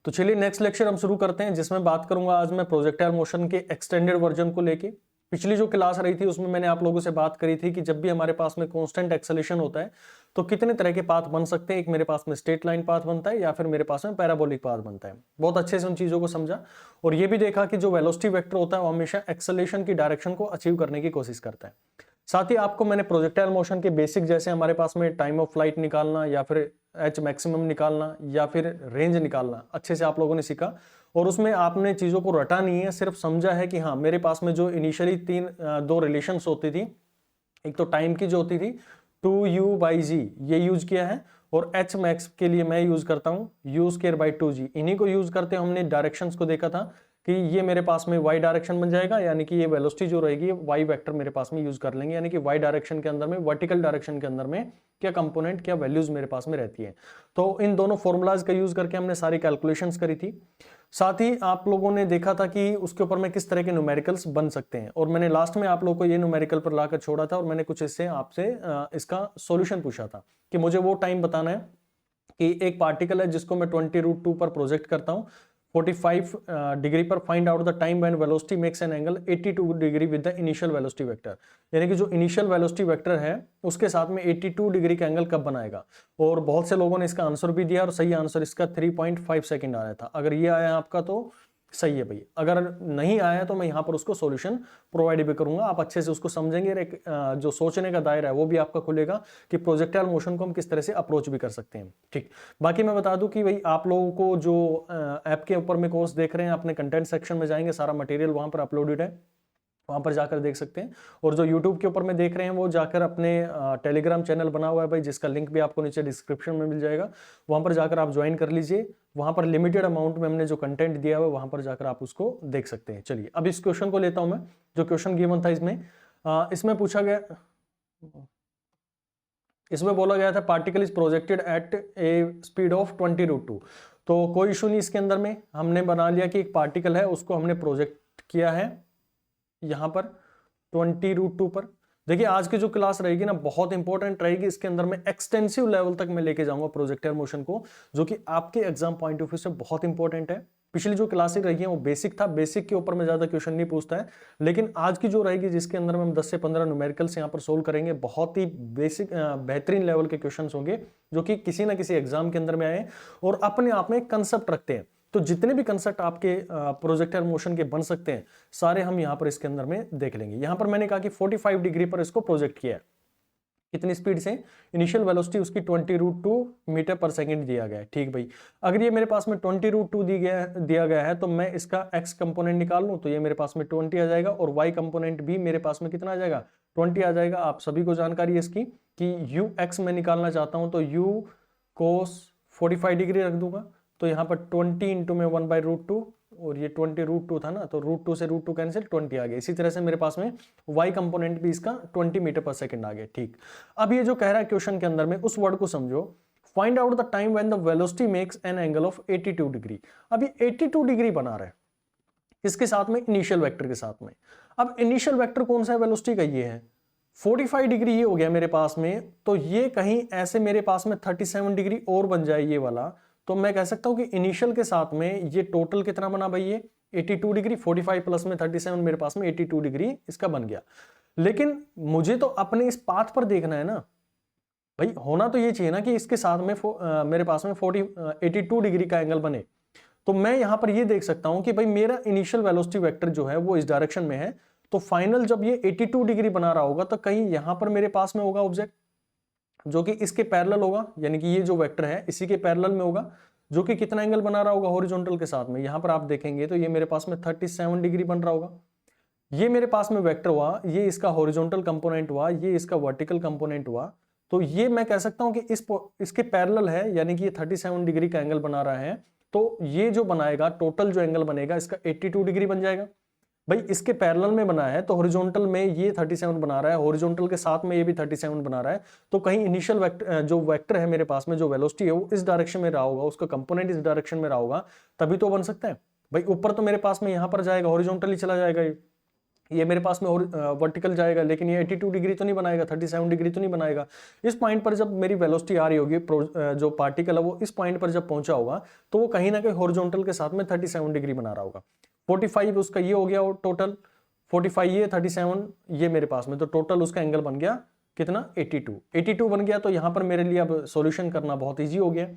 तो चलिए next lecture हम शुरू करते हैं, जिसमें बात करूंगा आज मैं प्रोजेक्टाइल मोशन के एक्सटेंडेड वर्जन को लेके। पिछली जो क्लास रही थी उसमें मैंने आप लोगों से बात करी थी कि जब भी हमारे पास में कांस्टेंट एक्सेलेरेशन होता है तो कितने तरह के पाथ बन सकते हैं। एक मेरे पास में स्ट्रेट लाइन पाथ बनता है या फिर मेरे पास में पैराबोलिक पाथ बनता है। बहुत अच्छे से उन चीजों को समझा और ये भी देखा कि जो वेलोसिटी वेक्टर होता है वो हमेशा एक्सेलेरेशन की डायरेक्शन को अचीव करने की कोशिश करता है। साथ ही आपको मैंने प्रोजेक्टाइल मोशन के बेसिक, जैसे हमारे पास में टाइम ऑफ फ्लाइट निकालना या फिर एच मैक्सिमम निकालना या फिर रेंज निकालना, अच्छे से आप लोगों ने सीखा। और उसमें आपने चीजों को रटा नहीं है, सिर्फ समझा है कि हाँ मेरे पास में जो इनिशियली दो रिलेशंस होती थी, एक तो टाइम की जो होती थी 2u/g, ये यूज किया है, और h मैक्स के लिए मैं यूज करता हूँ u²/2g। इन्हीं को यूज करते हमने डायरेक्शंस को देखा था कि ये मेरे पास में y डायरेक्शन बन जाएगा, यानी कि ये वेलोसिटी जो रहेगी y वेक्टर मेरे पास में यूज कर लेंगे, यानी कि y डायरेक्शन के अंदर में, वर्टिकल डायरेक्शन के अंदर में क्या कंपोनेंट, क्या वैल्यूज मेरे पास में रहती है। तो इन दोनों फॉर्मूलाज का यूज करके हमने सारी कैलकुलेशंस करी थी। साथ ही आप लोगों ने देखा था कि उसके ऊपर में किस तरह के न्यूमेरिकल्स बन सकते हैं, और मैंने लास्ट में आप लोगों को ये न्यूमेरिकल पर लाकर छोड़ा था और मैंने कुछ इससे आपसे इसका सॉल्यूशन पूछा था कि मुझे वो टाइम बताना है कि एक पार्टिकल है जिसको मैं 20√2 पर प्रोजेक्ट करता हूं 45 डिग्री पर, find out the time when velocity makes an angle 82 degree with the initial velocity vector. यानी कि जो इनिशियल वेलोसिटी वेक्टर है उसके साथ में 82 डिग्री का एंगल कब बनाएगा। और बहुत से लोगों ने इसका आंसर भी दिया और सही आंसर इसका 3.5 सेकंड आया था। अगर ये आया आपका तो सही है भाई, अगर नहीं आया तो मैं यहाँ पर उसको सॉल्यूशन प्रोवाइड भी करूंगा, आप अच्छे से उसको समझेंगे। एक जो सोचने का दायरा है वो भी आपका खुलेगा कि प्रोजेक्टाइल मोशन को हम किस तरह से अप्रोच भी कर सकते हैं। ठीक, बाकी मैं बता दूं कि भाई आप लोगों को जो ऐप के ऊपर में कोर्स देख रहे हैं, अपने कंटेंट सेक्शन में जाएंगे, सारा मटेरियल वहां पर अपलोडेड है, वहां पर जाकर देख सकते हैं। और जो YouTube के ऊपर में देख रहे हैं वो जाकर अपने टेलीग्राम चैनल बना हुआ है भाई, जिसका लिंक भी आपको नीचे डिस्क्रिप्शन में मिल जाएगा, वहां पर जाकर आप ज्वाइन कर लीजिए। वहां पर लिमिटेड अमाउंट में हमने जो कंटेंट दिया हुआ है वहां पर जाकर आप उसको देख सकते हैं। चलिए अब इस क्वेश्चन को लेता हूं मैं, जो क्वेश्चन गिवन था इसमें पूछा गया, इसमें बोला गया था particle is projected at A speed of 20√2। तो कोई इशू नहीं, इसके अंदर में हमने बना लिया कि एक पार्टिकल है उसको हमने प्रोजेक्ट किया है यहां पर 20√2 पर। देखिए आज की जो क्लास रहेगी ना बहुत इंपॉर्टेंट रहेगी, इसके अंदर में एक्सटेंसिव लेवल तक मैं लेके जाऊंगा प्रोजेक्टाइल मोशन को, जो कि आपके एग्जाम पॉइंट ऑफ व्यू से बहुत इंपॉर्टेंट है। पिछली जो क्लासेस रही है वो बेसिक था, बेसिक के ऊपर में ज्यादा क्वेश्चन नहीं पूछता है, लेकिन आज की जो रहेगी जिसके अंदर में हम 10 से 15 न्यूमेरिकल्स यहाँ पर सोल्व करेंगे, बहुत ही बेसिक बेहतरीन लेवल के क्वेश्चन होंगे जो कि किसी ना किसी एग्जाम के अंदर में आए और अपने आप में कंसेप्ट रखते हैं। तो जितने भी कंसेप्ट आपके प्रोजेक्टाइल मोशन के बन सकते हैं सारे हम यहाँ पर इसके अंदर में देख लेंगे। यहाँ पर मैंने कहा कि 45 डिग्री पर इसको प्रोजेक्ट किया है, कितनी स्पीड से, इनिशियल वेलोसिटी उसकी 20√2 मीटर पर सेकंड दिया गया है। ठीक भाई, अगर ये मेरे पास में 20√2 दिया गया है तो मैं इसका x कंपोनेंट निकाल लूं तो ये मेरे पास में 20 आ जाएगा, और y कंपोनेंट भी मेरे पास में कितना आ जाएगा, 20 आ जाएगा। आप सभी को जानकारी है इसकी कि ux में निकालना चाहता हूं तो u cos 45 डिग्री रख दूंगा, तो यहाँ पर 20 इंटू में 1/√2, और ये 20√2 था ना, तो √2 से √2 कैंसिल, 20 आ गया। इसी तरह से मेरे पास में y कंपोनेंट भी इसका 20 मीटर पर सेकंड आ गया। ठीक, अब ये जो कह रहा है क्वेश्चन के अंदर में, उस वर्ड को समझो, find out the time when the velocity makes an angle of 82 degree. अब ये 82 डिग्री बना रहा है किसके साथ में, इनिशियल वेक्टर के साथ में। अब इनिशियल वेक्टर कौन सा है, वेलोसिटी का ये है 45 डिग्री, ये हो गया मेरे पास में, तो ये कहीं ऐसे मेरे पास में 37 डिग्री और बन जाए ये वाला, तो मैं कह सकता हूं कि इनिशियल के साथ में ये टोटल कितना बना भाई, ये 82 डिग्री, 45 प्लस में 37 मेरे पास में 82 डिग्री इसका बन गया। लेकिन मुझे तो अपने इस पाथ पर देखना है ना भाई, होना तो ये चाहिए ना कि इसके साथ में मेरे पास में 82 डिग्री का एंगल बने। तो मैं यहां पर ये देख सकता हूं कि भाई मेरा इनिशियल वेलोसिटी वेक्टर जो है वो इस डायरेक्शन में है, तो फाइनल जब ये 82 डिग्री बना रहा होगा तो कहीं यहां पर मेरे पास में होगा ऑब्जेक्ट जो कि इसके पैरेलल होगा, यानी कि ये जो वेक्टर है इसी के पैरेलल में होगा, जो कि कितना एंगल बना रहा होगा, हॉरिजॉन्टल के साथ में। यहां पर आप देखेंगे तो ये मेरे पास में 37 डिग्री बन रहा होगा। ये मेरे पास में वेक्टर हुआ, ये इसका हॉरिजॉन्टल कंपोनेंट हुआ, ये इसका वर्टिकल कंपोनेंट हुआ, तो ये मैं कह सकता हूं कि इसके पैरेलल है, यानी कि ये 37 डिग्री का एंगल बना रहा है। तो ये जो बनाएगा टोटल जो एंगल बनेगा इसका 82 डिग्री बन जाएगा। भाई इसके पैरेलल में बना है तो हॉरिजॉन्टल में ये 37 बना रहा है, हॉरिजॉन्टल के साथ में ये भी 37 बना रहा है, तो कहीं इनिशियल वेक्टर जो वेक्टर है मेरे पास में, जो वेलोसिटी है वो इस डायरेक्शन में रहा होगा, उसका कंपोनेंट इस डायरेक्शन में रहा होगा, तभी तो बन सकता है। भाई ऊपर तो मेरे पास में यहां पर जाएगा, हॉरिजॉन्टली चला जाएगा ये, ये मेरे पास में वर्टिकल जाएगा, लेकिन ये 82 डिग्री तो नहीं बनाएगा, 37 डिग्री तो नहीं बनाएगा। इस पॉइंट पर जब मेरी वेलोसिटी आ रही होगी, जो पार्टिकल है वो इस पॉइंट पर जब पहुंचा होगा तो वो कहीं ना कहीं हॉरिजॉन्टल के साथ में 37 डिग्री बना रहा होगा। 45 उसका ये हो गया और टोटल 45 ये 37 ये मेरे पास में, तो टोटल उसका एंगल बन गया कितना 82 बन गया। तो यहाँ पर मेरे लिए अब सॉल्यूशन करना बहुत ईजी हो गया।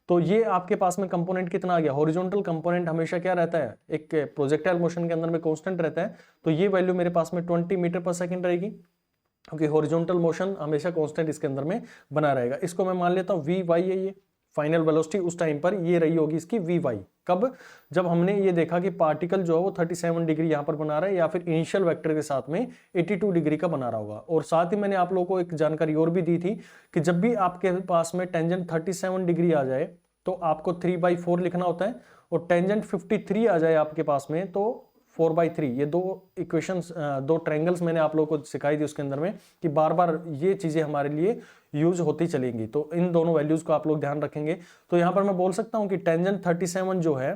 तो ये आपके पास में कंपोनेंट कितना आ गया, हॉरिजॉन्टल कंपोनेंट हमेशा क्या रहता है, एक प्रोजेक्टाइल मोशन के अंदर में कांस्टेंट रहता है, तो ये वैल्यू मेरे पास में 20 मीटर पर सेकंड रहेगी, क्योंकि हॉरिजॉन्टल मोशन हमेशा कांस्टेंट इसके अंदर में बना रहेगा। इसको मैं मान लेता हूँ वी वाई है, ये फाइनल वेलोसिटी उस टाइम पर ये रही होगी इसकी वी वाई। कब, जब हमने ये देखा कि पार्टिकल जो है वो 37 डिग्री यहाँ पर बना रहा है, या फिर इनिशियल वेक्टर के साथ में 82 डिग्री का बना रहा होगा। और साथ ही मैंने आप लोगों को एक जानकारी और भी दी थी कि जब भी आपके पास में टेंजेंट 37 डिग्री आ जाए तो आपको 3/4 लिखना होता है, और टेंजेंट 53 आ जाए आपके पास में तो 4/3। ये दो इक्वेशंस, दो ट्रायंगल्स मैंने आप लोगों को सिखाई थी उसके अंदर में, कि बार बार ये चीजें हमारे लिए यूज होती चलेंगी। तो इन दोनों वैल्यूज को आप लोग ध्यान रखेंगे। तो यहां पर मैं बोल सकता हूं कि टेंजेंट 37 जो है,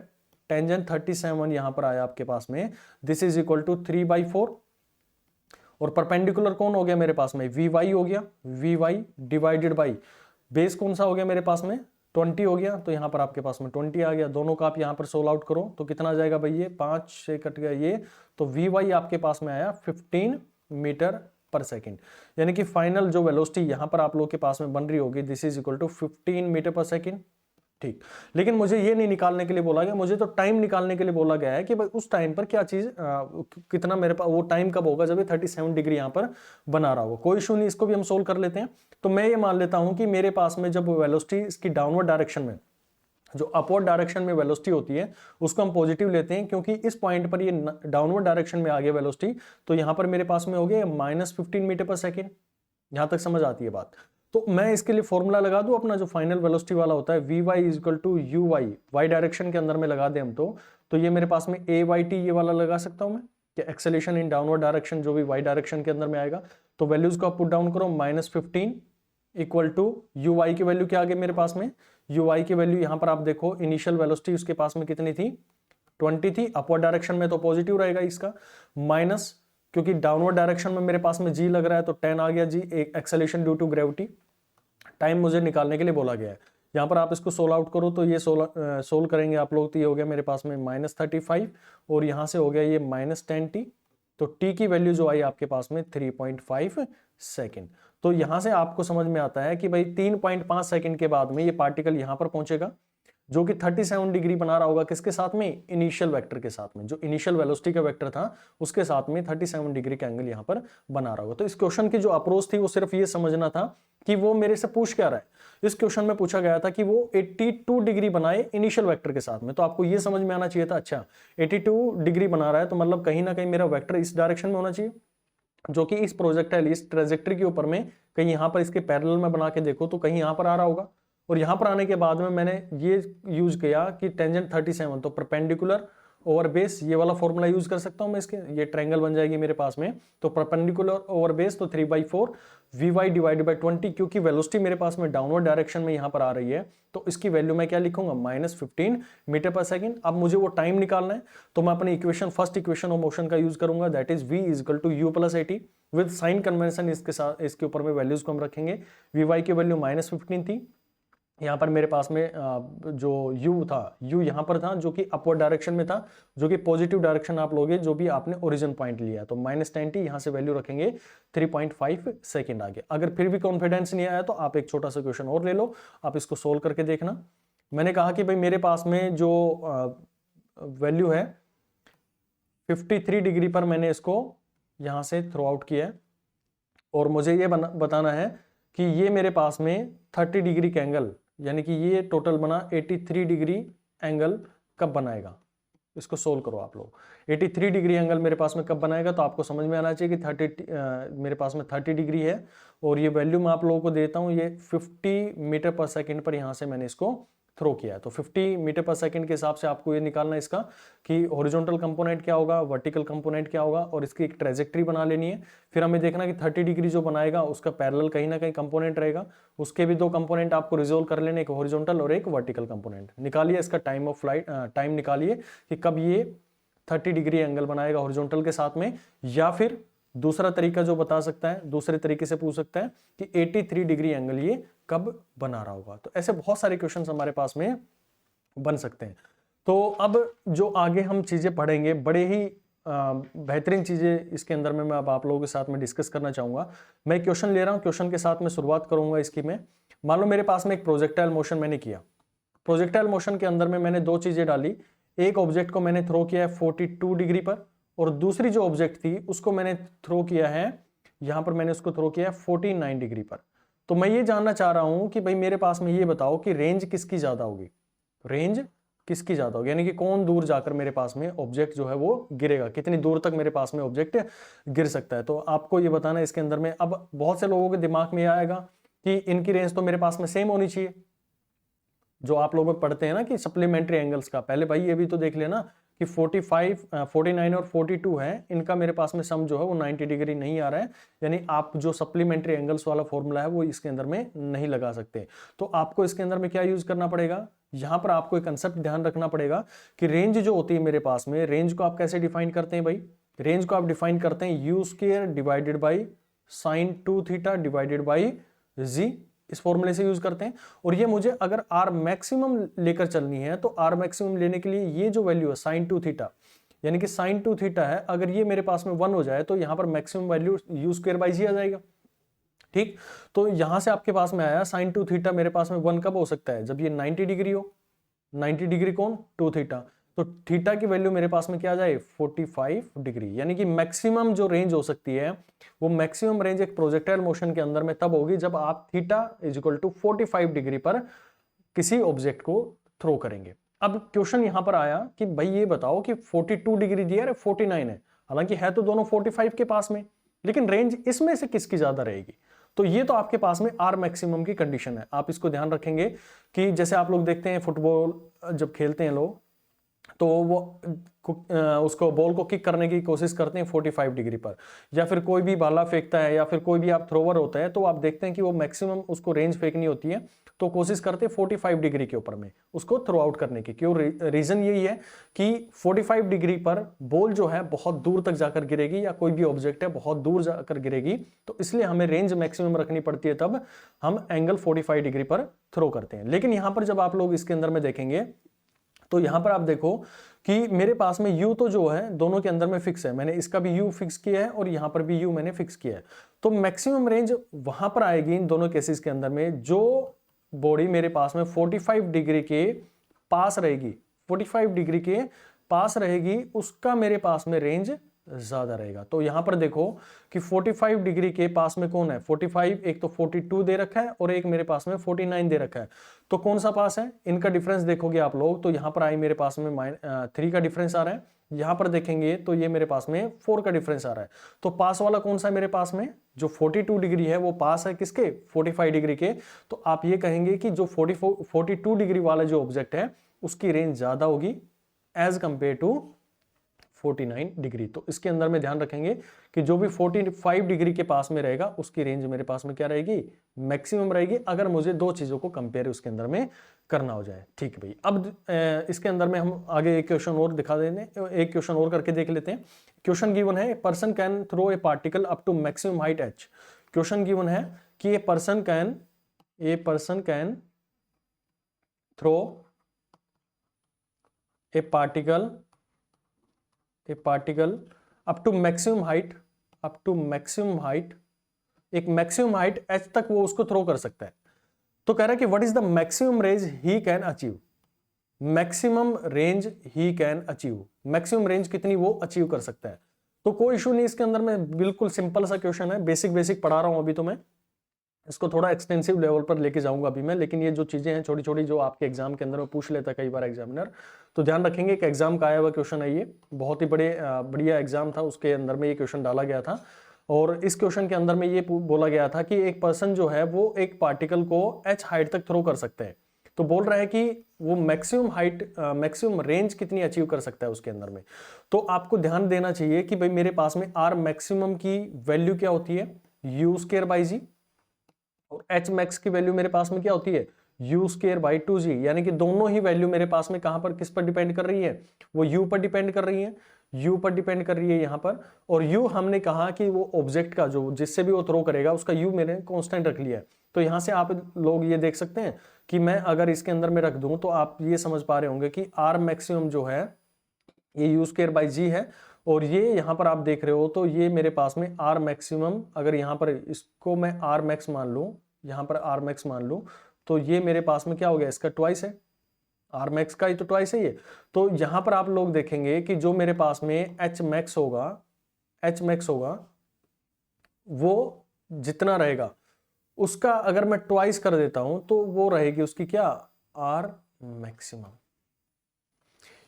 टेंजेंट 37 यहां पर आया आपके पास में, दिस इज इक्वल टू 3/4, और परपेंडिकुलर कौन हो गया मेरे पास में, वी वाई हो गया, V Y divided by base कौन सा हो गया मेरे पास में 20 हो गया। तो यहाँ पर आपके पास में 20 आ गया। दोनों का आप यहाँ पर सोल्व आउट करो तो कितना आ जाएगा भाई, ये 5 से कट गया ये, तो वी वाई आपके पास में आया 15 मीटर पर सेकेंड। यानी कि फाइनल जो वेलोसिटी यहाँ पर आप लोग के पास में बन रही होगी, this is equal to 15 meter per second. ठीक, लेकिन मुझे ये नहीं निकालने के लिए बोला गया, मुझे तो टाइम निकालने के लिए बोला गया है कि भाई उस टाइम पर क्या चीज कितना मेरे पास, वो टाइम कब होगा जब ये 37 डिग्री यहाँ पर बना रहा होगा। कोई इशू नहीं, इसको भी हम सोल्व कर लेते हैं। तो मैं ये मान लेता हूं कि मेरे पास में जब वेलोसिटी इसकी डाउनवर्ड डायरेक्शन में, जो अपवर्ड डायरेक्शन में वेलोसिटी होती है उसको हम पॉजिटिव लेते हैं, क्योंकि इस पॉइंट पर ये डाउनवर्ड डायरेक्शन में आ गया वेलोसिटी, तो यहां पर मेरे पास में हो गया -15 मीटर पर सेकेंड। यहां तक समझ आती है बात। तो मैं इसके लिए फॉर्मूला लगा दूं अपना जो फाइनल वेलोसिटी वाला होता है, V Y is equal to you Y, Y direction के अंदर में लगा दें हम तो ये मेरे पास में ए वाई टी ये वाला लगा सकता हूं मैं, कि एक्सेलेरेशन इन डाउनवर्ड डायरेक्शन जो भी वाई डायरेक्शन के अंदर में आएगा। तो वैल्यूज को आप पुट डाउन करो, -15 इक्वल टू यू वाई की वैल्यू क्या आ गई मेरे पास में, यू वाई की वैल्यू यहां पर आप देखो, इनिशियल वेलोसिटी उसके पास में कितनी थी 20 थी, अपवर्ड डायरेक्शन में तो पॉजिटिव रहेगा इसका, माइनस क्योंकि डाउनवर्ड डायरेक्शन में मेरे पास में जी लग रहा है तो 10 आ गया जी, एक acceleration due to gravity. Time मुझे निकालने के लिए बोला गया है। यहाँ पर आप इसको सोल्व आउट करो तो ये सोल्व करेंगे आप लोग, तो ये हो गया मेरे पास में -35, और यहाँ से हो गया ये -10t। तो t की वैल्यू जो आई आपके पास में 3.5 सेकेंड। तो यहां से आपको समझ में आता है कि भाई 3.5 सेकेंड के बाद में ये पार्टिकल यहां पर पहुंचेगा, जो कि 37 डिग्री बना रहा होगा, किसके साथ में, इनिशियल वेक्टर के साथ में, जो इनिशियल वेलोसिटी का वेक्टर था उसके साथ में 37 डिग्री का एंगल यहां पर बना रहा होगा। तो इस क्वेश्चन की जो अप्रोच थी वो सिर्फ ये समझना था कि वो मेरे से पूछ क्या रहा है। इस क्वेश्चन में पूछा गया था कि वो 82 डिग्री बनाए इनिशियल वेक्टर के साथ में, तो आपको ये समझ में आना चाहिए था, अच्छा 82 डिग्री बना रहा है तो मतलब कहीं ना कहीं मेरा वेक्टर इस डायरेक्शन में होना चाहिए, जो कि इस प्रोजेक्टाइल इस ट्रेजेक्टरी के ऊपर में कहीं यहां पर इसके पैरेलल में बना के देखो तो कहीं यहां पर आ रहा होगा। और यहां पर आने के बाद में मैंने ये यूज किया कि टेंजेंट 37 तो परपेंडिकुलर ओवर बेस, ये वाला फॉर्मूला यूज कर सकता हूं मैं इसके, ये ट्रायंगल बन जाएगी मेरे पास में, तो परपेंडिकुलर ओवर बेस तो 3/4 वी वाई डिवाइडेड बाई 20, क्योंकि वेलोसिटी मेरे पास में डाउनवर्ड डायरेक्शन में यहां पर आ रही है तो इसकी वैल्यू मैं क्या लिखूंगा, -15 मीटर पर सेकेंड। अब मुझे वो टाइम निकालना है तो मैं अपनी equation, first equation of motion का यूज करूंगा, that is v is equal to u plus 80 with sign convention. इसके साथ इसके ऊपर में वैल्यूज को हम रखेंगे, वी वाई की वैल्यू -15 थी, यहाँ पर मेरे पास में जो u था, u यहाँ पर था जो कि अपवर्ड डायरेक्शन में था, जो कि पॉजिटिव डायरेक्शन आप लोगे जो भी आपने ओरिजिन पॉइंट लिया, तो -10t यहाँ से वैल्यू रखेंगे 3.5 सेकेंड आगे। अगर फिर भी कॉन्फिडेंस नहीं आया तो आप एक छोटा सा क्वेश्चन और ले लो, आप इसको सोल्व करके देखना। मैंने कहा कि भाई मेरे पास में जो वैल्यू है 53 डिग्री पर मैंने इसको यहाँ से थ्रो आउट किया है, और मुझे ये बताना है कि ये मेरे पास में 30 डिग्री का एंगल, यानी कि ये टोटल बना 83 डिग्री एंगल कब बनाएगा, इसको सोल्व करो आप लोग। 83 डिग्री एंगल मेरे पास में कब बनाएगा, तो आपको समझ में आना चाहिए कि 30 मेरे पास में 30 डिग्री है, और ये वैल्यू मैं आप लोगों को देता हूँ, ये 50 मीटर पर सेकेंड पर यहाँ से मैंने इसको थ्रो किया है। तो 50 मीटर पर सेकंड के हिसाब से आपको ये निकालना है इसका कि हॉरिजॉन्टल कंपोनेंट क्या होगा, वर्टिकल कंपोनेंट क्या होगा, और इसकी एक ट्रेजेक्ट्री बना लेनी है। फिर हमें देखना कि 30 डिग्री जो बनाएगा उसका पैरेलल कहीं ना कहीं कंपोनेंट रहेगा, उसके भी दो कंपोनेंट आपको रिजोल्व कर लेने, एक हॉरिजॉन्टल और एक वर्टिकल कंपोनेंट। निकालिए इसका टाइम ऑफ फ्लाइट, टाइम निकालिए कि कब ये 30 डिग्री एंगल बनाएगा हॉरिजॉन्टल के साथ में, या फिर दूसरा तरीका जो बता सकता है, दूसरे तरीके से पूछ सकता है कि 83 डिग्री एंगल ये कब बना रहा होगा। तो ऐसे बहुत सारे क्वेश्चंस हमारे पास में बन सकते हैं। तो अब जो आगे हम चीजें पढ़ेंगे, बड़े ही बेहतरीन चीजें इसके अंदर में मैं अब आप लोगों के साथ में डिस्कस करना चाहूंगा। मैं क्वेश्चन ले रहा हूं, क्वेश्चन के साथ में शुरुआत करूंगा इसकी। मैं मान लो मेरे पास में एक प्रोजेक्टाइल मोशन मैंने किया, प्रोजेक्टाइल मोशन के अंदर में मैंने दो चीजें डाली, एक ऑब्जेक्ट को मैंने थ्रो किया है 42 डिग्री पर, और दूसरी जो ऑब्जेक्ट थी उसको मैंने थ्रो किया है, यहां पर मैंने उसको थ्रो किया है 49 डिग्री पर। तो मैं ये जानना चाह रहा हूं कि भाई मेरे पास में ये बताओ कि रेंज किसकी ज्यादा होगी, रेंज किसकी ज्यादा होगी, यानी कि कौन दूर जाकर मेरे पास में ऑब्जेक्ट जो है वो गिरेगा, कितनी दूर तक मेरे पास में ऑब्जेक्ट गिर सकता है। तो आपको ये बताना है इसके अंदर में। अब बहुत से लोगों के दिमाग में आएगा कि इनकी रेंज तो मेरे पास में सेम होनी चाहिए, जो आप लोग पढ़ते हैं ना कि सप्लीमेंट्री एंगल्स का। पहले भाई ये भी तो देख लेना कि 45, 49 और 42 है, इनका मेरे पास में सम जो है वो 90 डिग्री नहीं आ रहा है, यानी आप जो सप्लीमेंट्री एंगल्स वाला फॉर्मूला है वो इसके अंदर में नहीं लगा सकते। तो आपको इसके अंदर में क्या यूज करना पड़ेगा, यहां पर आपको एक कंसेप्ट ध्यान रखना पड़ेगा कि रेंज जो होती है मेरे पास में, रेंज को आप कैसे डिफाइन करते हैं भाई, रेंज को आप डिफाइन करते हैं u square divided by sine 2 theta divided by g, इस फॉर्मूले से यूज करते हैं। और ये मुझे अगर आर मैक्सिमम लेकर चलनी है तो आर मैक्सिमम लेने के लिए ये जो वैल्यू है साइन 2 थीटा, यानी कि साइन 2 थीटा है, अगर ये मेरे पास में 1 हो जाए तो यहां पर maximum value u square by g आ जाएगा। ठीक, तो यहां से आपके पास में आया साइन 2 थीटा मेरे पास में 1 कब हो सकता है, जब ये 90 डिग्री हो। 90 डिग्री कौन, 2 थीटा, तो थीटा की वैल्यू मेरे पास में क्या आ जाए 45 डिग्री, यानी कि मैक्सिमम जो रेंज हो सकती है वो मैक्सिमम रेंज एक प्रोजेक्टाइल मोशन के अंदर में तब होगी जब आप theta is equal to 45 degree पर किसी ऑब्जेक्ट को थ्रो करेंगे। अब क्वेश्चन यहां पर आया कि भाई ये बताओ कि 42 डिग्री दिया है 49 है, हालांकि है तो दोनों 45 के पास में, लेकिन रेंज इसमें से किसकी ज्यादा रहेगी। तो ये तो आपके पास में आर मैक्सिमम की कंडीशन है। आप इसको ध्यान रखेंगे कि जैसे आप लोग देखते हैं फुटबॉल जब खेलते हैं लोग, तो वो उसको बॉल को किक करने की कोशिश करते हैं 45 डिग्री पर, या फिर कोई भी भाला फेंकता है या फिर कोई भी आप थ्रोवर होता है तो आप देखते हैं कि वो मैक्सिमम उसको रेंज फेंकनी होती है तो कोशिश करते हैं 45 डिग्री के ऊपर में उसको थ्रो आउट करने की। क्यों, रीजन यही है कि 45 डिग्री पर बॉल जो है बहुत दूर तक जाकर गिरेगी, या कोई भी ऑब्जेक्ट है बहुत दूर जाकर गिरेगी, तो इसलिए हमें रेंज मैक्सिमम रखनी पड़ती है, तब हम एंगल 45 डिग्री पर थ्रो करते हैं। लेकिन यहां पर जब आप लोग इसके अंदर में देखेंगे तो यहां पर आप देखो कि मेरे पास में u तो जो है दोनों के अंदर में फिक्स है, मैंने इसका भी u फिक्स किया है और यहां पर भी u मैंने फिक्स किया है। तो मैक्सिमम रेंज वहां पर आएगी इन दोनों केसेस के अंदर में जो बॉडी मेरे पास में 45 डिग्री के पास रहेगी, 45 डिग्री के पास रहेगी, उसका मेरे पास में रेंज ज्यादा रहेगा। तो यहां पर देखो कि 45 डिग्री के पास में कौन है, 45, एक तो 42 दे रखा है और एक मेरे पास में 49 दे रखा है, तो कौन सा पास है, इनका डिफरेंस देखोगे आप लोग तो यहां पर आई मेरे पास में 3 का डिफरेंस आ रहा है, यहां पर देखेंगे तो ये मेरे पास में 4 का डिफरेंस आ रहा है। तो पास वाला कौन सा है मेरे पास में, जो 42 डिग्री है वो पास है किसके, 45 डिग्री के। तो आप ये कहेंगे कि जो 42 डिग्री वाला जो ऑब्जेक्ट है उसकी रेंज ज्यादा होगी एज कंपेयर टू 49 डिग्री। तो इसके अंदर में ध्यान रखेंगे कि जो भी 45 डिग्री के पास में रहेगा उसकी रेंज मेरे पास में क्या रहेगी, मैक्सिमम रहेगी, अगर मुझे दो चीजों को कंपेयर उसके अंदर में करना हो जाए। ठीक भाई, अब इसके अंदर में हम आगे एक क्वेश्चन और दिखा देंगे, एक क्वेश्चन और करके देख लेते हैं। क्वेश्चन गिवन है person can throw a particle up to maximum height h। Question given है कि a person can throw a particle up to maximum height, एक मैक्सिमम हाइट h तक वो उसको थ्रो कर सकता है। तो कह रहा है कि what is the maximum range he can achieve, maximum range he can achieve, maximum range कितनी वो अचीव कर सकता है। तो कोई इशू नहीं इसके अंदर में, बिल्कुल सिंपल सा क्वेश्चन है, बेसिक पढ़ा रहा हूं अभी, तो मैं इसको थोड़ा एक्सटेंसिव लेवल पर लेके जाऊंगा अभी मैं, लेकिन ये जो चीजें हैं छोटी छोटी जो आपके एग्जाम के अंदर में पूछ लेता है कई बार एग्जामिनर, तो ध्यान रखेंगे कि एग्जाम का आया हुआ क्वेश्चन है, ये बहुत ही बढ़िया एग्जाम था, उसके अंदर में ये क्वेश्चन डाला गया था। और इस क्वेश्चन के अंदर में ये बोला गया था कि एक पर्सन जो है वो एक पार्टिकल को h हाइट तक थ्रो कर सकते हैं। तो बोल रहा है कि वो मैक्सिमम हाइट, मैक्सिमम रेंज कितनी अचीव कर सकता है उसके अंदर में। तो आपको ध्यान देना चाहिए कि भाई मेरे पास में आर मैक्सिमम की वैल्यू क्या होती है, यू स्क्वायर बाई जी, और एच मैक्स की वैल्यू मेरे पास में क्या होती है, u स्क्वायर बाई 2g, यानी कि दोनों ही वैल्यू मेरे पास में कहां पर किस पर डिपेंड कर रही है, वो u पर डिपेंड कर रही है, u पर डिपेंड कर रही है यहां पर। और u हमने कहा कि वो ऑब्जेक्ट का जो जिससे भी वो थ्रो करेगा उसका u मैंने कांस्टेंट रख लिया है। तो यहां से आप लोग ये देख सकते हैं कि मैं अगर इसके अंदर में रख दूं तो आप ये समझ पा रहे होंगे कि r मैक्सिमम जो है ये u स्क्वायर बाई g है, और ये यहां पर आप देख रहे हो तो ये मेरे पास में r मैक्सिमम, अगर यहां पर इसको मैं r मैक्स मान लूं, यहां पर r मैक्स मान लूं, तो ये मेरे पास में क्या हो गया, इसका ट्वाइस है, आर मैक्स का ही तो ट्वाइस है ये। तो यहां पर आप लोग देखेंगे कि जो मेरे पास में एच मैक्स होगा वो जितना रहेगा उसका अगर मैं ट्वाइस कर देता हूं तो वो रहेगी उसकी क्या, आर मैक्सिमम।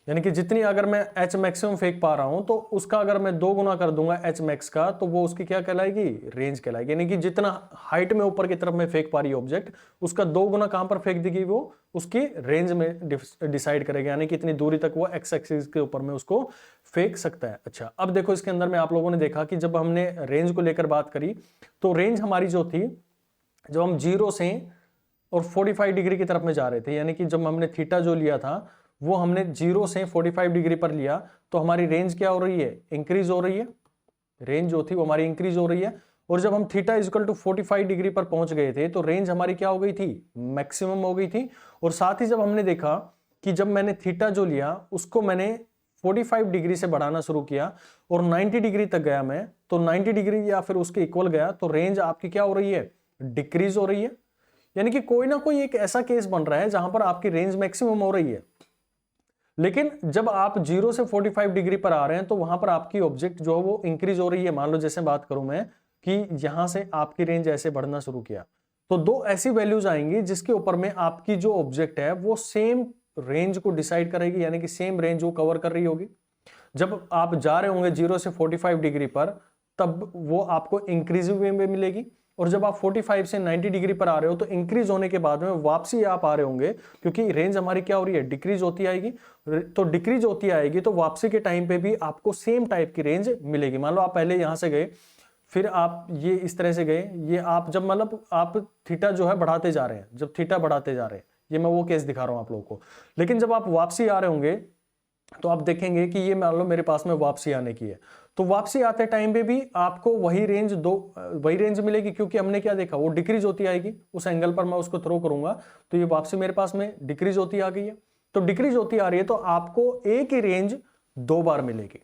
यानी कि जितनी अगर मैं एच मैक्सिमम फेंक पा रहा हूं तो उसका अगर मैं 2 गुना कर दूंगा एच मैक्स का तो वो उसकी क्या कहलाएगी, रेंज कहलाएगी। यानी कि जितना हाइट में ऊपर की तरफ में फेंक पा रही है ऑब्जेक्ट, उसका 2 गुना कहां पर फेंक देगी, वो उसकी रेंज में डिसाइड करेगा, यानी कि इतनी दूरी तक वो एक्स एक्सिस के ऊपर में उसको फेंक सकता है। अच्छा, अब देखो इसके अंदर में आप लोगों ने देखा कि जब हमने रेंज को लेकर बात करी तो रेंज हमारी जो थी, जब हम 0 से और 45 डिग्री की तरफ में जा रहे थे, यानी कि जब हमने थीटा जो लिया था वो हमने 0 से 45 डिग्री पर लिया, तो हमारी रेंज क्या हो रही है, इंक्रीज हो रही है, रेंज जो थी वो हमारी इंक्रीज हो रही है। और जब हम थीटा इक्वल टू 45 डिग्री पर पहुंच गए थे तो रेंज हमारी क्या हो गई थी, मैक्सिमम हो गई थी। और साथ ही जब हमने देखा कि जब मैंने थीटा जो लिया उसको मैंने 45 डिग्री से बढ़ाना शुरू किया और 90 डिग्री तक गया मैं, तो 90 डिग्री या फिर उसके इक्वल गया, तो रेंज आपकी क्या हो रही है, डिक्रीज हो रही है। यानी कि कोई ना कोई एक ऐसा केस बन रहा है जहां पर आपकी रेंज मैक्सिमम हो रही है, लेकिन जब आप 0 से 45 डिग्री पर आ रहे हैं तो वहां पर आपकी ऑब्जेक्ट जो है वो इंक्रीज हो रही है। मान लो जैसे बात करूं मैं कि यहां से आपकी रेंज ऐसे बढ़ना शुरू किया, तो 2 ऐसी वैल्यूज आएंगी जिसके ऊपर में आपकी जो ऑब्जेक्ट है वो सेम रेंज को डिसाइड करेगी, यानी कि सेम रेंज वो कवर कर रही होगी। जब आप जा रहे होंगे 0 से 45 डिग्री पर तब वो आपको इंक्रीजिव वे में मिलेगी, और जब आप 45 से 90 डिग्री पर आ रहे हो तो इंक्रीज होने के बाद में वापसी आप आ रहे होंगे, क्योंकि रेंज हमारी क्या हो रही है, डिक्रीज होती आएगी। तो डिक्रीज होती आएगी तो वापसी के टाइम पे भी आपको सेम टाइप की रेंज मिलेगी। मान लो आप पहले यहां से गए, फिर आप ये इस तरह से गए, ये आप जब मतलब आप थीटा जो है बढ़ाते जा रहे हैं, जब थीटा बढ़ाते जा रहे हैं, ये मैं वो केस दिखा रहा हूं आप लोगों को। लेकिन जब आप वापसी आ रहे होंगे तो आप देखेंगे कि ये मान लो मेरे पास में वापसी आने की है, तो वापसी आते टाइम पे भी आपको वही रेंज मिलेगी, क्योंकि हमने क्या देखा, वो डिक्रीज होती आएगी। उस एंगल पर मैं उसको थ्रो करूंगा तो ये वापसी मेरे पास में डिक्रीज होती आ गई है। तो डिक्रीज होती आ रही है तो आपको एक ही रेंज 2 बार मिलेगी,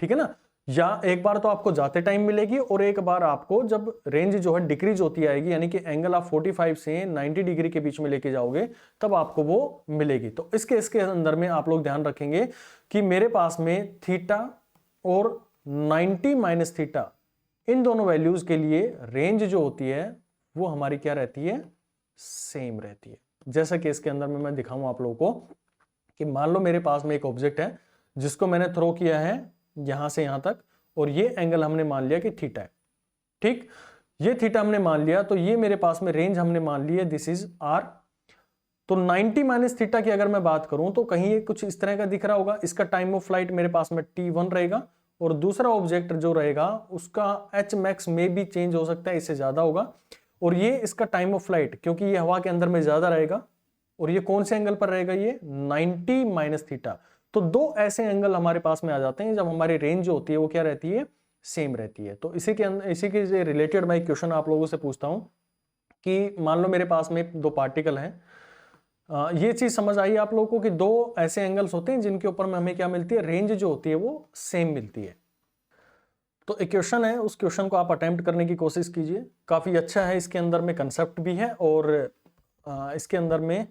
ठीक है ना, या एक बार तो आपको जाते टाइम मिलेगी और एक बार आपको जब रेंज जो है डिक्रीज होती आएगी, यानी कि एंगल आप 45 से 90 डिग्री के बीच में लेके जाओगे तब आपको वो मिलेगी। तो इस केस के अंदर में आप लोग ध्यान रखेंगे कि मेरे पास में थीटा और 90 माइनस थीटा, इन दोनों वैल्यूज के लिए रेंज जो होती है वो हमारी क्या रहती है, सेम रहती है। जैसा कि इसके अंदर में मैं दिखाऊं आप लोगों को कि मान लो मेरे पास में एक ऑब्जेक्ट है जिसको मैंने थ्रो किया है यहां से यहां तक, और ये एंगल हमने मान लिया कि थीटा है, ठीक, ये थीटा हमने मान लिया, तो ये मेरे पास में रेंज हमने मान ली है, दिस इज आर। तो 90 माइनस थीटा की अगर मैं बात करूं तो कहीं ये कुछ इस तरह का दिख रहा होगा, इसका टाइम ऑफ फ्लाइट मेरे पास में t1 रहेगा, और दूसरा ऑब्जेक्ट जो रहेगा उसका एच मैक्स में भी चेंज हो सकता है, इससे ज्यादा होगा, और ये इसका टाइम ऑफ फ्लाइट क्योंकि ये हवा के अंदर में ज्यादा रहेगा, और ये कौन से एंगल पर रहेगा, ये 90 माइनस थीटा। तो 2 ऐसे एंगल हमारे पास में आ जाते हैं जब हमारी रेंज जो होती है वो क्या रहती है, सेम रहती है। तो इसी के रिलेटेड मैं एक क्वेश्चन आप लोगों से पूछता हूं कि मान लो मेरे पास में 2 पार्टिकल हैं, ये चीज समझ आई आप लोगों को कि 2 ऐसे एंगल्स होते हैं जिनके ऊपर में हमें क्या मिलती है, रेंज जो होती है वो सेम मिलती है। तो एक क्वेश्चन है, उस क्वेश्चन को आप अटेम्प्ट करने की कोशिश कीजिए, काफी अच्छा है, इसके अंदर में कंसेप्ट भी है, और इसके अंदर में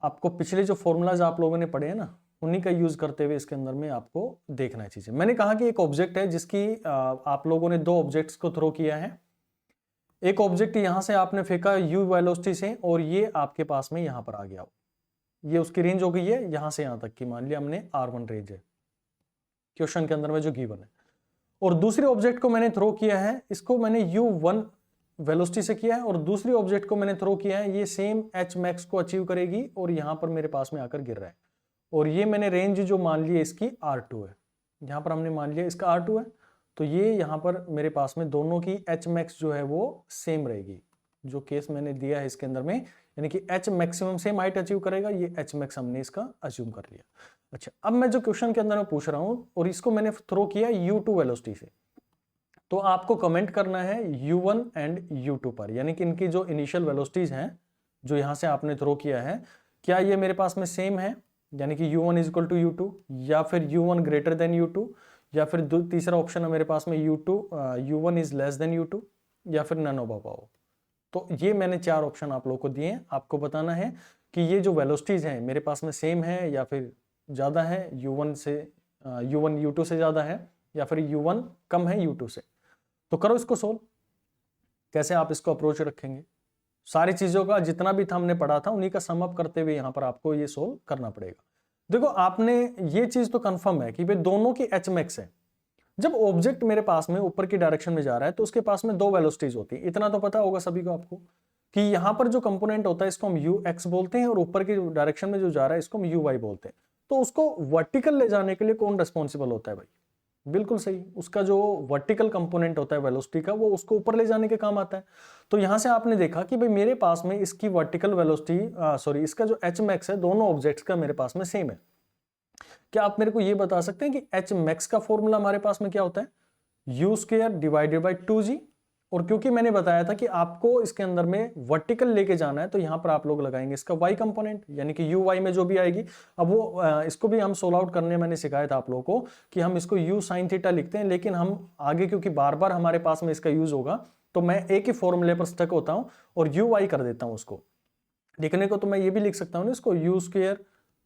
आपको पिछले जो फॉर्मूलाज आप लोगों ने पढ़े हैं ना उन्हीं का यूज करते हुए इसके अंदर में आपको देखना है चीजें। मैंने कहा कि एक ऑब्जेक्ट है जिसकी आप लोगों ने 2 ऑब्जेक्ट्स को थ्रो किया है। एक ऑब्जेक्ट यहां से आपने फेंका u वेलोसिटी से और ये आपके पास में यहां पर आ गया, ये उसकी रेंज हो गई है यहां से यहां तक की, मान लिया हमने r1 रेंज है क्वेश्चन के अंदर में जो गिवन है। और दूसरे ऑब्जेक्ट को मैंने थ्रो किया है, इसको मैंने u1 वेलोसिटी से किया है, और दूसरी ऑब्जेक्ट को मैंने थ्रो किया है, ये सेम h मैक्स को अचीव करेगी और यहां पर मेरे पास में आकर गिर रहा है, और ये मैंने रेंज जो मान ली है इसकी r2 है, यहां पर हमने मान लिया इसका r2 है, तो ये यहां पर मेरे पास में दोनों की h मैक्स जो है वो सेम रहेगी। जो केस मैंने दिया है इसके अंदर में यानी कि H maximum same height achieve करेगा, ये एच मैक्स हमने इसका अज्यूम कर लिया। अच्छा, अब मैं जो क्वेश्चन के अंदर मैं पूछ रहा हूं और इसको मैंने थ्रो किया u2 वेलोसिटी से, तो आपको कमेंट करना है u1 एंड u2 पर, यानी कि इनकी जो इनिशियल वेलोसिटीज हैं जो यहां से आपने थ्रो किया है, क्या ये मेरे पास में सेम है, यानी कि u1 is equal to u2, या फिर u1 ग्रेटर देन u2, या फिर तीसरा ऑप्शन है मेरे पास में u1 is less than u2, या फिर नन ऑफ अबव। तो ये मैंने 4 ऑप्शन आप लोगों को दिए हैं, आपको बताना है कि ये जो वेलोसिटीज हैं मेरे पास में सेम है या फिर ज्यादा है, u1 u2 से ज्यादा है, या फिर u1 कम है u2 से। तो करो इसको सोल्व, कैसे आप इसको अप्रोच रखेंगे। सारी चीजों का जितना भी था हमने पढ़ा था उन्हीं का सम अप करते हुए यहां पर आपको ये सोल्व करना पड़ेगा। देखो आपने ये चीज तो कंफर्म है कि भाई दोनों की एच मैक्स है। जब ऑब्जेक्ट मेरे पास में ऊपर की डायरेक्शन में जा रहा है तो उसके पास में 2 वेलोसिटीज होती है, इतना तो पता होगा सभी को आपको कि यहां पर जो कंपोनेंट होता है इसको हम यू एक्स बोलते हैं और ऊपर की डायरेक्शन में जो जा रहा है इसको हम यू वाई बोलते हैं। तो उसको वर्टिकल ले जाने के लिए कौन रेस्पॉन्सिबल होता है भाई? बिल्कुल सही, उसका जो वर्टिकल कंपोनेंट होता है वेलोसिटी का वो उसको ऊपर ले जाने के काम आता है। तो यहां से आपने देखा कि भाई मेरे पास में इसकी वर्टिकल वेलोसिटी इसका जो एच मैक्स है दोनों ऑब्जेक्ट्स का मेरे पास में सेम है। क्या आप मेरे को ये बता सकते हैं कि एच मैक्स का फॉर्मूला हमारे पास में क्या होता है? U square divided by 2g। और क्योंकि मैंने बताया था कि आपको इसके अंदर में वर्टिकल लेके जाना है तो यहां पर आप लोग लगाएंगे इसका y कंपोनेंट, यानी कि यू वाई में जो भी आएगी। अब वो इसको भी हम सोल्व आउट करने मैंने सिखाया था आप लोगों को कि हम इसको u साइन थीटा लिखते हैं, लेकिन हम आगे क्योंकि बार बार हमारे पास में इसका यूज होगा तो मैं एक ही फॉर्मूले पर स्टक होता हूं और यू वाई कर देता हूं उसको लिखने को। तो मैं ये भी लिख सकता हूं इसको you square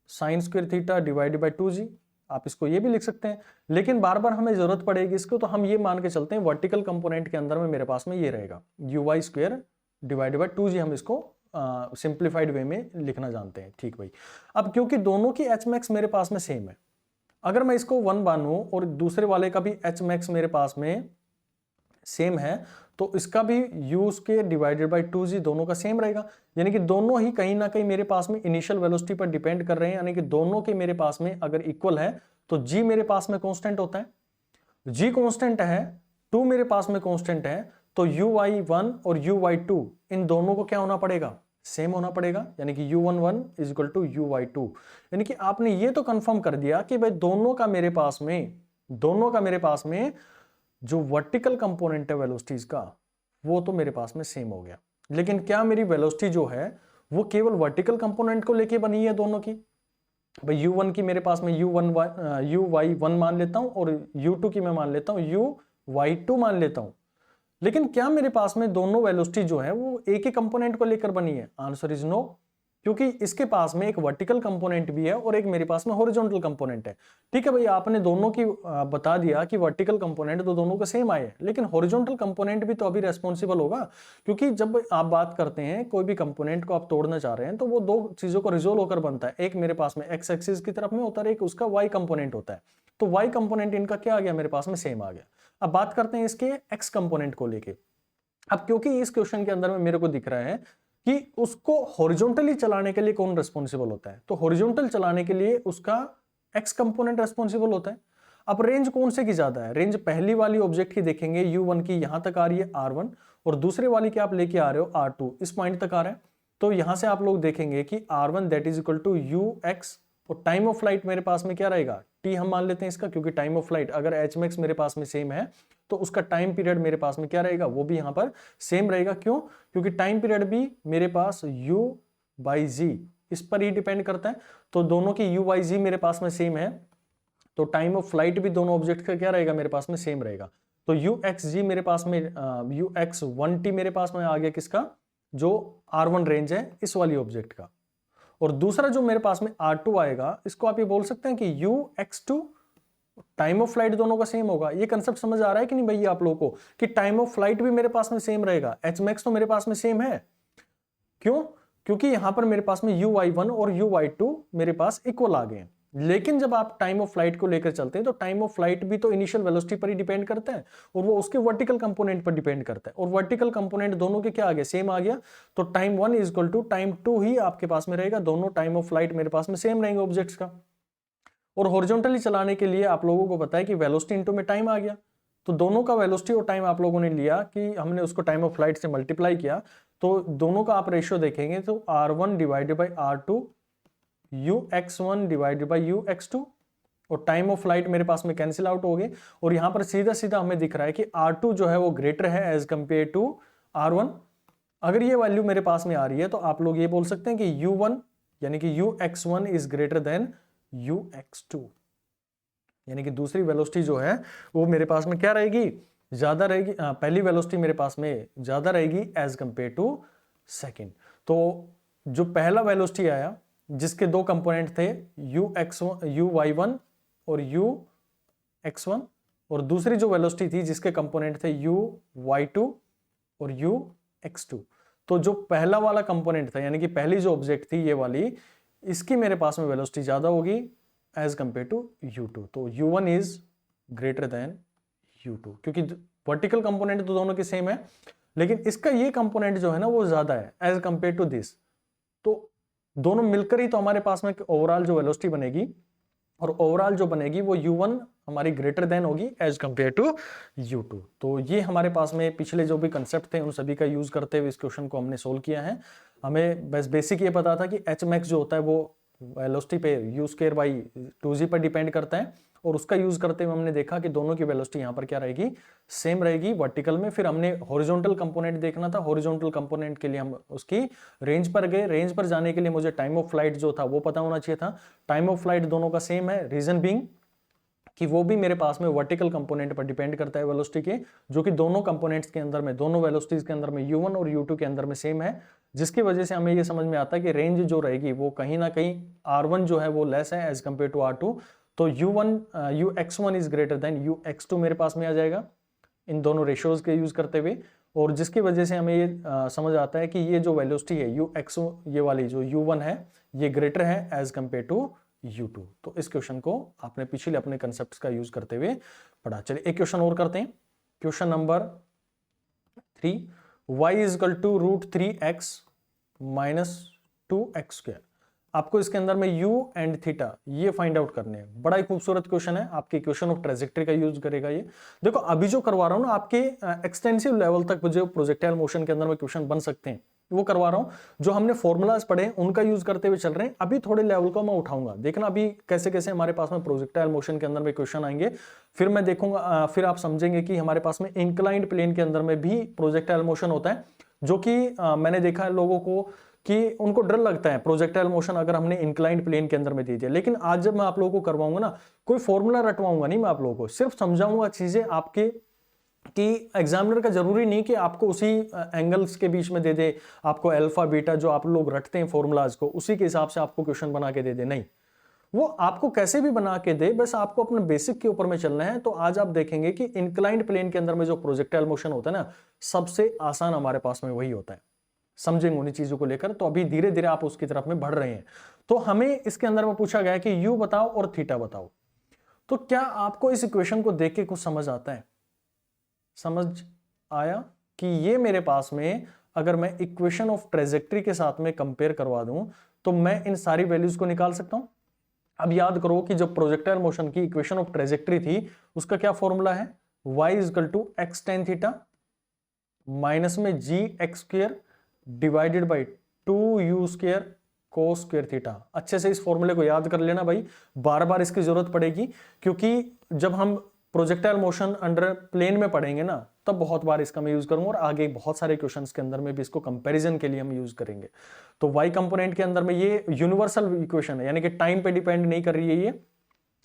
sine square theta divided by 2g, आप इसको ये भी लिख सकते हैं। लेकिन बार बार हमें जरूरत पड़ेगी इसको तो हम ये मान के चलते हैं वर्टिकल कंपोनेंट के अंदर में मेरे पास में ये रहेगा U Y square divided by 2g, हम इसको सिंप्लीफाइड वे में लिखना जानते हैं। ठीक भाई, अब क्योंकि दोनों की एच मैक्स मेरे पास में सेम है, अगर मैं इसको 1 मानूं और दूसरे वाले का भी एच मैक्स मेरे पास में सेम है तो इसका भी u square divided by 2g दोनों का सेम रहेगा, यानी कि दोनों ही कहीं ना कहीं मेरे पास में इनिशियल वेलोसिटी पर डिपेंड कर रहे हैं, यानी कि दोनों के मेरे पास में अगर इक्वल है तो g मेरे पास में कांस्टेंट होता है, g कांस्टेंट है, 2 मेरे पास में कांस्टेंट है, तो uy1 और uy2 इन दोनों को क्या होना पड़ेगा? सेम होना पड़ेगा, यानी कि u11 is equal to uy2। यानी कि आपने ये तो कंफर्म कर दिया कि भाई दोनों का मेरे पास में जो वर्टिकल कंपोनेंट है वेलोसिटीज का वो तो मेरे पास में सेम हो गया। लेकिन क्या मेरी वेलोसिटी जो है वो केवल वर्टिकल कंपोनेंट को लेके बनी है दोनों की? भाई u1 की मेरे पास में uy1 मान लेता हूं और u2 की मैं मान लेता हूं uy2 मान लेता हूं, लेकिन क्या मेरे पास में दोनों वेलोसिटी जो है वो एक ही कंपोनेंट को लेकर बनी है? आंसर इज नो, क्योंकि इसके पास में एक वर्टिकल कंपोनेंट भी है और एक मेरे पास में हॉरिजॉन्टल कंपोनेंट है। ठीक है भाई, आपने दोनों की बता दिया कि वर्टिकल कंपोनेंट तो दोनों के सेम आए, लेकिन हॉरिजॉन्टल कंपोनेंट भी तो अभी रेस्पॉन्सिबल होगा, क्योंकि जब आप बात करते हैं कोई भी कंपोनेंट को आप तोड़ना चाह रहे हैं तो वो 2 चीजों को रिजोल्व होकर बनता है, एक मेरे पास में एक्स एक्सिस की तरफ में होता है, एक उसका वाई कंपोनेंट होता है। तो वाई कंपोनेंट इनका क्या आ गया? मेरे पास में सेम आ गया। अब बात करते हैं इसके एक्स कंपोनेंट को लेके। अब क्योंकि इस क्वेश्चन के अंदर में मेरे को दिख रहा है कि उसको हॉरिजॉन्टली चलाने के लिए कौन रिस्पॉन्सिबल होता है, तो हॉरिजॉन्टल चलाने के लिए उसका एक्स कंपोनेंट रिस्पॉन्सिबल होता है। अब रेंज कौन से की ज्यादा है? रेंज पहली वाली ऑब्जेक्ट की देखेंगे u1 की यहां तक आ रही है r1 और दूसरे वाली की आप लेके आ रहे हो r2 इस पॉइंट तक आ रहा है। तो यहां से आप लोग देखेंगे कि r1 that is equal to ux और टाइम ऑफ फ्लाइट मेरे पास में क्या रहेगा? t हम मान लेते हैं इसका, क्योंकि टाइम ऑफ फ्लाइट अगर h मैक्स मेरे पास में सेम है तो उसका टाइम पीरियड मेरे पास में क्या रहेगा? वो भी यहां पर सेम रहेगा। क्यों? क्योंकि टाइम पीरियड भी मेरे पास u बाई जी इस पर ही डिपेंड करता है, तो दोनों की u बाई जी मेरे पास में सेम है, तो टाइम ऑफ फ्लाइट भी दोनों ऑब्जेक्ट का क्या रहेगा? मेरे पास में सेम रहेगा। तो ux मेरे पास में ux1t मेरे पास में आ गया किसका? जो r1 रेंज है इस वाली ऑब्जेक्ट का। और दूसरा जो मेरे पास में r2 आएगा इसको आप ये बोल सकते हैं कि ux2 टाइम ऑफ फ्लाइट दोनों का सेम होगा। ये कंसेप्ट समझ आ रहा है कि नहीं भैया आप लोगों को कि टाइम ऑफ फ्लाइट भी मेरे पास में सेम रहेगा, एच मैक्स तो मेरे पास में सेम है। क्यों? क्योंकि यहां पर मेरे पास में uy1 और uy2 मेरे पास इक्वल आ गए हैं। लेकिन जब आप टाइम ऑफ फ्लाइट को लेकर चलते हैं तो टाइम ऑफ फ्लाइट भी तो इनिशियल वेलोसिटी पर ही डिपेंड करता है और वो उसके वर्टिकल कंपोनेंट पर डिपेंड करता है, और वर्टिकल कंपोनेंट दोनों के क्या आ गया? सेम आ गया। तो time 1 is equal to time 2 ही आपके पास में रहेगा, दोनों टाइम ऑफ फ्लाइट मेरे पास में सेम रहेंगे ऑब्जेक्ट्स का। और हॉरिजॉन्टली चलाने के लिए आप लोगों को पता है कि वेलोसिटी इनटू में टाइम आ गया, तो दोनों का वेलोसिटी और टाइम आप लोगों ने लिया कि हमने उसको टाइम ऑफ फ्लाइट से मल्टीप्लाई किया, तो दोनों का आप रेशियो देखेंगे तो R1 divided by R2 Ux1 divided by Ux2, और टाइम ऑफ फ्लाइट मेरे पास में कैंसिल आउट हो गए, और यहां पर सीधा सीधा हमें दिख रहा है कि R2 जो है वो ग्रेटर है एज कंपेयर टू R1। अगर ये वैल्यू मेरे पास में आ रही है तो आप लोग ये बोल सकते हैं कि U1 यानी कि Ux1 is greater than Ux2, यानी कि दूसरी वेलोसिटी जो है वो मेरे पास में क्या रहेगी, ज्यादा रहेगी, पहली वेलोसिटी मेरे पास में ज्यादा रहेगी एज कंपेयर टू सेकेंड। तो जो पहला वेलोसिटी आया जिसके दो कंपोनेंट थे Uy1 और Ux1, और दूसरी जो वेलोसिटी थी जिसके कंपोनेंट थे Uy2 और Ux2, तो जो पहला वाला कंपोनेंट था यानी कि पहली जो ऑब्जेक्ट थी ये वाली, इसकी मेरे पास में वेलोसिटी ज्यादा होगी एज कंपेयर टू U2, तो U1 is greater than U2, क्योंकि वर्टिकल कंपोनेंट तो दोनों के सेम है, लेकिन इसका ये कंपोनेंट जो है ना वो ज्यादा है एज कंपेयर टू दिस, तो दोनों मिलकर ही तो हमारे पास में ओवरऑल जो वेलोसिटी बनेगी, और ओवरऑल जो बनेगी वो U1 हमारी ग्रेटर देन होगी एज कंपेयर टू U2। तो ये हमारे पास में पिछले जो भी कंसेप्ट थे उन सभी का यूज करते हुए इस क्वेश्चन को हमने सोल्व किया है। हमें बस बेसिक ये पता था कि Hmax जो होता है वो वेलोसिटी पे U² बाई 2g पर डिपेंड करता है, और उसका यूज करते हुए हमने देखा कि दोनों की वेलोसिटी यहाँ पर क्या रहेगी, सेम रहेगी वर्टिकल में। फिर हमने हॉरिजॉन्टल कंपोनेंट देखना था, हॉरिजॉन्टल कंपोनेंट के लिए हम उसकी रेंज पर गए, रेंज पर जाने के लिए मुझे टाइम ऑफ फ्लाइट जो था वो पता होना चाहिए था। टाइम ऑफ फ्लाइट दोनों का सेम है, रीजन बीइंग कि वो भी मेरे पास में वर्टिकल कंपोनेंट पर डिपेंड करता है वेलोसिटी के, जो कि दोनों कंपोनेंट्स के अंदर में, दोनों वेलोसिटीज के अंदर में U1 और U2 के अंदर में सेम है, जिसकी वजह से हमें ये समझ में आता है कि रेंज जो रहेगी वो कहीं ना कहीं R1 जो है वो लेस है एज कंपेयर टू R2, तो Ux1 is greater than Ux2 मेरे पास में आ जाएगा इन दोनों रेशियोज के यूज करते हुए, और जिसकी वजह से हमें ये समझ आता है कि ये जो वेलोसिटी है Ux, ये वाली जो U1 है ये ग्रेटर है एज कंपेयर टू U2। तो इस क्वेश्चन को आपने पिछले अपने कंसेप्ट्स का यूज करते हुए पढ़ा। चलिए एक क्वेश्चन और करते हैं, question number 3, y is equal to √3x minus 2x²। आपको इसके अंदर में u एंड थीटा ये फाइंड आउट करने हैं। बड़ा ही खूबसूरत क्वेश्चन है, आपके इक्वेशन ऑफ ट्रेजेक्टरी का यूज करेगा ये। देखो अभी जो करवा रहा हूं ना आपके एक्सटेंसिव लेवल तक जो प्रोजेक्टाइल मोशन के अंदर में क्वेश्चन बन सकते हैं वो करवा रहा हूं। जो हमने फॉर्मूलाज पढ़े उनका यूज करते हुए चल रहे हैं, अभी थोड़े लेवल को मैं उठाऊंगा। देखना अभी कैसे कैसे हमारे पास में प्रोजेक्टाइल मोशन के अंदर में क्वेश्चन आएंगे, फिर मैं देखूंगा, फिर आप समझेंगे कि हमारे पास में इंक्लाइंड प्लेन के अंदर में भी प्रोजेक्टाइल मोशन होता है, जो कि मैंने देखा है लोगों को कि उनको डर लगता है प्रोजेक्टाइल मोशन अगर हमने इंक्लाइंड प्लेन के अंदर में दे दिया। लेकिन आज जब मैं आप लोगों को करवाऊंगा ना, कोई फॉर्मूला रटवाऊंगा नहीं, मैं आप लोगों को सिर्फ समझाऊंगा चीजें आपके, कि एग्जामिनर का जरूरी नहीं कि आपको उसी एंगल्स के बीच में दे दे, आपको अल्फा बीटा जो आप लोग रटते हैं फॉर्मूलाज को उसी के हिसाब से आपको क्वेश्चन बना के दे दे, नहीं, वो आपको कैसे भी बना के दे, बस आपको अपने बेसिक के ऊपर में चलना है। तो आज आप देखेंगे कि इंक्लाइंड प्लेन के अंदर में जो प्रोजेक्टाइल मोशन होता है ना, सबसे आसान हमारे पास में वही होता है, समझेंगे उन्हीं चीजों को लेकर। तो अभी धीरे धीरे आप उसकी तरफ में बढ़ रहे हैं। तो हमें इसके अंदर में पूछा गया कि u बताओ और थीटा बताओ। तो क्या आपको इस इक्वेशन को देख के कुछ समझ आता है? समझ आया कि ये मेरे पास में अगर मैं इक्वेशन ऑफ ट्रेजेक्टरी के साथ में कंपेयर करवा दूं तो मैं इन सारी वैल्यूज को निकाल सकता हूं। अब याद करो कि जब प्रोजेक्टाइल मोशन की इक्वेशन ऑफ ट्रेजेक्टरी थी उसका क्या फॉर्मूला है, y is equal to x tan theta minus में g(x²) divided by 2u² cos² theta. अच्छे से इस फॉर्मूले को याद कर लेना भाई, बार बार इसकी जरूरत पड़ेगी, क्योंकि जब हम प्रोजेक्टाइल मोशन अंडर प्लेन में पढ़ेंगे ना तब बहुत बार इसका मैं यूज करूंगा, और आगे बहुत सारे क्वेश्चंस के अंदर में भी इसको कंपैरिजन के लिए हम यूज करेंगे। तो वाई कंपोनेंट के अंदर में ये यूनिवर्सल इक्वेशन है, यानी कि टाइम पे डिपेंड नहीं कर रही है ये।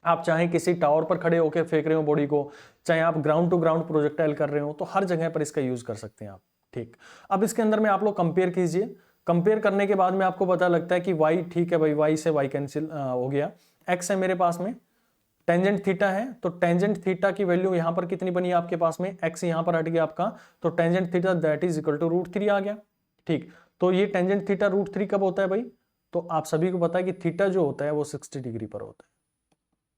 आप चाहे किसी टावर पर खड़े होकर फेंक रहे हो बॉडी को, चाहे आप ग्राउंड टू ग्राउंड प्रोजेक्टाइल कर रहे हो, तो हर जगह पर इसका यूज कर सकते हैं आप। ठीक, अब इसके अंदर में आप लोग कंपेयर कीजिए। कंपेयर करने के बाद में आपको पता लगता है कि y ठीक है भाई, y से y कैंसिल हो गया, x है मेरे पास में, टेंजेंट थीटा है, तो टेंजेंट थीटा की वैल्यू यहां पर कितनी बनी आपके पास में, x यहां पर हट गया आपका, तो tangent theta that is equal to √3 आ गया। ठीक, तो ये टेंजेंट थीटा √3 कब होता है भाई, तो आप सभी को पता है कि थीटा जो होता है वो 60 डिग्री पर होता है,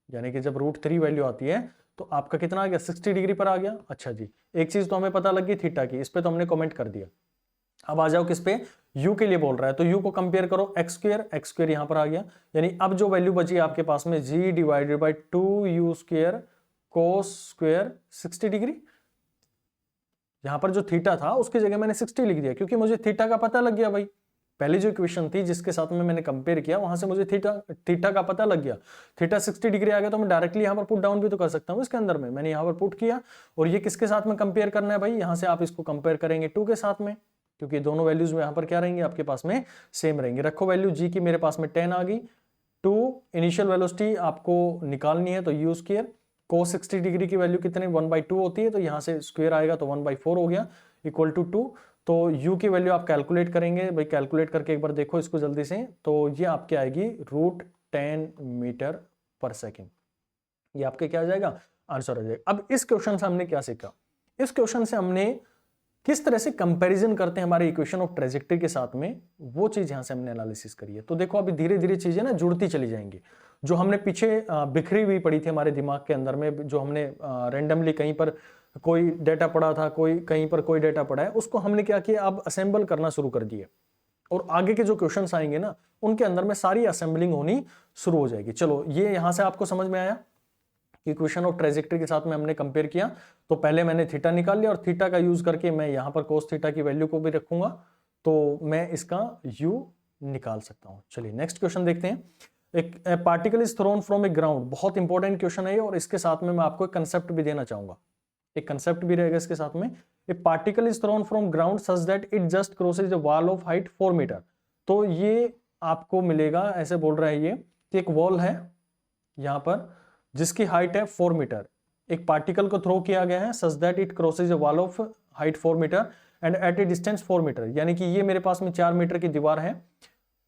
यानी कि जब √3 वैल्यू आती है तो आपका कितना आ गया, 60 डिग्री पर आ गया। अच्छा जी, एक चीज तो हमें पता लग गई थीटा की, इस पे तो हमने कमेंट कर दिया। अब आ जाओ किस पे, u के लिए बोल रहा है, तो u को कंपेयर करो x² यहां पर आ गया, यानी अब जो वैल्यू बची आपके पास में g divided by 2u² cos² 60 degree. यहाँ पर जो थीटा था उसकी जगह मैंने 60 लिख दिया, क्योंकि मुझे थीटा का पता लग गया भाई। पहली जो इक्वेशन थी जिसके साथ में मैंने कंपेयर किया वहां से मुझे थीटा का पता लग गया। थीटा 60 डिग्री आ गया तो मैं डायरेक्टली यहाँ पर पुट डाउन भी तो कर सकता हूँ इसके अंदर में। मैंने यहाँ पर पुट किया, और ये किसके साथ में कंपेयर करना है भाई, यहाँ से आप इसको कंपेयर करेंगे 2 के साथ में, क्योंकि दोनों वैल्यूज में यहाँ पर क्या रहेंगे आपके पास में, सेम रहेंगे। रखो वैल्यू जी की मेरे पास में 10 आ गई। 2 इनिशियल वेलोसिटी आपको निकालनी है तो यू स्क्वायर, cos 60 डिग्री की वैल्यू कितने 1/2 होती है, तो यहाँ से स्क्वायर आएगा तो 1/4 हो गया इक्वल टू 2। तो u की वैल्यू आप कैलकुलेट करेंगे भाई, कैलकुलेट करके एक बार देखो इसको जल्दी से, तो ये आपके आएगी √10 मीटर पर सेकेंड। ये आपके क्या आ जाएगा, आंसर आ जाएगा। अब इस क्वेश्चन से हमने क्या सीखा, इस क्वेश्चन से हमने किस तरह से कंपैरिजन करते हैं हमारे इक्वेशन ऑफ ट्रेजेक्टरी के साथ में, वो चीज यहां से हमने एनालिसिस करी है। तो देखो अभी धीरे धीरे चीजें ना जुड़ती चली जाएंगी। जो हमने पीछे बिखरी हुई पड़ी थी हमारे दिमाग के अंदर में, जो हमने रैंडमली कहीं पर कोई डेटा पड़ा था, कोई कहीं पर कोई डेटा पड़ा है, उसको हमने क्या किया, अब असेंबल करना शुरू कर दिया। और आगे के जो क्वेश्चंस आएंगे ना उनके अंदर में सारी असेंबलिंग होनी शुरू हो जाएगी। चलो ये यहां से आपको समझ में आया कि इक्वेशन ऑफ ट्रेजेक्टरी के साथ में हमने कंपेयर किया। तो पहले मैंने थीटा निकाल लिया, और थीटा का यूज करके मैं यहां पर कोस थीटा की वैल्यू को भी रखूंगा, तो मैं इसका यू निकाल सकता हूं। चलिए नेक्स्ट क्वेश्चन देखते हैं। एक particle is thrown from A ground, बहुत इंपॉर्टेंट क्वेश्चन है, और इसके साथ में मैं आपको एक कंसेप्ट भी देना चाहूंगा, एक कंसेप्ट भी रहेगा इसके साथ में। A particle is thrown from ground such that it just crosses the wall of height 4 meter. तो ये आपको मिलेगा, ऐसे बोल रहा है ये कि एक वॉल है यहां पर जिसकी हाइट है 4 मीटर, एक पार्टिकल को थ्रो किया गया है such that it crosses the wall of height 4 meter and at a distance 4 meter, यानी कि ये मेरे पास में 4 मीटर की दीवार है।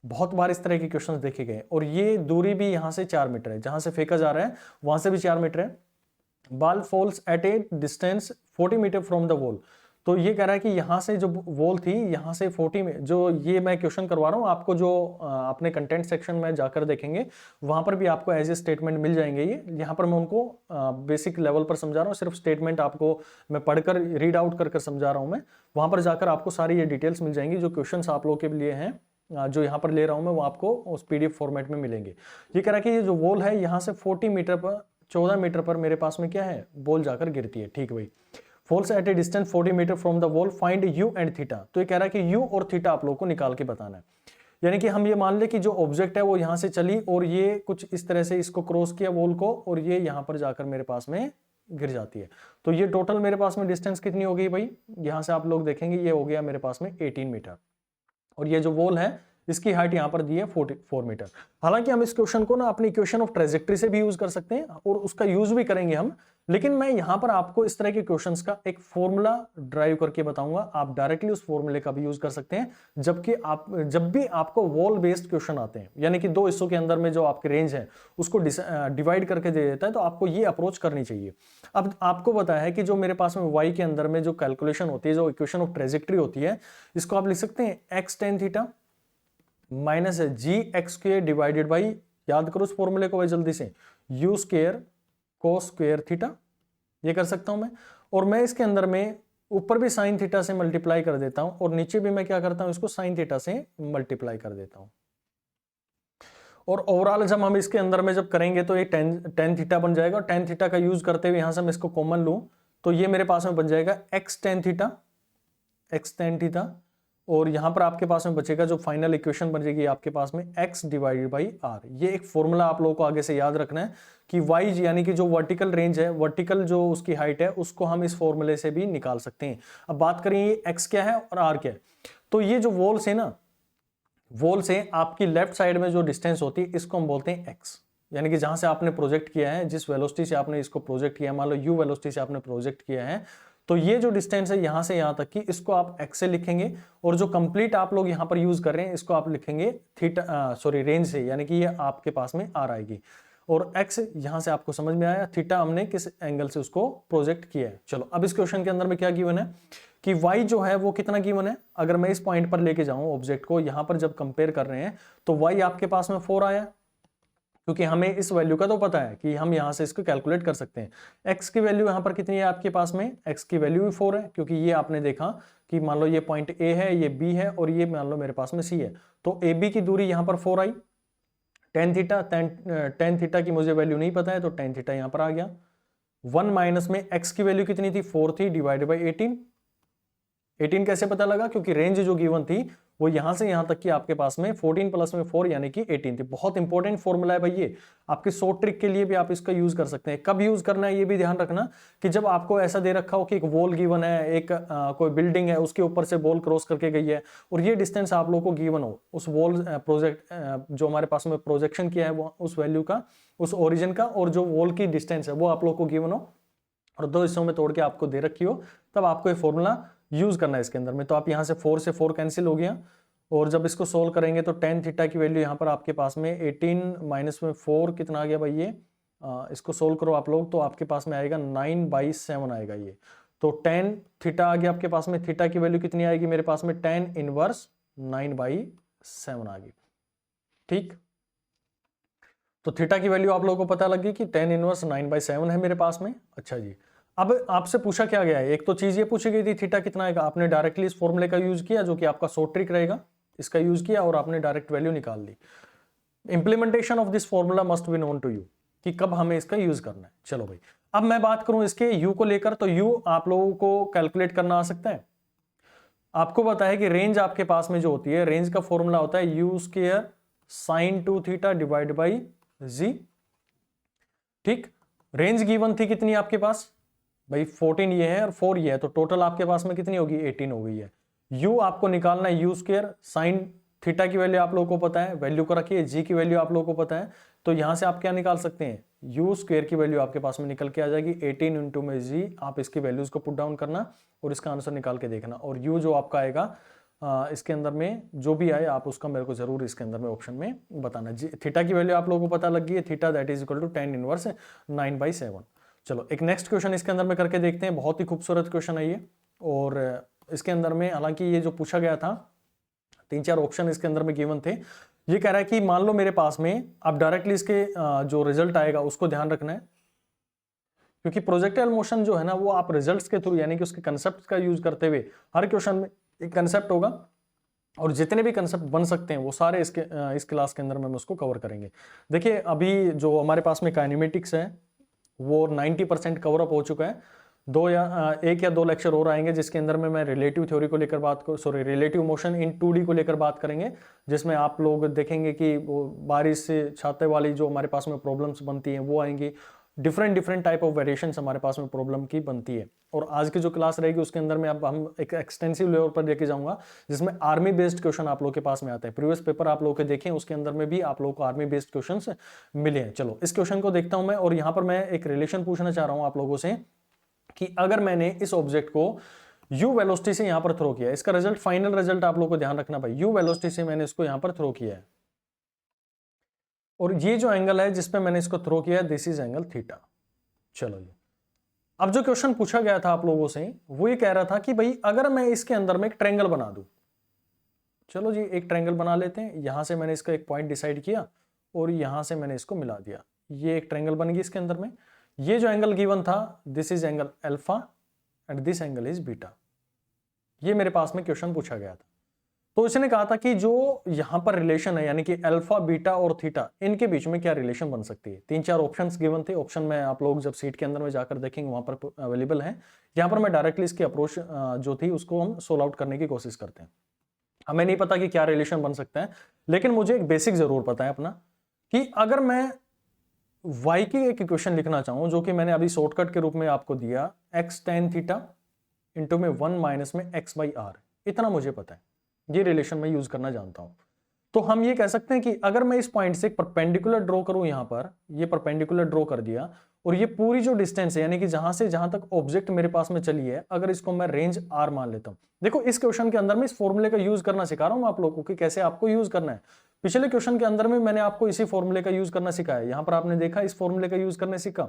बहुत बार इस तरह के क्वेश्चंस देखे गए, और ये दूरी भी यहां से 4 मीटर है, जहां से फेंका जा रहा है वहां से भी 4 मीटर है। Ball falls at a distance 40 meter from the wall. तो ये कह रहा है कि यहां से जो वॉल थी यहां से 40 में, जो ये मैं क्वेश्चन करवा रहा हूं आपको, जो अपने कंटेंट सेक्शन में जाकर देखेंगे वहां पर भी आपको एज ए स्टेटमेंट मिल जाएंगे। ये यहाँ पर मैं उनको बेसिक लेवल पर समझा रहा हूँ, सिर्फ स्टेटमेंट आपको मैं पढ़कर रीड आउट कर समझा रहा हूँ मैं। वहां पर जाकर आपको सारी ये डिटेल्स मिल जाएंगी, जो क्वेश्चन आप लोगों के लिए हैं, जो यहाँ पर ले रहा हूं मैं, वो आपको उस PDF फॉर्मेट में मिलेंगे। ये कह रहा है कि ये जो वॉल है यहाँ से 40 मीटर पर 14 मीटर पर मेरे पास में क्या है, बॉल जाकर गिरती है। ठीक भाई, falls at a distance 40 meter from the wall, find U and theta. तो ये कह रहा है कि यू और थीटा आप लोगों को निकाल के बताना है। यानी कि हम ये मान ले कि जो ऑब्जेक्ट है वो यहाँ से चली और ये कुछ इस तरह से इसको क्रॉस किया वॉल को, और ये यहाँ पर जाकर मेरे पास में गिर जाती है। तो ये टोटल मेरे पास में डिस्टेंस कितनी हो गई भाई, यहाँ से आप लोग देखेंगे ये हो गया मेरे पास में 18 मीटर, और ये जो वॉल है इसकी हाइट यहाँ पर दी है 44 मीटर। हालांकि हम इस क्वेश्चन को ना अपनी इक्वेशन ऑफ ट्रेजेक्टरी से भी यूज कर सकते हैं, और उसका यूज भी करेंगे हम, लेकिन मैं यहाँ पर आपको इस तरह के क्वेश्चंस का एक फॉर्मूला ड्राइव करके बताऊंगा। आप डायरेक्टली उस फॉर्मूले का भी यूज कर सकते हैं, जबकि आप जब भी आपको वॉल बेस्ड क्वेश्चन आते हैं, यानी कि 2 हिस्सों के अंदर में जो आपके रेंज है उसको डिवाइड करके दे देता है, तो आपको ये अप्रोच करनी चाहिए। अब आपको बताया है कि जो मेरे पास में y के अंदर में जो कैलकुलेशन होती है, जो इक्वेशन ऑफ ट्रेजेक्टरी होती है, इसको आप लिख सकते हैं x tan theta minus G X square divided by, याद करो उस फॉर्मूले को भाई जल्दी से, U square cos square theta. ये कर सकता हूं मैं, और मैं इसके अंदर में ऊपर भी साइन थीटा से मल्टीप्लाई कर देता हूं, और नीचे भी मैं क्या करता हूं, इसको साइन थीटा से मल्टीप्लाई कर देता हूं। और ओवरऑल जब हम इसके अंदर में जब करेंगे तो ये टेन थीटा बन जाएगा, और टेन थीटा का यूज करते हुए यहां से मैं इसको कॉमन लूं तो ये मेरे पास में बन जाएगा एक्स टेन थीटा, और यहां पर आपके पास में बचेगा जो फाइनल इक्वेशन बनेगी आपके पास में x डिवाइडेड बाई आर। ये एक फॉर्मूला आप लोगों को आगे से याद रखना है कि y यानी कि जो वर्टिकल रेंज है, वर्टिकल जो उसकी हाइट है, उसको हम इस फॉर्मूले से भी निकाल सकते हैं। अब बात करें ये x क्या है और r क्या है, तो ये जो वॉल से ना, वॉल से आपकी लेफ्ट साइड में जो डिस्टेंस होती है इसको हम बोलते हैं x, यानी कि जहां से आपने प्रोजेक्ट किया है, जिस वेलोसिटी से आपने इसको प्रोजेक्ट किया है, मान लो u वेलोसिटी से आपने प्रोजेक्ट किया है, तो ये जो डिस्टेंस है यहां से यहां तक की, इसको आप x से लिखेंगे, और जो कंप्लीट आप लोग यहां पर यूज कर रहे हैं इसको आप लिखेंगे थीटा, सॉरी रेंज से, यानी कि ये आपके पास में r आएगी, और x यहां से आपको समझ में आया, थीटा हमने किस एंगल से उसको प्रोजेक्ट किया है। चलो अब इस क्वेश्चन के अंदर में क्या गिवन है कि y जो है वो कितना गिवन है, अगर मैं इस पॉइंट पर लेके जाऊं ऑब्जेक्ट को, यहां पर जब कंपेयर कर रहे हैं तो y आपके पास में 4 आया, क्योंकि हमें इस वैल्यू का तो पता है कि हम यहां से इसको कैलकुलेट कर सकते हैं। x की वैल्यू यहां पर कितनी है आपके पास में, x की वैल्यू भी 4 है, क्योंकि ये आपने देखा कि मान लो ये पॉइंट A है, ये B है, और ये मान लो मेरे पास में C है, तो AB की दूरी यहां पर 4 आई। टेन थीटा की मुझे वैल्यू नहीं पता है, तो टेन थीटा यहां पर आ गया। 1 माइनस में x की वैल्यू कितनी थी, 4 थी, डिवाइडेड बाई 18, 18 कैसे पता लगा? क्योंकि रेंज जो गिवन थी वो यहां से यहां तक की आपके पास में 14 प्लस में 4 यानी कि 18 थी। बहुत इंपॉर्टेंट फॉर्मूला है भाई ये, आपकी शॉर्ट ट्रिक के लिए भी आप इसका यूज कर सकते हैं। कब यूज करना है ये भी ध्यान रखना कि जब आपको ऐसा दे रखा हो कि एक वॉल गिवन है, एक कोई बिल्डिंग है, उसके ऊपर से बॉल क्रॉस करके गई है और ये डिस्टेंस आप लोगों को गिवन हो, उस वॉल प्रोजेक्ट जो हमारे पास में प्रोजेक्शन किया है वो उस वैल्यू का, उस ओरिजिन का, और जो वॉल की डिस्टेंस है वो आप लोग को गिवन हो और दो हिस्सों में तोड़ के आपको दे रखी हो, तब आपको ये फॉर्मूला यूज करना है इसके अंदर में। तो आप यहां से 4 से 4 कैंसिल हो गया और जब इसको सोल्व करेंगे तो tan थीटा की वैल्यू यहाँ पर आपके पास में 18 माइनस में 4 कितना आ गया भाई ये, इसको सोल्व करो आप लोग तो आपके पास में आएगा 9/7 आएगा ये। तो tan थीटा आ गया आपके पास में, थीटा की वैल्यू कितनी आएगी मेरे पास में, tan इनवर्स 9/7 आ गई। ठीक, तो थीटा की वैल्यू आप लोगों को पता लगी कि tan इनवर्स 9/7 है मेरे पास में। अच्छा जी, अब आपसे पूछा क्या गया है, एक तो चीज ये पूछी गई थी थीटा कितना आएगा, आपने डायरेक्टली इस फॉर्मूले का यूज किया जो कि आपका शॉर्ट ट्रिक रहेगा, इसका यूज किया और आपने डायरेक्ट वैल्यू निकाल ली। Implementation of this formula must be known to you कि कब हमें इसका यूज करना है। चलो भाई, अब मैं बात करूं इसके यू को लेकर, तो यू आप लोगों को कैलकुलेट करना आ सकता है। आपको पता है कि रेंज आपके पास में जो होती है, रेंज का फॉर्मूला होता है u square sine 2 theta divide by g. ठीक, रेंज गिवन थी कितनी आपके पास भाई, 14 ये है और 4 ये है, तो टोटल आपके पास में कितनी होगी, 18 हो गई है। u आपको निकालना है यू स्क्वायर साइन थीटा की वैल्यू आप लोगों को पता है, वैल्यू को रखिए, g की वैल्यू आप लोगों को पता है, तो यहां से आप क्या निकाल सकते हैं, यू स्क्वायर की वैल्यू आपके पास में निकल के आ जाएगी 18 इंटू में g। आप इसकी वैल्यूज को पुट डाउन करना और इसका आंसर निकाल के देखना, और u जो आपका आएगा इसके अंदर में जो भी आए आप उसका मेरे को जरूर इसके अंदर में ऑप्शन में बताना। थीटा की वैल्यू आप लोगों को पता लग गई है, theta that is equal to tan inverse 9/7। चलो एक नेक्स्ट क्वेश्चन इसके अंदर में करके देखते हैं, बहुत ही खूबसूरत क्वेश्चन है ये। और इसके अंदर में हालांकि ये जो पूछा गया था 3-4 ऑप्शन इसके अंदर में गिवन थे। ये कह रहा है कि मान लो मेरे पास में, आप डायरेक्टली इसके जो रिजल्ट आएगा उसको ध्यान रखना है, क्योंकि प्रोजेक्टाइल मोशन जो है ना वो आप रिजल्ट्स के थ्रू यानी कि उसके कंसेप्ट का यूज करते हुए, हर क्वेश्चन में एक कंसेप्ट होगा और जितने भी कंसेप्ट बन सकते हैं वो सारे इस क्लास के अंदर में हम उसको कवर करेंगे। देखिए अभी जो हमारे पास में काइनेमेटिक्स है वो 90% कवर अप हो चुका है। एक या दो लेक्चर और आएंगे जिसके अंदर में मैं रिलेटिव थ्योरी को लेकर रिलेटिव मोशन इन 2D को लेकर बात करेंगे, जिसमें आप लोग देखेंगे कि वो बारिश से छाते वाली जो हमारे पास में प्रॉब्लम्स बनती हैं वो आएंगी, डिफरेंट टाइप ऑफ वेरिएशंस हमारे पास में प्रॉब्लम की बनती है। और आज की जो क्लास रहेगी उसके अंदर में अब हम एक एक्सटेंसिव लेवल पर लेके जाऊंगा जिसमें आर्मी बेस्ड क्वेश्चन आप लोगों के पास में आते हैं। प्रीवियस पेपर आप लोगों के देखें उसके अंदर में भी आप लोगों को आर्मी बेस्ड क्वेश्चंस मिले हैं। चलो इस क्वेश्चन को देखता हूं मैं, और यहां पर मैं एक रिलेशन पूछना चाह रहा हूं आप लोगों से कि अगर मैंने इस ऑब्जेक्ट को u वेलोसिटी से यहां पर थ्रो किया, इसका रिजल्ट फाइनल रिजल्ट आप लोगों को ध्यान रखना भाई, u वेलोसिटी से मैंने इसको यहां पर थ्रो किया है और ये जो एंगल है जिसपे मैंने इसको थ्रो किया है दिस इज एंगल थीटा। चलो जी, अब जो क्वेश्चन पूछा गया था आप लोगों से वो ये कह रहा था कि भाई अगर मैं इसके अंदर में एक ट्रायंगल बना दूं, चलो जी एक ट्रायंगल बना लेते हैं। यहां से मैंने इसका एक पॉइंट डिसाइड किया और यहां से मैंने इसको मिला दिया, ये एक ट्रायंगल बन गई। इसके अंदर में ये जो एंगल गिवन था this is angle alpha and this angle is beta, ये मेरे पास में क्वेश्चन पूछा गया था। तो इसने कहा था कि जो यहां पर रिलेशन है यानी कि अल्फा बीटा और थीटा इनके बीच में क्या रिलेशन बन सकती है। 3-4 ऑप्शंस गिवन थे, ऑप्शन में आप लोग जब सीट के अंदर में जाकर देखेंगे वहां पर अवेलेबल है। यहां पर मैं डायरेक्टली इसकी अप्रोच जो थी उसको हम सोल्व आउट करने की कोशिश करते हैं। हमें नहीं पता कि क्या रिलेशन बन सकता है, लेकिन मुझे एक बेसिक जरूर पता है अपना कि अगर मैं y की एक इक्वेशन लिखना चाहूं जो कि मैंने अभी शॉर्टकट के रूप में आपको दिया x tan थीटा इंटू में 1 माइनस में x/r, इतना मुझे पता है, ये रिलेशन मैं यूज करना जानता हूं। तो हम ये कह सकते हैं कि अगर मैं इस पॉइंट से परपेंडिकुलर ड्रॉ करूं, यहां पर ये परपेंडिकुलर ड्रॉ कर दिया और ये पूरी जो डिस्टेंस है यानी कि जहां से जहां तक ऑब्जेक्ट मेरे पास में चली है, अगर इसको मैं रेंज r मान लेता हूं। देखो इस क्वेश्चन के अंदर में इस फॉर्मूले का यूज करना सिखा रहा हूं आप लोगों को कि कैसे आपको यूज करना है। पिछले क्वेश्चन के अंदर में मैंने आपको इसी फॉर्मूले का यूज करना सिखाया, यहां पर आपने देखा इस फॉर्मूले का यूज करने सीखा,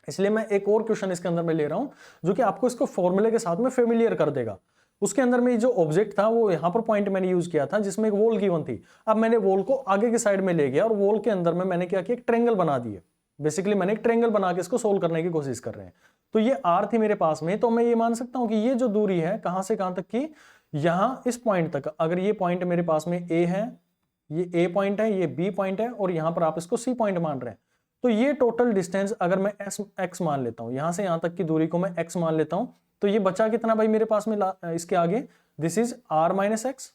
इसलिए मैं एक और क्वेश्चन इसके अंदर में ले रहा हूं जो कि आपको इसको फॉर्मूले के साथ में फेमिलियर कर देगा। उसके अंदर में जो ऑब्जेक्ट था वो यहां पर पॉइंट मैंने यूज किया था जिसमें एक वॉल गिवन थी। अब मैंने वॉल को आगे की साइड में ले गया और वॉल के अंदर में मैंने क्या किया, एक ट्रायंगल बना दिया। बेसिकली मैंने एक ट्रायंगल बना के इसको सोल्व करने की कोशिश कर रहे हैं। तो ये r थी मेरे पास में, तो मैं ये मान सकता हूं कि ये जो दूरी है कहां से कहां तक की, यहां इस पॉइंट तक, अगर ये पॉइंट मेरे पास में a है, ये a पॉइंट है, ये b पॉइंट है और यहां पर आप इसको c पॉइंट मान रहे हैं, तो ये टोटल डिस्टेंस अगर मैं x मान लेता हूं, यहां से यहां तक की दूरी को मैं x मान लेता हूं, तो ये बचा कितना भाई मेरे पास में इसके आगे, this is r minus X.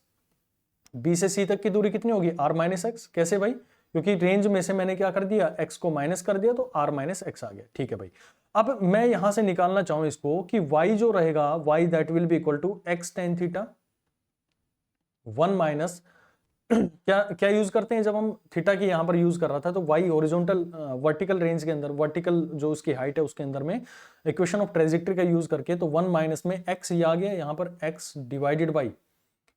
B से सी तक की दूरी कितनी होगी, r माइनस एक्स। कैसे भाई, क्योंकि रेंज में से मैंने क्या कर दिया, x को माइनस कर दिया तो r माइनस एक्स आ गया। ठीक है भाई, अब मैं यहां से निकालना चाहूं इसको कि y जो रहेगा, y that will be equal to x tan theta 1 minus क्या क्या यूज करते हैं जब हम थीटा की यहां पर यूज कर रहा था, तो y हॉरिजॉन्टल वर्टिकल रेंज के अंदर, वर्टिकल जो उसकी हाइट है उसके अंदर में इक्वेशन ऑफ ट्रेजेक्टरी का यूज करके, तो 1 माइनस में x ये आ गया, यहां पर x डिवाइडेड बाई,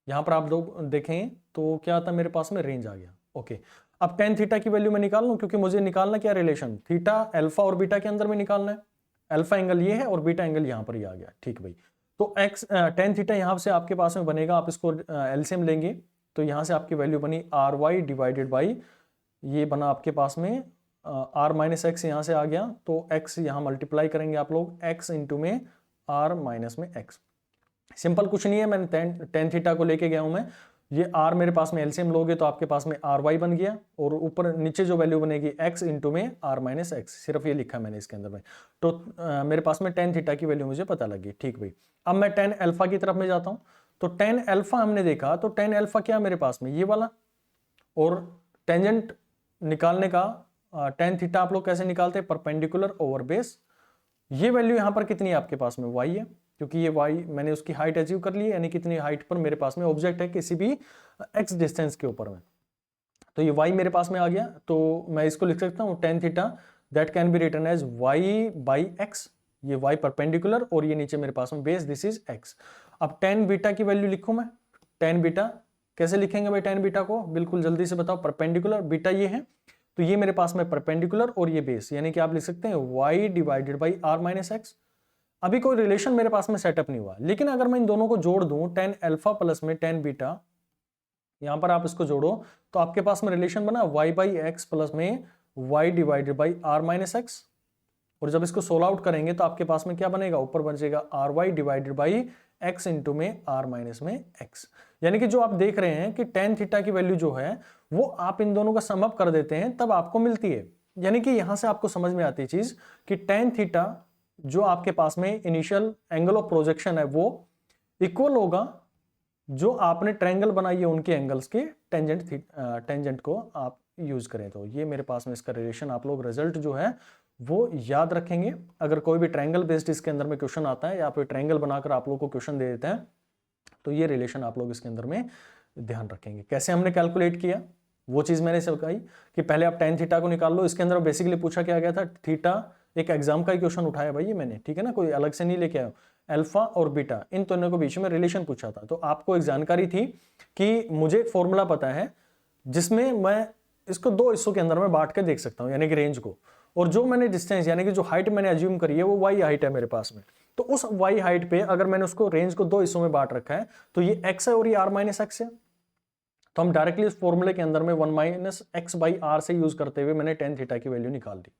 यहां पर आप लोग देखें तो क्या आता है मेरे पास में, रेंज आ गया। ओके, अब टेन थीटा की वैल्यू मैं निकाल लूं, क्योंकि मुझे निकालना क्या रिलेशन, थीटा अल्फा और बीटा के अंदर में निकालना है। अल्फा एंगल ये है और बीटा एंगल यहां पर ही आ गया। ठीक भाई, तो x टेन थीटा यहां से आपके पास में बनेगा, आप इसको एलसीएम लेंगे तो यहां से आपकी वैल्यू बनी आर वाई डिवाइडेड बाई, ये बना आपके पास में आर माइनस एक्स, यहां से आ गया तो x यहां मल्टीप्लाई करेंगे आप लोग, x इंटू में आर माइनस में x। सिंपल कुछ नहीं है, मैंने टेन थीटा को लेके गया हूं मैं, ये r मेरे पास में एलसीएम लोगे तो आपके पास में आर वाई बन गया, और ऊपर नीचे जो वैल्यू बनेगी x इंटू में आर माइनस एक्स, सिर्फ ये लिखा मैंने इसके अंदर में। तो मेरे पास में टेन थीटा की वैल्यू मुझे पता लगी। ठीक भाई, अब मैं टेन अल्फा की तरफ में जाता हूं, तो टेन अल्फा हमने देखा, तो टेन अल्फा क्या मेरे पास में, ये वाला, और टेंजेंट निकालने का टेन थीटा आप लोग कैसे निकालते हैं, परपेंडिकुलर ओवर बेस। ये वैल्यू यहां पर कितनी है आपके पास में, y है, क्योंकि ये y मैंने उसकी हाइट अचीव कर ली है, यानी कितनी हाइट पर मेरे पास में ऑब्जेक्ट है किसी भी x डिस्टेंस के ऊपर में, तो ये y मेरे पास में आ गया। तो मैं इसको लिख सकता हूं tan theta that can be written as y by X, ये y परपेंडिकुलर और ये नीचे मेरे पास में बेस, दिस इज x। अब टेन बीटा की वैल्यू लिखूं मैं, टेन बीटा कैसे लिखेंगे भाई, टेन बीटा को बिल्कुल जल्दी से बताओ, परपेंडिकुलर बीटा ये है, तो ये मेरे पास में परपेंडिकुलर और ये बेस, यानी कि आप लिख सकते हैं y divided by are minus X. अभी कोई रिलेशन मेरे पास में सेटअप नहीं हुआ, लेकिन अगर मैं इन दोनों को जोड़ दूं, टेन अल्फा प्लस में टेन बीटा, यहां पर आप इसको जोड़ो तो आपके पास में रिलेशन बना y बाई एक्स प्लस में y divided by are minus X, और जब इसको सोल्व आउट करेंगे तो आपके पास में क्या बनेगा, ऊपर बचेगा R Y divided by X into में आर माइनस में एक्स। यानी कि जो आप देख रहे हैं कि टेन थीटा की वैल्यू जो है वो आप इन दोनों का सम अप कर देते हैं तब आपको मिलती है। यानी कि यहां से आपको समझ में आती है चीज कि टेन थीटा जो आपके पास में इनिशियल एंगल ऑफ प्रोजेक्शन है वो इक्वल होगा जो आपने ट्रायंगल बनाई है उनके एंगल्स के टेंजेंट को आप यूज करें। तो ये मेरे पास में इसका रिलेशन आप लोग रिजल्ट जो है वो याद रखेंगे। अगर कोई भी ट्रायंगल बेस्ड इसके अंदर में क्वेश्चन आता है या फिर ट्रायंगल बनाकर आप लोग को क्वेश्चन दे देते हैं तो ये रिलेशन आप लोग इसके अंदर में ध्यान रखेंगे। कैसे हमने कैलकुलेट किया वो चीज मैंने सिखाई कि पहले आप टेन थीटा को निकाल लो। इसके अंदर बेसिकली पूछा क्या गया था, थीटा एक एग्जाम का ही क्वेश्चन उठाया भाई ये मैंने, ठीक है ना, कोई अलग से नहीं लेके आया। अल्फा और बीटा इन दोनों के बीच में रिलेशन पूछा था, तो आपको एक जानकारी थी कि मुझे एक फॉर्मूला पता है जिसमें मैं इसको दो हिस्सों के अंदर में बांट के देख सकता हूं, यानी कि रेंज को, और जो मैंने डिस्टेंस यानी कि जो हाइट मैंने अज्यूम करी है वो वाई हाइट है मेरे पास में, तो उस वाई हाइट पे अगर मैंने उसको रेंज को दो हिस्सों में बांट रखा है तो ये एक्स है और ये आर माइनस एक्स है, तो हम डायरेक्टली इस फॉर्मूले के अंदर में 1 माइनस एक्स बाई आर से यूज करते हुए मैंने टेन थीटा की वैल्यू निकाल दी।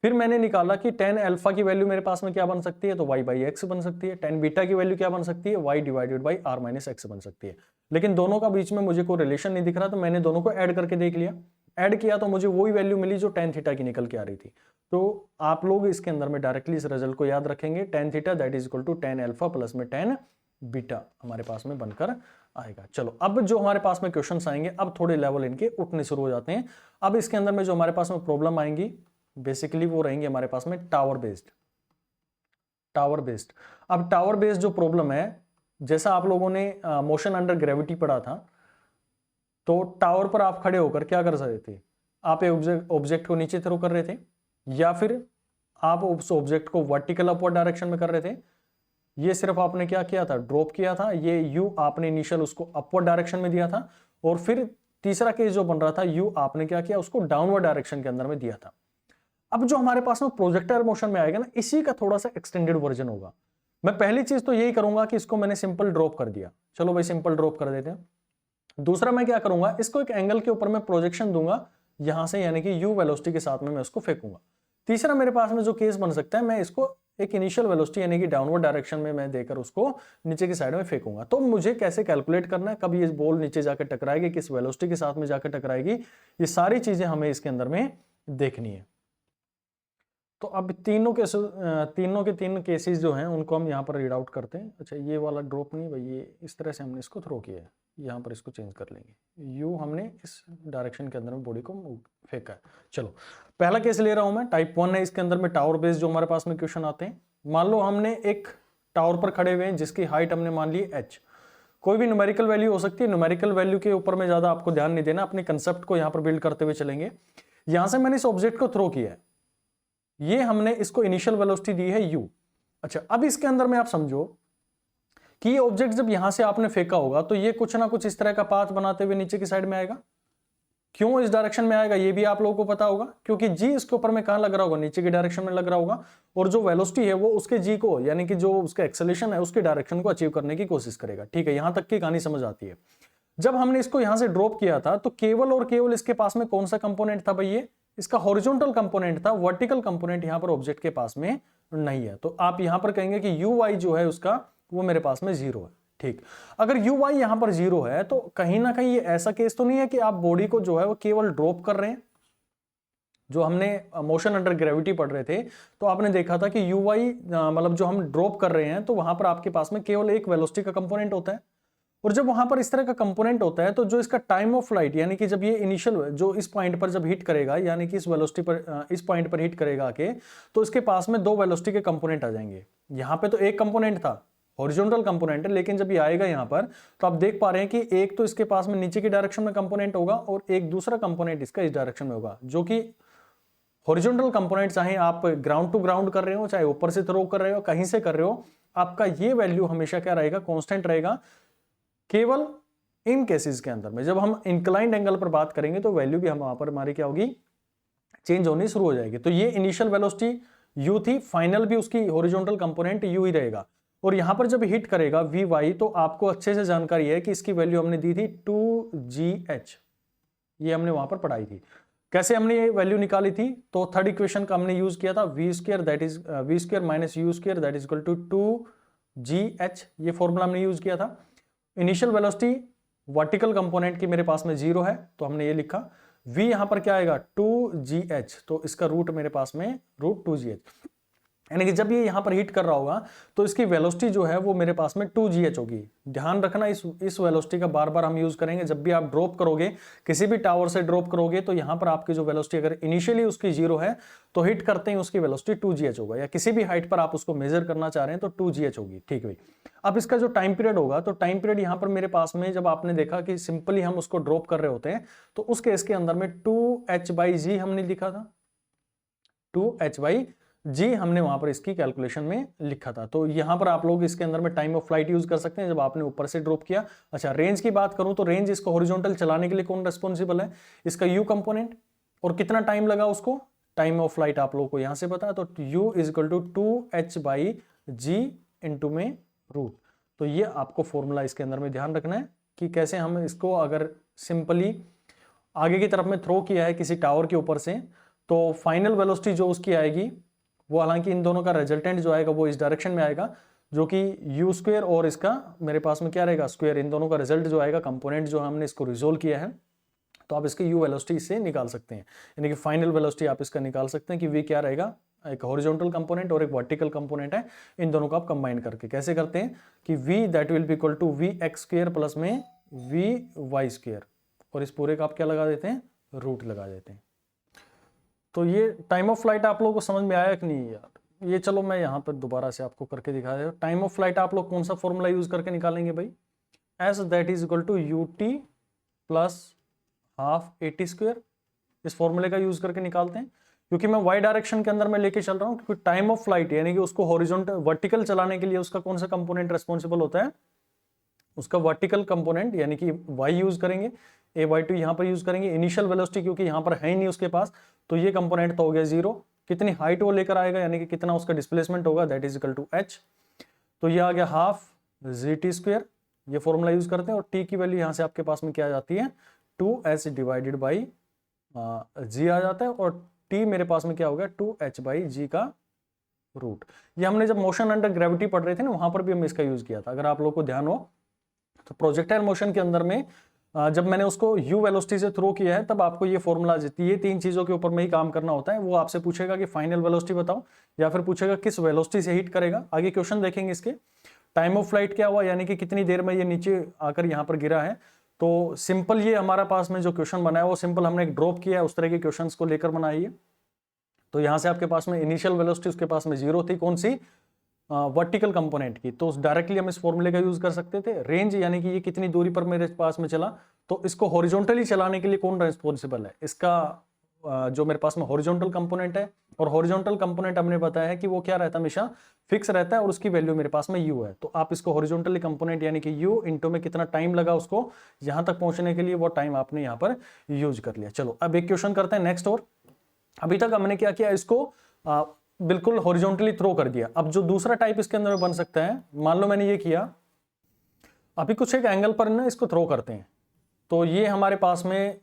फिर मैंने निकाला कि टेन अल्फा की वैल्यू मेरे पास में क्या बन सकती है, तो y बाई एक्स बन सकती है। टेन बीटा की वैल्यू क्या बन सकती है, y divided by are minus x बन सकती है। लेकिन दोनों का बीच में मुझे कोई रिलेशन नहीं दिख रहा, तो मैंने दोनों को ऐड करके देख लिया। ऐड किया तो मुझे वही वैल्यू मिली जो टेन थीटा की निकल के आ रही थी। तो आप लोग इसके अंदर में डायरेक्टली इस रिजल्ट को याद रखेंगे, tan theta that is equal to tan alpha plus में टेन बीटा हमारे पास में बनकर आएगा। चलो अब जो हमारे पास में क्वेश्चंस आएंगे, अब थोड़े लेवल इनके उठने शुरू हो जाते हैं। अब इसके अंदर में जो हमारे पास में प्रॉब्लम आएंगी बेसिकली वो रहेंगे हमारे पास में टावर बेस्ड। अब टावर बेस्ड जो प्रॉब्लम है, जैसा आप लोगों ने मोशन अंडर ग्रेविटी पढ़ा था, तो टावर पर आप खड़े होकर क्या कर रहे थे, आप एक ऑब्जेक्ट को नीचे थ्रो कर रहे थे या फिर आप उस ऑब्जेक्ट को वर्टिकल अपवर्ड डायरेक्शन में कर रहे थे। ये सिर्फ आपने क्या किया था, ड्रॉप किया था। ये यू आपने इनिशियल उसको अपवर्ड डायरेक्शन में दिया था, और फिर तीसरा केस जो बन रहा था यू आपने क्या किया, उसको डाउनवर्ड डायरेक्शन के अंदर में दिया था। अब जो हमारे पास में प्रोजेक्टाइल मोशन में आएगा ना, इसी का थोड़ा सा एक्सटेंडेड वर्जन होगा। मैं पहली चीज तो यही करूंगा कि इसको मैंने सिंपल ड्रॉप कर दिया, चलो भाई सिंपल ड्रॉप कर देते हैं। दूसरा मैं क्या करूंगा, इसको एक एंगल के ऊपर मैं प्रोजेक्शन दूंगा यहां से, यानी कि यू वेलोसिटी के साथ में मैं उसको फेंकूंगा। तीसरा मेरे पास में जो केस बन सकता है, मैं इसको एक इनिशियल वेलोसिटी यानी कि डाउनवर्ड डायरेक्शन में मैं देकर उसको नीचे की साइड में फेंकूंगा। तो मुझे कैसे कैलकुलेट करना है, कब ये बॉल नीचे जाकर टकराएगी, किस वेलोसिटी के साथ में जाकर टकराएगी, ये सारी चीजें हमें इसके अंदर में देखनी है। तो अब तीनों के तीन केसेस जो हैं उनको हम यहाँ पर रीड आउट करते हैं। अच्छा, ये वाला ड्रॉप नहीं भाई, ये इस तरह से हमने इसको थ्रो किया है, यहाँ पर इसको चेंज कर लेंगे। यू हमने इस डायरेक्शन के अंदर में बॉडी को फेंका है। चलो पहला केस ले रहा हूं मैं, टाइप 1 है, इसके अंदर में टावर बेस्ड जो हमारे पास में क्वेश्चन आते हैं। मान लो हमने एक टावर पर खड़े हुए हैं जिसकी हाइट हमने मान ली h, कोई भी न्यूमेरिकल वैल्यू हो सकती है, न्यूमेरिकल वैल्यू के ऊपर में ज्यादा आपको ध्यान नहीं देना, अपने कंसेप्ट को यहाँ पर बिल्ड करते हुए चलेंगे। यहां से मैंने इस ऑब्जेक्ट को थ्रो किया है, ये हमने इसको इनिशियल वेलोसिटी दी है u। अच्छा, अब इसके अंदर में आप समझो कि ये ऑब्जेक्ट जब यहां से आपने फेंका होगा तो ये कुछ ना कुछ इस तरह का पाथ बनाते हुए नीचे की साइड में आएगा। क्यों इस डायरेक्शन में आएगा ये भी आप लोगों को पता होगा, क्योंकि जी इसके ऊपर में कहां लग रहा होगा, नीचे की डायरेक्शन में लग रहा होगा, और जो वेलोसिटी है वो उसके जी को, यानी कि जो उसका एक्सेलेरेशन है उसके डायरेक्शन को अचीव करने की कोशिश करेगा। ठीक है, यहां तक की कहानी समझ आती है। जब हमने इसको यहां से ड्रॉप किया था तो केवल और केवल इसके पास में कौन सा कंपोनेंट था भाई, ये इसका हॉरिजॉन्टल कंपोनेंट था, वर्टिकल कंपोनेंट यहां पर ऑब्जेक्ट के पास में नहीं है। तो आप यहां पर कहेंगे कि यू वाई जो है उसका वो मेरे पास में 0 है। ठीक, अगर यू वाई यहां पर 0 है तो कहीं ना कहीं ये ऐसा केस तो नहीं है कि आप बॉडी को जो है वो केवल ड्रॉप कर रहे हैं। जो हमने मोशन अंडर ग्रेविटी पढ़ रहे थे तो आपने देखा था कि यू वाई मतलब जो हम ड्रॉप कर रहे हैं तो वहां पर आपके पास में केवल एक वेलोसिटी का कंपोनेंट होता है, और जब वहां पर इस तरह का कंपोनेंट होता है तो जो इसका टाइम ऑफ फ्लाइट, यानी कि जब ये इनिशियल जो इस पॉइंट पर जब हिट करेगा, यानी कि इस वेलोसिटी पर इस पॉइंट पर हिट करेगा आके, तो इसके पास में दो वेलोसिटी के कंपोनेंट आ जाएंगे। यहां पे तो एक कंपोनेंट था, हॉरिजॉन्टल कंपोनेंट है, लेकिन जब ये आएगा यहां पर तो आप देख पा रहे हैं कि एक तो इसके पास में नीचे की डायरेक्शन में कंपोनेंट होगा और एक दूसरा कंपोनेंट इसका इस डायरेक्शन में होगा, जो कि हॉरिजॉन्टल कंपोनेंट, चाहे आप ग्राउंड टू ग्राउंड कर रहे हो, चाहे ऊपर से थ्रो कर रहे हो, कहीं से कर रहे हो, आपका ये वैल्यू हमेशा क्या रहेगा, कांस्टेंट रहेगा। केवल इन केसेस के अंदर में जब हम इंक्लाइंड एंगल पर बात करेंगे तो वैल्यू भी हम वहां पर हमारी क्या होगी, चेंज होनी शुरू हो जाएगी। तो ये इनिशियल वेलोसिटी u थी, फाइनल भी उसकी हॉरिजॉन्टल कंपोनेंट u ही रहेगा, और यहां पर जब हिट करेगा vy तो आपको अच्छे से जानकारी है कि इसकी वैल्यू हमने दी थी 2gh, ये हमने वहां पर पढ़ाई थी। कैसे हमने ये वैल्यू निकाली थी, तो थर्ड इक्वेशन का हमने यूज किया था v² that is v² minus u² that is equal to 2gh, ये फॉर्मूला हमने यूज किया था। इनिशियल वेलोसिटी वर्टिकल कंपोनेंट की मेरे पास में 0 है तो हमने ये लिखा, v यहां पर क्या आएगा 2gh, तो इसका रूट मेरे पास में रूट 2gh, यानी कि जब ये यहां पर हिट कर रहा होगा तो इसकी वेलोसिटी जो है वो मेरे पास में 2gh होगी। ध्यान रखना इस वेलोसिटी का बार बार हम यूज करेंगे, जब भी आप ड्रॉप करोगे, किसी भी टावर से ड्रॉप करोगे तो यहां पर आपकी जो वेलोसिटी अगर इनिशियली उसकी 0 है तो हिट करते ही उसकी वेलोसिटी 2gh होगा, या किसी भी हाइट पर आप उसको मेजर करना चाह रहे हैं तो 2gh होगी। ठीक है, अब इसका जो टाइम पीरियड होगा, तो टाइम पीरियड यहां पर मेरे पास में जब आपने देखा कि सिंपली हम उसको ड्रॉप कर रहे होते हैं तो उस केस के अंदर में 2h/g हमने लिखा था, 2h/g हमने वहां पर इसकी कैलकुलेशन में लिखा था। तो यहां पर आप लोग इसके अंदर में टाइम ऑफ फ्लाइट यूज कर सकते हैं जब आपने ऊपर से ड्रॉप किया। अच्छा, रेंज की बात करूं तो रेंज इसको हॉरिजॉन्टल चलाने के लिए कौन रेस्पॉन्सिबल है, इसका u कंपोनेंट, और कितना टाइम लगा उसको, टाइम ऑफ फ्लाइट आप लोगों को यहां से पता है, तो u is equal to 2h/g into में रूट। तो ये आपको फॉर्मूला इसके अंदर में ध्यान रखना है कि कैसे हम इसको अगर सिंपली आगे की तरफ में थ्रो किया है किसी टावर के ऊपर से, तो फाइनल वेलोसिटी जो उसकी आएगी वो, हालांकि इन दोनों का रिजल्टेंट जो आएगा वो इस डायरेक्शन में आएगा, जो कि u² और इसका मेरे पास में क्या रहेगा स्क्वायर, इन दोनों का रिजल्ट जो आएगा, कंपोनेंट जो हमने इसको रिजोल्व किया है, तो आप इसकी u वेलोसिटी इससे निकाल सकते हैं, यानी कि फाइनल वेलोसिटी आप इसका निकाल सकते हैं कि v क्या रहेगा, एक हॉरिजॉन्टल कंपोनेंट और एक वर्टिकल कंपोनेंट है, इन दोनों को आप कंबाइन करके कैसे करते हैं कि v that will be equal to vx² plus में vy², और इस पूरे का आप क्या लगा देते हैं, रूट लगा देते हैं। तो ये टाइम ऑफ फ्लाइट आप लोगों को समझ में आया कि नहीं यार, ये चलो मैं यहाँ पर दोबारा से आपको करके दिखा देता हूँ। टाइम ऑफ फ्लाइट आप लोग कौन सा फॉर्मूला यूज करके निकालेंगे भाई, s that is equal to ut plus half at², इस फॉर्मूले का यूज करके निकालते हैं, क्योंकि मैं y डायरेक्शन के अंदर में लेके चल रहा हूँ, क्योंकि टाइम ऑफ फ्लाइट यानी कि उसको हॉरिजॉन्टल वर्टिकल चलाने के लिए उसका कौन सा कंपोनेंट रेस्पॉन्सिबल होता है, उसका वर्टिकल कंपोनेंट, यानी कि y यूज करेंगे, a/2 यहां पर यूज करेंगे। इनिशियल वेलोसिटी क्योंकि यहां पर है ही नहीं उसके पास, तो ये कंपोनेंट तो हो गया 0, कितनी हाइट वो लेकर आएगा यानी कि कितना उसका डिस्प्लेसमेंट होगा, that is equal to h, तो ये आ गया हाफ gt², ये फॉर्मूला यूज करते हैं, और t की वैल्यू यहां से आपके पास में क्या आ जाती है 2h डिवाइडेड बाई g आ जाता है, और t मेरे पास में क्या हो गया 2h/g का रूट। ये हमने जब मोशन अंडर ग्रेविटी पढ़ रहे थे ना, वहां पर भी हमने इसका यूज किया था, अगर आप लोगों को ध्यान हो तो प्रोजेक्टाइल मोशन के अंदर में जब मैंने उसको u वेलोसिटी से थ्रो किया है तब आपको ये फॉर्मूला देती है। ये 3 चीजों के ऊपर में ही काम करना होता है। वो आपसे पूछेगा कि फाइनल वेलोसिटी बताओ, या फिर पूछेगा किस वेलोसिटी से हिट करेगा। आगे क्वेश्चन देखेंगे इसके। टाइम ऑफ फ्लाइट क्या हुआ, यानी कि कितनी देर में ये नीचे आकर यहाँ पर गिरा है। तो सिंपल ये हमारा पास में जो क्वेश्चन बना है वो सिंपल हमने एक ड्रॉप किया है, उस तरह के क्वेश्चन को लेकर बनाइए। तो यहाँ से आपके पास में इनिशियल वेलोसिटी उसके पास में 0 थी, कौन सी, वर्टिकल कंपोनेंट की। तो डायरेक्टली हम इस फॉर्मूले का यूज कर सकते थे। रेंज यानी कि ये कितनी दूरी पर मेरे पास में चला, तो इसको हॉरिजॉन्टली चलाने के लिए कौन रिस्पॉन्सिबल है, इसका जो मेरे पास में हॉरिजॉन्टल कंपोनेंट है। और हॉरिजॉन्टल कंपोनेंट हमने बताया है कि वो क्या रहता है, हमेशा फिक्स रहता है और उसकी वैल्यू मेरे पास में u है। तो आप इसको हॉरिजॉन्टली कंपोनेंट यानी कि u इंटू में कितना टाइम लगा उसको यहां तक पहुंचने के लिए, वो टाइम आपने यहां पर यूज कर लिया। चलो अब एक क्वेश्चन करते हैं नेक्स्ट। और अभी तक हमने क्या किया, इसको बिल्कुल हॉरिजॉन्टली थ्रो कर दिया। अब जो दूसरा टाइप इसके अंदर बन सकता है, मान लो मैंने ये किया, अभी कुछ एक एंगल पर ना इसको थ्रो करते हैं। तो ये हमारे पास में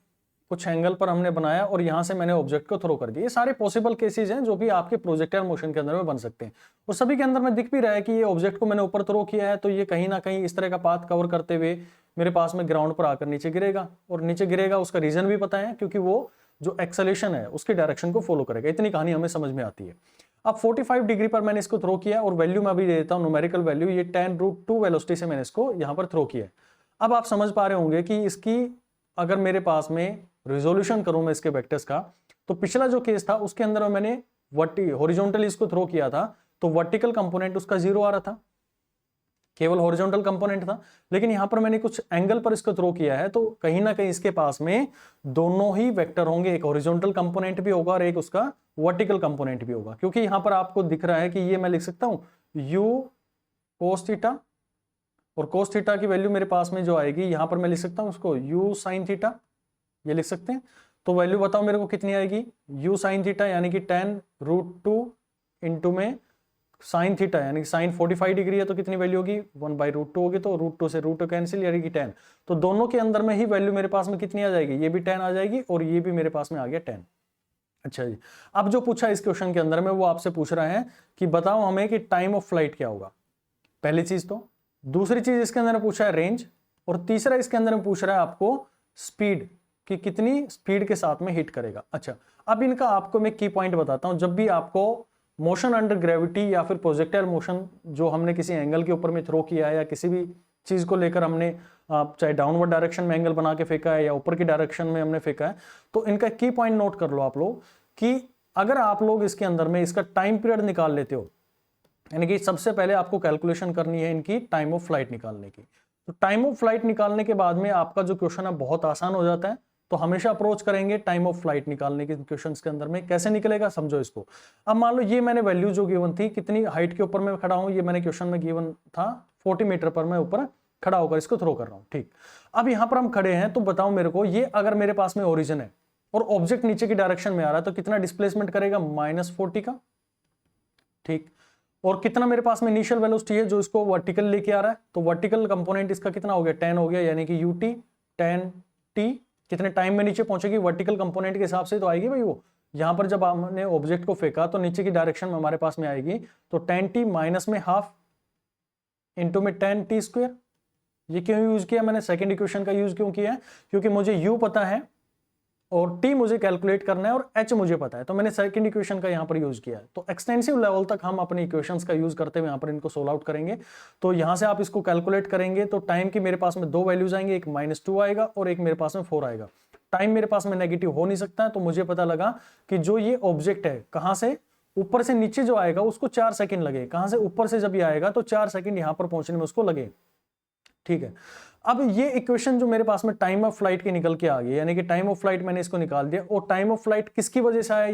कुछ एंगल पर हमने बनाया और यहां से मैंने ऑब्जेक्ट को थ्रो कर दिया। ये सारे पॉसिबल केसेस हैं जो भी आपके प्रोजेक्टाइल मोशन के अंदर में बन सकते हैं। और सभी के अंदर में दिख भी रहा है कि ये ऑब्जेक्ट को मैंने ऊपर थ्रो किया है, तो ये कहीं ना कहीं इस तरह का पाथ कवर करते हुए मेरे पास में ग्राउंड पर आकर नीचे गिरेगा। और नीचे गिरेगा उसका रीजन भी पता है, क्योंकि वो जो एक्सेलेरेशन है उसकी डायरेक्शन को फॉलो करेगा। इतनी कहानी हमें समझ में आती है। अब 45 डिग्री पर मैंने इसको थ्रो किया और वैल्यू मैं अभी दे देता हूं, न्यूमेरिकल वैल्यू। ये 10√2 वेलोसिटी से मैंने इसको यहां पर थ्रो किया है। अब आप समझ पा रहे होंगे कि इसकी अगर मेरे पास में रिजोल्यूशन करूं मैं इसके वेक्टर्स का, तो पिछला जो केस था उसके अंदर मैंने हॉरिजॉन्टली इसको थ्रो किया था, तो वर्टिकल कंपोनेंट उसका 0 आ रहा था, केवल हॉरिजॉन्टल कंपोनेंट था। लेकिन यहां पर मैंने कुछ एंगल पर इसको थ्रो किया है, तो कहीं ना कहीं इसके पास में दोनों ही वेक्टर होंगे, एक हॉरिजॉन्टल कंपोनेंट भी होगा और एक उसका वर्टिकल कंपोनेंट भी होगा। क्योंकि यहां पर आपको दिख रहा है कि ये मैं लिख सकता हूं u cos थीटा, और cos थीटा की वैल्यू मेरे पास में जो आएगी यहां पर मैं लिख सकता हूं उसको u sin थीटा, ये लिख सकते हैं। तो वैल्यू बताओ मेरे को कितनी आएगी, u sin थीटा यानी कि 10√2 इंटू में साइन थीटा यानी कि साइन 45 डिग्री है, तो कितनी वैल्यू होगी 1/√2 होगी। तो √2 से √2 कैंसिल यानी कि 10। तो दोनों के अंदर में ही वैल्यू मेरे पास में कितनी आ जाएगी, ये भी 10 आ जाएगी और ये भी मेरे पास में आ गया 10। अच्छा जी, अब जो पूछा इस क्वेश्चन के अंदर में वो आपसे पूछ रहा है कि बताओ हमें कि टाइम ऑफ फ्लाइट क्या होगा, पहली चीज। तो दूसरी चीज इसके अंदर पूछा है रेंज, और तीसरा इसके अंदर में पूछ रहा है आपको स्पीड, कि कितनी स्पीड के साथ में हिट करेगा। अच्छा, अब इनका आपको मैं की पॉइंट बताता हूं। जब भी आपको मोशन अंडर ग्रेविटी या फिर प्रोजेक्टाइल मोशन जो हमने किसी एंगल के ऊपर में थ्रो किया है, या किसी भी चीज को लेकर हमने चाहे डाउनवर्ड डायरेक्शन में एंगल बना के फेंका है या ऊपर की डायरेक्शन में हमने फेंका है, तो इनका की पॉइंट नोट कर लो आप लोग कि अगर आप लोग इसके अंदर में इसका टाइम पीरियड निकाल लेते हो, यानी कि सबसे पहले आपको कैलकुलेशन करनी है इनकी टाइम ऑफ फ्लाइट निकालने की। तो टाइम ऑफ फ्लाइट निकालने के बाद में आपका जो क्वेश्चन है बहुत आसान हो जाता है। तो हमेशा अप्रोच करेंगे टाइम ऑफ फ्लाइट निकालने के क्वेश्चंस के अंदर में। कैसे निकलेगा समझो इसको। अब मान लो ये मैंने वैल्यू जो गिवन थी, कितनी हाइट के ऊपर मैं खड़ा हूं, ये मैंने क्वेश्चन में गिवन था 40 मीटर पर मैं ऊपर खड़ा होकर इसको थ्रो कर रहा हूं। ठीक, अब यहां पर हम खड़े हैं, तो बताओ मेरे को ये अगर मेरे पास में ओरिजिन है और ऑब्जेक्ट नीचे की डायरेक्शन में आ रहा है, तो कितना डिस्प्लेसमेंट करेगा, -40 का। ठीक, और कितना मेरे पास में इनिशियल वेलोसिटी है जो इसको वर्टिकल लेके आ रहा है, तो वर्टिकल कंपोनेंट इसका कितना हो गया 10 हो गया, यानी कि ut 10t कितने टाइम में नीचे पहुंचेगी वर्टिकल कंपोनेंट के हिसाब से तो आएगी भाई वो। यहां पर जब हमने ऑब्जेक्ट को फेंका तो नीचे की डायरेक्शन में हमारे पास में आएगी, तो 10t माइनस में हाफ इंटू में 10t²। ये क्यों यूज किया मैंने, सेकंड इक्वेशन का यूज क्यों किया है, क्योंकि मुझे u पता है और t मुझे कैलकुलेट करना है और h मुझे पता है, तो मैंने सेकंड इक्वेशन का यहां पर यूज किया है। तो एक्सटेंसिव लेवल तक हम अपने इक्वेशंस का यूज करते हुए यहां पर इनको सोल्व आउट करेंगे। तो यहां से आप इसको कैलकुलेट करेंगे तो टाइम की मेरे पास में दो वैल्यूज आएंगे, एक -2 आएगा और एक मेरे पास में 4 आएगा। टाइम मेरे पास में नेगेटिव हो नहीं सकता है, तो मुझे पता लगा कि जो ये ऑब्जेक्ट है कहां से ऊपर से नीचे जो आएगा उसको 4 सेकंड लगे, कहां से ऊपर से जब ये आएगा तो 4 सेकंड यहां पर पहुंचने में उसको लगे। ठीक है, अब ये इक्वेशन जो मेरे पास में टाइम ऑफ फ्लाइट की निकल के आ गई, यानी कि टाइम ऑफ फ्लाइट मैंने इसको निकाल दिया। और टाइम ऑफ फ्लाइट किसकी वजह से आया,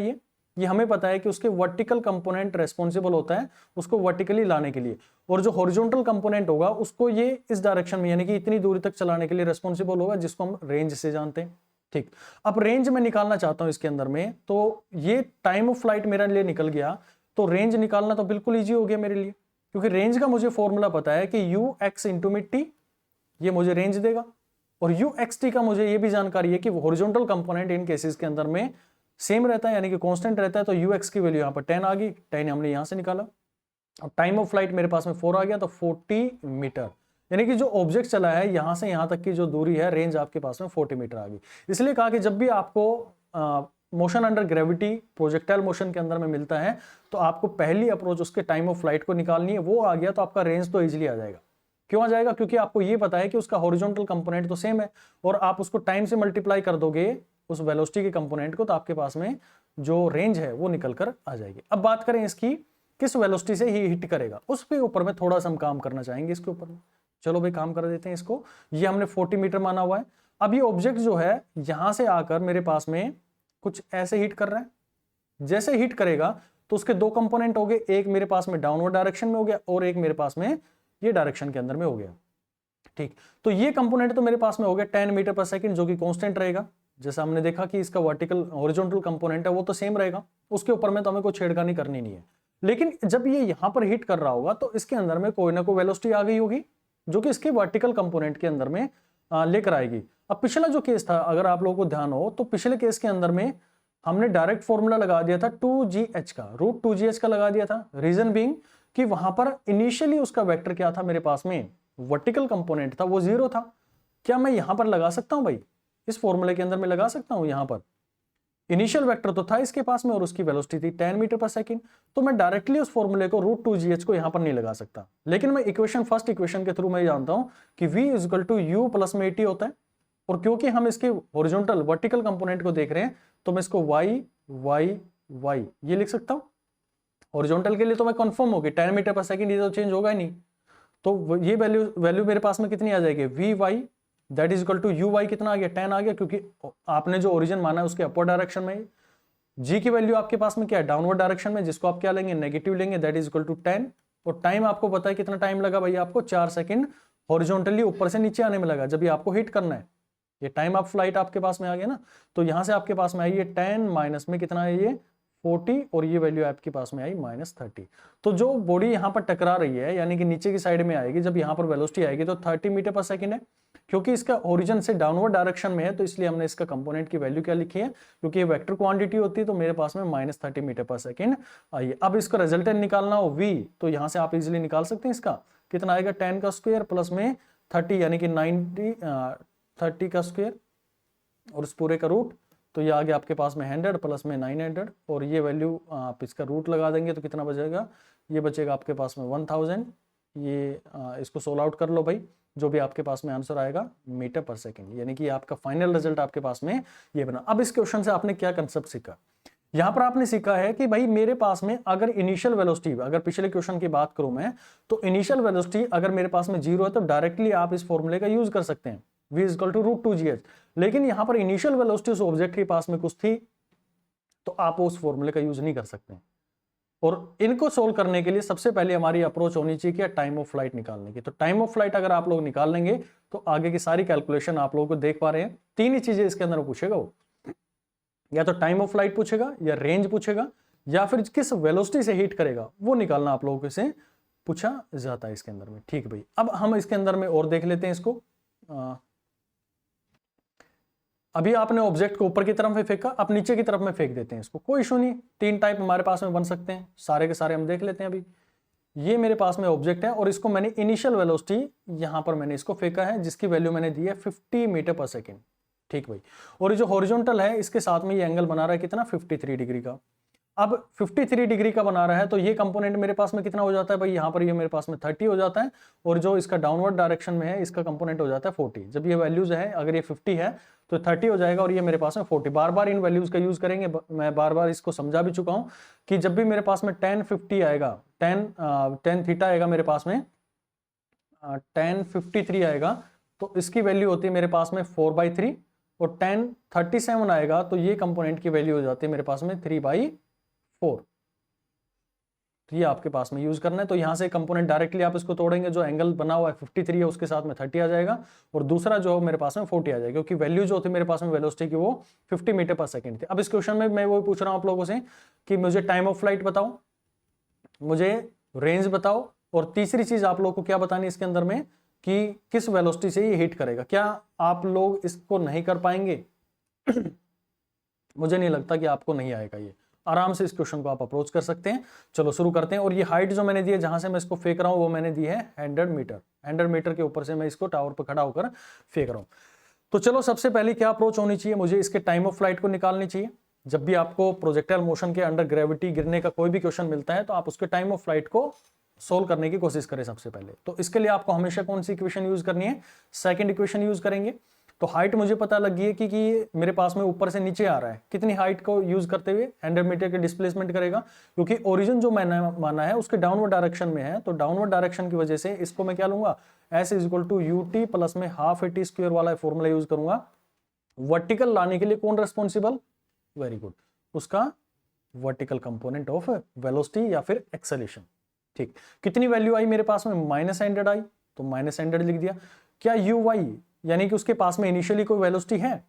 ये हमें पता है कि उसके वर्टिकल कंपोनेंट रेस्पॉन्सिबल होता है उसको वर्टिकली लाने के लिए, और जो हॉरिजॉन्टल कंपोनेंट होगा उसको ये इस डायरेक्शन में यानी कि इतनी दूरी तक चलाने के लिए रेस्पॉन्सिबल होगा, जिसको हम रेंज से जानते हैं। ठीक, अब रेंज में निकालना चाहता हूं इसके अंदर में, तो ये टाइम ऑफ फ्लाइट मेरे लिए निकल गया, तो रेंज निकालना तो बिल्कुल ईजी हो गया मेरे लिए, क्योंकि रेंज का मुझे फॉर्मूला पता है कि ux इंटू में t, ये मुझे रेंज देगा। और uxt का मुझे ये भी जानकारी है कि हॉरिजॉन्टल कंपोनेंट इन केसेस के अंदर में सेम रहता है, यानी कि कांस्टेंट रहता है। तो ux की वैल्यू यहां पर 10 आ गई, 10 हमने यहां से निकाला। और टाइम ऑफ फ्लाइट मेरे पास में 4 आ गया, तो 40 मीटर, यानी कि जो ऑब्जेक्ट चला है यहां से यहां तक की जो दूरी है, रेंज आपके पास में 40 मीटर आ गई। इसलिए कहा कि जब भी आपको motion under gravity projectile motion के अंदर में मिलता है तो आपको पहली अप्रोच उसके टाइम ऑफ फ्लाइट को निकालनी है। वो आ गया तो आपका रेंज तो इजीली आ जाएगा। क्यों आ जाएगा? क्योंकि आपको ये पता है कि उसका हॉरिजॉन्टल कंपोनेंट तो सेम है और आप उसको टाइम से मल्टीप्लाई कर दोगे उस वेलोसिटी के कंपोनेंट को, तो आपके पास में जो रेंज है वो निकल कर आ जाएगी। अब बात करें इसकी किस वेलोसिटी से ही हिट करेगा, उसके ऊपर में थोड़ा सा हम काम करना चाहेंगे इसके ऊपर में। चलो भाई काम कर देते हैं इसको। ये हमने 40 मीटर माना हुआ है। अब ये ऑब्जेक्ट जो है यहां से आकर मेरे पास में कुछ ऐसे हिट कर रहा है। जैसे हिट करेगा तो उसके दो कंपोनेंट हो गए, एक मेरे पास में डाउनवर्ड डायरेक्शन में हो गया और एक मेरे पास में ये डायरेक्शन के अंदर में हो गया। ठीक, तो ये कंपोनेंट तो मेरे पास में हो गया 10 मीटर पर सेकंड, जो कि कांस्टेंट रहेगा। जैसा हमने देखा कि इसका वर्टिकल हॉरिजॉन्टल कंपोनेंट है वो तो सेम रहेगा, उसके ऊपर में तो हमें कोई छेड़खानी करनी नहीं है। लेकिन जब ये यहां पर हिट कर रहा होगा तो इसके अंदर में कोई ना कोई वेलोसिटी आ गई होगी जो कि इसके वर्टिकल कंपोनेंट के अंदर में लेकर आएगी। अब पिछला जो केस था, अगर आप लोगों को ध्यान हो तो पिछले केस के अंदर में हमने डायरेक्ट फॉर्मूला लगा दिया था 2gh का, रूट 2gh का लगा दिया था। रीजन बीइंग कि वहां पर इनिशियली उसका वेक्टर क्या था, मेरे पास में वर्टिकल कंपोनेंट था वो 0 था। क्या मैं यहां पर लगा सकता हूं भाई? इस फॉर्मूले के अंदर में लगा सकता हूं। यहां पर इनिशियल वेक्टर तो था इसके पास में और उसकी वेलोसिटी थी 10 मीटर पर सेकंड, तो मैं डायरेक्टली उस फॉर्मूले को रूट 2gh को यहां पर नहीं लगा सकता। लेकिन मैं फर्स्ट इक्वेशन के थ्रू मैं जानता हूं कि v equal to u plus में at होता है। और क्योंकि हम इसके हॉरिजॉन्टल वर्टिकल कंपोनेंट को देख रहे हैं तो मैं इसको y y y ये लिख सकता हूं। हॉरिजॉन्टल के लिए तो मैं कंफर्म हो गई 10 मीटर पर सेकंड, ये तो चेंज होगा ही नहीं। तो ये वैल्यू मेरे पास में कितनी आ जाएगी, v y that is equal to you y कितना आ गया, 10 आ गया, क्योंकि आपने जो ओरिजिन माना है उसके अपवर्ड डायरेक्शन में। जी की वैल्यू आपके पास में क्या है, डाउनवर्ड डायरेक्शन में, जिसको आप क्या लेंगे, नेगेटिव लेंगे, दैट इज इक्वल टू 10। और टाइम आपको पता है कितना टाइम लगा भाई, आपको 4 सेकंड हॉरिजॉन्टली ऊपर से नीचे आने में लगा जब ये आपको हिट करना है। ये टाइम ऑफ फ्लाइट आपके पास में आ गया ना, तो यहां से आपके पास में आई ये 10 माइनस में कितना है ये 40 और ये वैल्यू आपके पास में आई -30। तो जो बॉडी यहां पर टकरा रही है यानी कि नीचे की साइड में आएगी, जब यहां पर वेलोसिटी आएगी तो 30 मीटर पर सेकंड है। क्योंकि इसका ओरिजिन से डाउनवर्ड डायरेक्शन में है तो इसलिए हमने इसका कंपोनेंट की वैल्यू क्या लिखी है, क्योंकि ये वेक्टर क्वांटिटी होती है तो मेरे पास में -30 मीटर पर सेकंड आई है। अब इसका रिजल्टेंट निकालना हो v, तो यहां से आप इजिली निकाल सकते हैं। इसका कितना आएगा, 10 का स्क्वायर प्लस में 30 यानी कि 30 का स्क्वायर और इस पूरे का रूट, तो ये आ गया आपके पास में 100 प्लस में 900 और ये वैल्यू आप इसका रूट लगा देंगे तो कितना बचेगा, ये बचेगा आपके पास में 1000। ये इसको सोल्व आउट कर लो भाई, जो भी आपके पास में आंसर आएगा मीटर पर सेकंड, यानी कि आपका फाइनल रिजल्ट आपके पास में ये बना। अब इस क्वेश्चन से आपने क्या कंसेप्ट सीखा, यहां पर आपने सीखा है कि भाई मेरे पास में अगर इनिशियल वेलोसिटी, अगर पिछले क्वेश्चन की बात करूं मैं तो इनिशियल वेलोसिटी अगर मेरे पास में 0 है तो डायरेक्टली आप इस फॉर्मूले का यूज कर सकते हैं, v equal to root 2gh। लेकिन यहां पर इनिशियल वेलोसिटी उस ऑब्जेक्ट के पास में कुछ थी तो आप उस फॉर्मूले का यूज नहीं कर सकते। और इनको सोल्व करने के लिए सबसे पहले हमारी अप्रोच होनी चाहिए कि टाइम ऑफ फ्लाइट निकालने की। तो टाइम ऑफ फ्लाइट अगर आप लोग निकाल लेंगे तो आगे की सारी कैलकुलेशन आप लोगों को देख पा रहे हैं। 3 ही चीजें इसके अंदर पूछेगा वो, या तो टाइम ऑफ फ्लाइट पूछेगा, या रेंज पूछेगा, या फिर किस वेलोसिटी से हिट करेगा वो निकालना आप लोगों से पूछा जाता है इसके अंदर में। ठीक भाई, अब हम इसके अंदर में और देख लेते हैं इसको। अभी आपने ऑब्जेक्ट को ऊपर की तरफ में फेंका, अब नीचे की तरफ में फेंक देते हैं इसको, कोई इशू नहीं। 3 टाइप हमारे पास में बन सकते हैं, सारे के सारे हम देख लेते हैं। अभी ये मेरे पास में ऑब्जेक्ट है और इसको मैंने इनिशियल वेलोसिटी यहां पर मैंने इसको फेंका है, जिसकी वैल्यू मैंने दी है 50 मीटर पर सेकेंड। ठीक भाई, और ये जो हॉरिजॉन्टल है इसके साथ में ये एंगल बना रहा है कितना, 53 डिग्री का। अब 53 डिग्री का बना रहा है तो ये कंपोनेंट मेरे पास में कितना हो जाता है भाई, यहाँ पर ये मेरे पास में 30 हो जाता है, और जो इसका डाउनवर्ड डायरेक्शन में है इसका कंपोनेंट हो जाता है 40। जब ये वैल्यूज है, अगर ये 50 है तो 30 हो जाएगा और ये मेरे पास में 40। बार बार इन वैल्यूज का यूज करेंगे, मैं बार बार इसको समझा भी चुका हूं कि जब भी मेरे पास में 1050 आएगा, 10 थीटा आएगा मेरे पास में, 1053 आएगा तो इसकी वैल्यू होती है मेरे पास में 4/3, और 1037 आएगा तो ये कंपोनेंट की वैल्यू हो जाती है मेरे पास में 3/4। तो ये आपके पास में यूज करना है। तो यहां से कंपोनेंट डायरेक्टली आप इसको तोड़ेंगे, जो एंगल बना हुआ है 53 है उसके साथ में 30 आ जाएगा, और दूसरा जो मेरे पास में 40 आ जाएगा, क्योंकि वैल्यू जो थी मेरे पास में वेलोसिटी की वो 50 मीटर पर सेकंड थी। अब इस क्वेश्चन में मैं वो पूछ रहा हूं आप लोगों से कि मुझे टाइम ऑफ फ्लाइट बताओ, मुझे रेंज बताओ, और तीसरी चीज आप लोग को क्या बतानी है इसके अंदर में कि किस वेलोसिटी से ये हिट करेगा। क्या आप लोग इसको नहीं कर पाएंगे? मुझे नहीं लगता कि आपको नहीं आएगा ये। आराम से इस क्वेश्चन को आप अप्रोच कर सकते हैं। चलो शुरू करते हैं। और ये हाइट जो मैंने दी है, जहां से मैं इसको फेंक रहा हूं, वो मैंने दी है 100 मीटर। 100 मीटर के ऊपर से मैं इसको टावर पर खड़ा होकर फेंक रहा हूं। तो चलो सबसे पहले क्या अप्रोच होनी चाहिए, मुझे इसके टाइम ऑफ फ्लाइट को निकालनी चाहिए। जब भी आपको प्रोजेक्टाइल मोशन के अंडर ग्रेविटी गिरने का कोई भी क्वेश्चन मिलता है, तो आप उसके टाइम ऑफ फ्लाइट को सोल्व करने की कोशिश करें सबसे पहले। तो इसके लिए आपको हमेशा कौन सी इक्वेशन यूज करनी है, सेकंड इक्वेशन यूज करेंगे। तो हाइट मुझे पता लग गई है कि मेरे पास में ऊपर से नीचे आ रहा है, कितनी हाइट को यूज करते हुए 100 मीटर के डिस्प्लेसमेंट करेगा, क्योंकि ओरिजिन जो मैंने माना है उसके डाउनवर्ड डायरेक्शन में है। तो डाउनवर्ड डायरेक्शन की वजह से इसको मैं क्या लूंगा, S = UT प्लस में हाफ AT स्क्वायर वाला फॉर्मूला यूज करूंगा। वर्टिकल लाने के लिए कौन रेस्पॉन्सिबल, वेरी गुड, उसका वर्टिकल कंपोनेंट ऑफ वेलोसिटी या फिर एक्सेलेरेशन। ठीक, कितनी वैल्यू आई मेरे पास में, -100 आई, तो -100 लिख दिया। क्या UY यानी कि उसके पास में इनिशियली कोई वेलोसिटी है,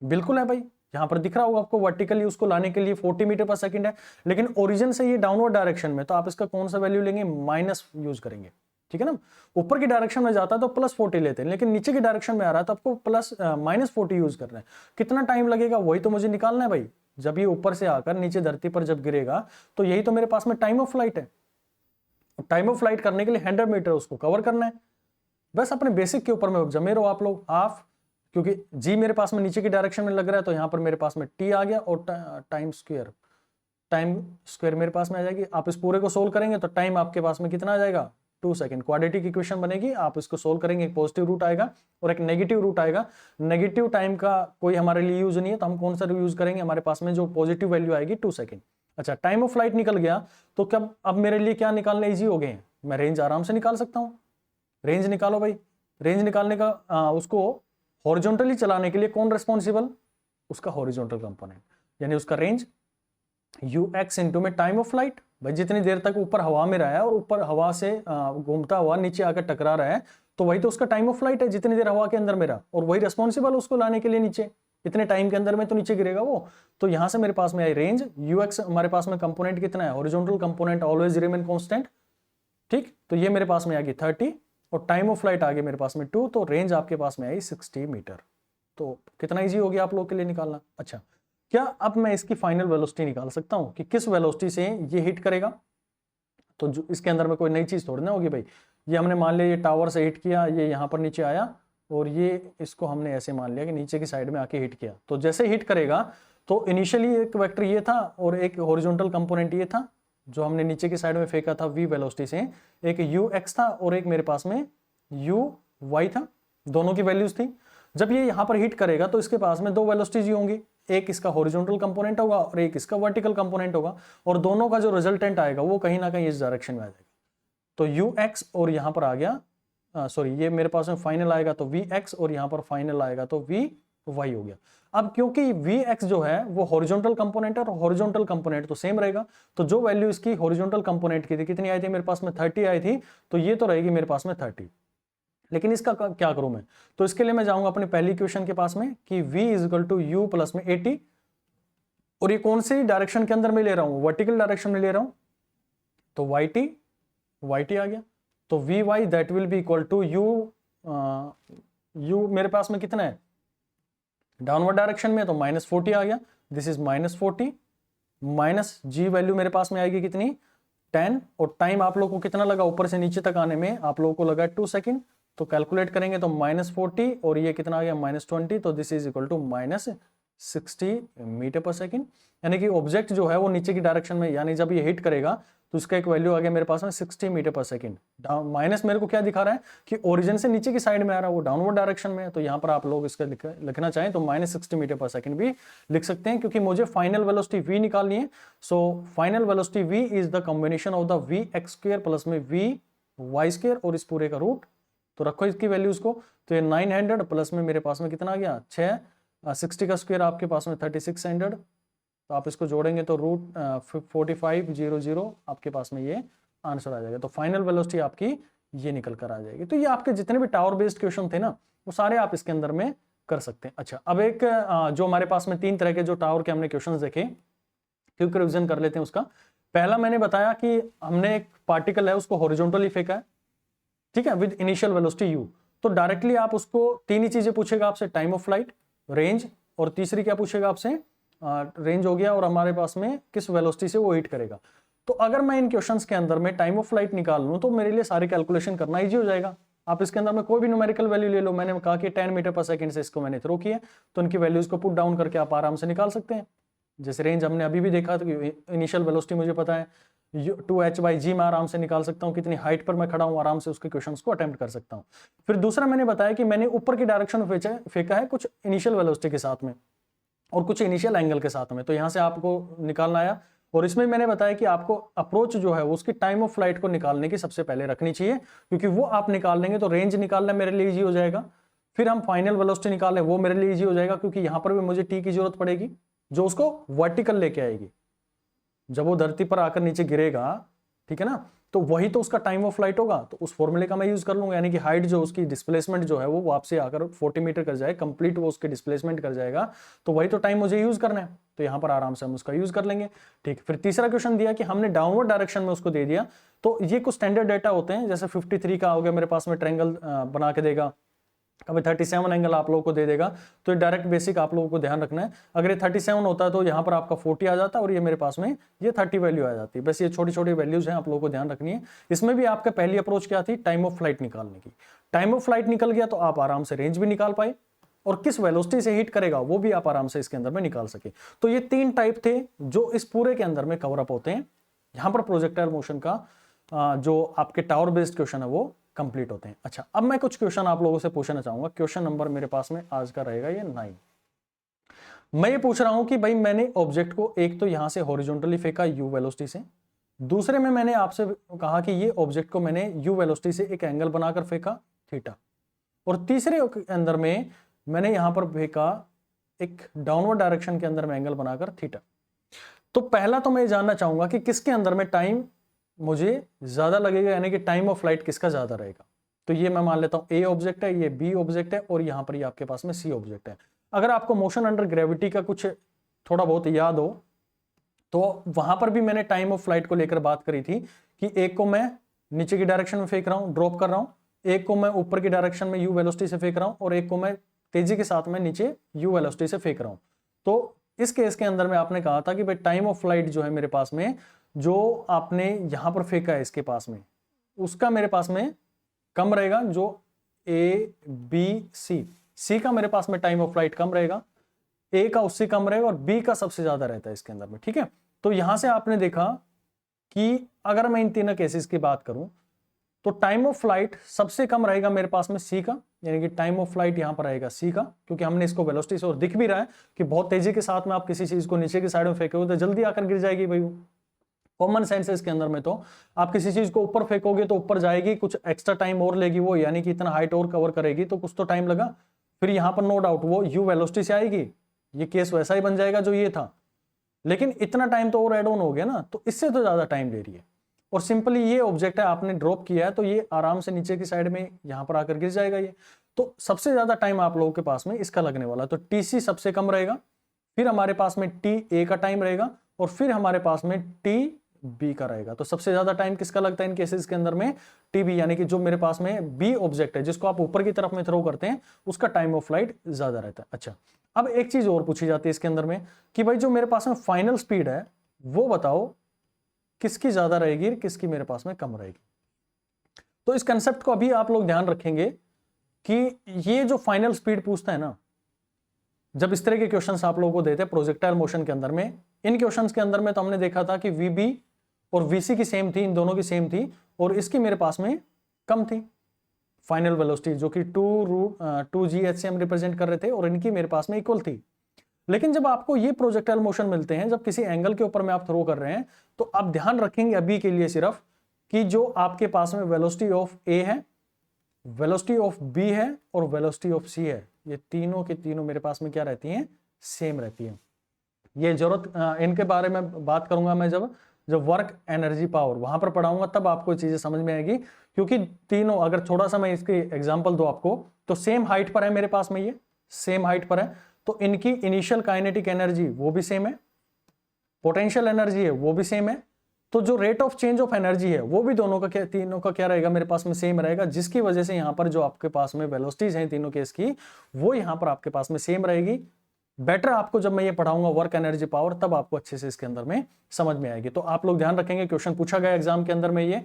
बिल्कुल है भाई, यहां पर दिख रहा होगा आपको, वर्टिकली उसको लाने के लिए 40 मीटर पर सेकंड है, लेकिन ओरिजिन से ये डाउनवर्ड डायरेक्शन में, तो आप इसका कौन सा वैल्यू लेंगे, माइनस यूज करेंगे। ठीक है ना, ऊपर की डायरेक्शन में जाता है तो +40 लेते हैं, लेकिन नीचे की डायरेक्शन में आ रहा है तो आपको -40 यूज करना है। कितना टाइम लगेगा वही तो मुझे निकालना है भाई। जब ये ऊपर से आकर नीचे धरती पर जब गिरेगा, तो यही तो मेरे पास में टाइम ऑफ फ्लाइट है। टाइम ऑफ फ्लाइट करने के लिए 100 मीटर उसको कवर करना है। बस अपने बेसिक के ऊपर में जमे रहो आप लोग। हाफ, क्योंकि जी मेरे पास में नीचे की डायरेक्शन में लग रहा है, तो यहां पर मेरे पास में टी आ गया, और टाइम स्क्वायर मेरे पास में आ जाएगी। आप इस पूरे को सोल्व करेंगे तो टाइम आपके पास में कितना आ जाएगा, 2 सेकंड। क्वाड्रेटिक इक्वेशन बनेगी, आप इसको सोल्व करेंगे, एक पॉजिटिव रूट आएगा और एक नेगेटिव रूट आएगा। नेगेटिव टाइम का कोई हमारे लिए यूज नहीं है, तो हम कौन सा यूज करेंगे, हमारे पास में जो पॉजिटिव वैल्यू आएगी 2 सेकंड। अच्छा, टाइम ऑफ फ्लाइट निकल गया, तो कब अब मेरे लिए क्या निकालना इजी हो गए हैं, मैं रेंज आराम से निकाल सकता हूं। रेंज निकालो भाई। रेंज निकालने का उसको हॉरिजॉन्टली चलाने के लिए कौन रिस्पॉन्सिबल, उसका हॉरिजॉन्टल कंपोनेंट, यानी उसका रेंज UX इंटू में टाइम ऑफ फ्लाइट। भाई जितनी देर तक ऊपर हवा में रहा है और ऊपर हवा से घूमता हुआ नीचे आकर टकरा रहा है, तो वही तो उसका टाइम ऑफ फ्लाइट है, जितनी देर हवा के अंदर में रहा, और वही रिस्पॉन्सिबल उसको लाने के लिए नीचे, इतने टाइम के अंदर में तो नीचे गिरेगा वो। तो यहां से मेरे पास में आई रेंज UX, हमारे पास में कंपोनेंट कितना है, horizontal component always remain constant. ठीक, तो ये मेरे पास में आ गई 30 और टाइम ऑफ फ्लाइट आ गई मेरे पास में 2, तो रेंज आपके पास में आई 60 मीटर। तो कितना इजी हो गया आप लोग के लिए निकालना। अच्छा, क्या अब मैं इसकी फाइनल वेलोसिटी निकाल सकता हूं कि किस वेलोसिटी से ये हिट करेगा। तो जो इसके अंदर में कोई नई चीज थोड़ी ना होगी भाई। ये हमने मान लिया ये टावर से हिट किया, ये यहाँ पर नीचे आया, और ये इसको हमने ऐसे मान लिया कि नीचे की साइड में आके हिट किया। तो जैसे हिट करेगा तो इनिशियली एक वेक्टर ये था और एक हॉरिजॉन्टल कंपोनेंट ये था जो हमने नीचे की साइड में फेंका था v वेलोसिटी से, एक UX था और एक मेरे पास में UY था, दोनों की वैल्यूज थी। जब ये यहाँ पर हिट करेगा तो इसके पास में दो वेलोसिटीज होंगी, एक इसका हॉरिजॉन्टल कंपोनेंट होगा और एक इसका वर्टिकल कंपोनेंट होगा, और दोनों का जो रिजल्टेंट आएगा वो कहीं ना कहीं इस डायरेक्शन में आ जाएगा। तो UX और यहाँ पर आ गया, सॉरी ये मेरे पास में फाइनल आएगा तो VX और यहाँ पर फाइनल आएगा तो VY हो गया। अब क्योंकि VX जो है वो हॉरिजॉन्टल कंपोनेंट है और हॉरिजॉन्टल कंपोनेंट तो सेम रहेगा, तो जो वैल्यू इसकी हॉरिजॉन्टल कंपोनेंट की थी कितनी आई थी मेरे पास में 30 आई थी, तो ये तो रहेगी मेरे पास में 30। लेकिन इसका क्या करूं मैं, तो इसके लिए मैं जाऊंगा अपने पहली इक्वेशन के पास में कि V = U प्लस में 80, और ये कौन सी डायरेक्शन के अंदर में ले रहा हूं, वर्टिकल डायरेक्शन में ले रहा हूं, तो YT आ गया। तो VY that will be equal to U मेरे पास में कितना है डाउनवर्ड डायरेक्शन में, तो -40 आ गया, this is -40 minus G value मेरे पास में आएगी कितनी 10, और टाइम आप लोग को कितना लगा ऊपर से नीचे तक आने में, आप लोगों को लगा 2 सेकंड। तो कैलकुलेट करेंगे तो -40 और ये कितना आ गया -20, तो this is equal to -60 metre per second. यानी कि ऑब्जेक्ट जो है वो नीचे की डायरेक्शन में, यानी जब ये हिट करेगा तो इसका एक वैल्यू आ गया मेरे पास में 60 मीटर पर सेकंड। माइनस मेरे को क्या दिखा रहा है कि ओरिजिन से नीचे की साइड में आ रहा है, वो डाउनवर्ड डायरेक्शन में है, तो यहाँ पर आप लोग इसका लिखना चाहें तो -60 मीटर पर सेकंड भी लिख सकते हैं, क्योंकि मुझे फाइनल वेलोसिटी V निकालनी है। So final velocity V is the combination of the VX² plus में VY² और इस पूरे का रूट। तो रखो इसकी वैल्यूज को, तो ये 900 प्लस में मेरे पास में कितना आ गया 6, 60 का स्क्वायर आपके पास में 3600, तो आप इसको जोड़ेंगे तो √4500 आपके पास में ये आंसर आ जाएगा। तो फाइनल वेलोसिटी आपकी ये निकल कर आ जाएगी। तो ये आपके जितने भी टावर बेस्ड क्वेश्चन थे ना वो सारे आप इसके अंदर में कर सकते हैं। अच्छा, अब एक जो हमारे पास में 3 तरह के जो टावर के हमने क्वेश्चन देखे, क्विक रिवीजन कर लेते हैं उसका। पहला मैंने बताया कि हमने एक पार्टिकल है उसको हॉरिजॉन्टली फेंका है, ठीक है, विद इनिशियल वेलोसिटी U। तो डायरेक्टली आप उसको 3 ही चीजें पूछेगा आपसे, टाइम ऑफ फ्लाइट, रेंज, और तीसरी क्या पूछेगा आपसे रेंज हो गया और हमारे पास में किस वेलोसिटी से वो हिट करेगा। तो अगर मैं इन क्वेश्चंस के अंदर में टाइम ऑफ फ्लाइट निकाल लूं तो मेरे लिए सारी कैलकुलेशन करना इजी हो जाएगा। आप इसके अंदर में कोई भी न्यूमेरिकल वैल्यू ले लो, मैंने कहा कि 10 मीटर पर सेकंड से इसको मैंने थ्रो किया, तो इनकी वैल्यूज को पुट डाउन करके आप आराम से निकाल सकते हैं। जैसे रेंज हमने अभी भी देखा तो इनिशियल वेलोसिटी मुझे पता है 2h/g मैं आराम से निकाल सकता हूँ, कितनी हाइट पर मैं खड़ा हूँ आराम से उसके क्वेश्चंस को अटेम्प्ट कर सकता हूँ। फिर दूसरा मैंने बताया कि मैंने ऊपर की डायरेक्शन में फेंका है कुछ इनिशियल वेलोसिटी के साथ में और कुछ इनिशियल एंगल के साथ में, तो यहाँ से आपको निकालना आया। और इसमें मैंने बताया कि आपको अप्रोच जो है उसकी टाइम ऑफ फ्लाइट को निकालने की सबसे पहले रखनी चाहिए, क्योंकि वो आप निकाल लेंगे तो रेंज निकालना मेरे लिए इजी हो जाएगा। फिर हम फाइनल वेलोसिटी निकालें वो मेरे लिए इजी हो जाएगा, क्योंकि यहाँ पर भी मुझे टी की जरूरत पड़ेगी जो उसको वर्टिकल लेके आएगी। जब वो धरती पर आकर नीचे गिरेगा, ठीक है ना, तो वही तो उसका टाइम ऑफ फ्लाइट होगा, तो उस फॉर्मूले का मैं यूज कर लूंगा, यानी कि हाइट जो उसकी डिस्प्लेसमेंट जो है वो वापसी आकर 40 मीटर कर जाए, कंप्लीट वो उसके डिस्प्लेसमेंट कर जाएगा, तो वही तो टाइम मुझे यूज करना है, तो यहाँ पर आराम से हम उसका यूज कर लेंगे। ठीक, फिर तीसरा क्वेश्चन दिया कि हमने डाउनवर्ड डायरेक्शन में उसको दे दिया, तो ये कुछ स्टैंडर्ड डेटा होते हैं, जैसे 53 का हो गया मेरे पास में, ट्रायंगल बना के देगा, कभी 37 एंगल आप लोगों को दे देगा, तो ये डायरेक्ट बेसिक आप लोगों को ध्यान रखना है। अगर ये 37 होता है तो यहाँ पर आपका 40 आ जाता है और ये मेरे पास में ये 30 वैल्यू आ जाती है। बस ये छोटी छोटी वैल्यूज हैं, आप लोगों को ध्यान रखनी है। इसमें भी आपका पहली अप्रोच क्या थी, टाइम ऑफ फ्लाइट निकालने की। टाइम ऑफ फ्लाइट निकल गया तो आप आराम से रेंज भी निकाल पाए और किस वेलोसिटी से हिट करेगा वो भी आप आराम से इसके अंदर में निकाल सके। तो ये 3 टाइप थे जो इस पूरे के अंदर में कवर अप होते हैं। यहाँ पर प्रोजेक्टाइल मोशन का जो आपके टावर बेस्ड क्वेश्चन है वो कंप्लीट होते हैं। अच्छा, अब मैं कुछ क्वेश्चन आप लोगों से पूछना चाहूंगा। क्वेश्चन नंबर मेरे पास में आज का रहेगा ये 9। मैं ये पूछ रहा हूं कि भाई मैंने ऑब्जेक्ट को एक तो यहां से हॉरिजॉन्टली फेंका u वेलोसिटी से, दूसरे में मैंने आपसे कहा कि ये ऑब्जेक्ट को मैंने u वेलोसिटी से एक एंगल बनाकर फेंका थीटा, और तीसरे के अंदर में मैंने यहां पर फेंका एक डाउनवर्ड डायरेक्शन के अंदर में एंगल बनाकर थीटा। तो पहला तो मैं ये जानना चाहूंगा कि किसके अंदर में टाइम मुझे ज्यादा लगेगा, यानी कि टाइम ऑफ फ्लाइट किसका ज्यादा रहेगा। तो ये मैं मान लेता हूं ए ऑब्जेक्ट है, ये बी ऑब्जेक्ट है और यहां पर ये आपके पास में सी ऑब्जेक्ट है। अगर आपको मोशन अंडर ग्रेविटी का कुछ थोड़ा बहुत याद हो तो वहां पर भी मैंने टाइम ऑफ फ्लाइट को लेकर बात करी थी कि एक को मैं नीचे की डायरेक्शन में फेंक रहा हूं, ड्रॉप कर रहा हूं, एक को मैं ऊपर की डायरेक्शन में यू वेलोसिटी से फेंक रहा हूं और एक को मैं तेजी के साथ में नीचे यू वेलोसिटी से फेंक रहा हूं। तो इस केस के अंदर में आपने कहा था कि भाई टाइम ऑफ फ्लाइट जो है मेरे पास में, जो आपने यहां पर फेंका है इसके पास में, उसका मेरे पास में कम रहेगा, जो ए बी सी का मेरे पास में टाइम ऑफ फ्लाइट कम रहेगा, ए का उससे कम रहेगा और बी का सबसे ज्यादा रहता है इसके अंदर में। ठीक है, तो यहां से आपने देखा कि अगर मैं इन तीनों केसेस की बात करूं तो टाइम ऑफ फ्लाइट सबसे कम रहेगा मेरे पास में सी का, यानी कि टाइम ऑफ फ्लाइट यहां पर रहेगा सी का, क्योंकि हमने इसको वेलोसिटी से, और दिख भी रहा है कि बहुत तेजी के साथ में आप किसी चीज को नीचे की साइड में फेंकोगे तो जल्दी आकर गिर जाएगी भाई। कॉमन सेंस है इसके अंदर में, तो आप किसी चीज को ऊपर फेंकोगे तो ऊपर जाएगी, कुछ एक्स्ट्रा टाइम और लेगी वो, यानी कि इतना हाइट और कवर करेगी तो कुछ तो टाइम लगा। फिर यहां पर नो डाउट वो यू वेलोसिटी से आएगी, ये केस वैसा ही बन जाएगा जो ये था, लेकिन इतना टाइम तो और एड ऑन हो गया ना, तो इससे तो ज्यादा टाइम ले रही है। और सिंपली ये ऑब्जेक्ट है, आपने ड्रॉप किया है तो ये आराम से नीचे की साइड में यहां पर आकर गिर जाएगा ये, तो सबसे ज्यादा टाइम आप लोगों के पास में इसका लगने वाला, तो टीसी सबसे कम रहेगा, फिर हमारे पास में टी ए का टाइम रहेगा और फिर हमारे पास में टी बी का रहेगा। तो सबसे ज्यादा टाइम किसका लगता है इन केसेस के अंदर में, टी बी, यानी कि जो मेरे पास में बी ऑब्जेक्ट है जिसको आप ऊपर की तरफ में थ्रो करते हैं उसका टाइम ऑफ फ्लाइट ज्यादा रहता है। अच्छा, अब एक चीज और पूछी जाती है इसके अंदर में कि भाई जो मेरे पास में फाइनल स्पीड है वो बताओ किसकी ज्यादा रहेगी, किसकी मेरे पास में कम रहेगी। तो इस कंसेप्ट को अभी आप लोग ध्यान रखेंगे कि ये जो फाइनल स्पीड पूछता है ना, जब इस तरह के क्वेश्चंस आप लोगों को देते हैं प्रोजेक्टाइल मोशन के अंदर में, इन क्वेश्चंस के अंदर में तो हमने देखा था कि वीबी और वीसी की सेम थी, इन दोनों की सेम थी, और इसकी मेरे पास में कम थी फाइनल वेलोसिटी, जो कि 2g/h से हम रिप्रेजेंट कर रहे थे, और इनकी मेरे पास में इक्वल थी। लेकिन जब आपको ये प्रोजेक्टाइल मोशन मिलते हैं, जब किसी एंगल के ऊपर में आप थ्रो कर रहे हैं, तो आप ध्यान रखेंगे अभी के लिए सिर्फ कि जो आपके पास में वेलोसिटी ऑफ ए है, वेलोसिटी ऑफ बी है और वेलोसिटी ऑफ सी है, ये तीनों के तीनों मेरे पास में क्या रहती हैं, सेम रहती है। ये जरूरत इनके बारे में बात करूंगा मैं जब वर्क एनर्जी पावर वहां पर पढ़ाऊंगा, तब आपको चीजें समझ में आएगी, क्योंकि तीनों, अगर थोड़ा सा मैं इसकी एग्जांपल दूं आपको, तो सेम हाइट पर है मेरे पास में, ये सेम हाइट पर है, तो इनकी इनिशियल काइनेटिक एनर्जी वो भी सेम है, पोटेंशियल एनर्जी है वो भी सेम है, तो जो rate of change of energy है वो भी दोनों का तीनों का क्या रहेगा, मेरे पास में सेम रहेगा, जिसकी वजह से यहाँ पर जो आपके पास में वेलोसिटीज हैं तीनों केस की, वो यहाँ पर आपके पास में सेम रहेगी। बेटर आपको जब मैं ये पढ़ाऊंगा वर्क एनर्जी पावर, तब आपको अच्छे से इसके अंदर में समझ में आएगी। तो आप लोग ध्यान रखेंगे, क्वेश्चन पूछा गया एग्जाम के अंदर में ये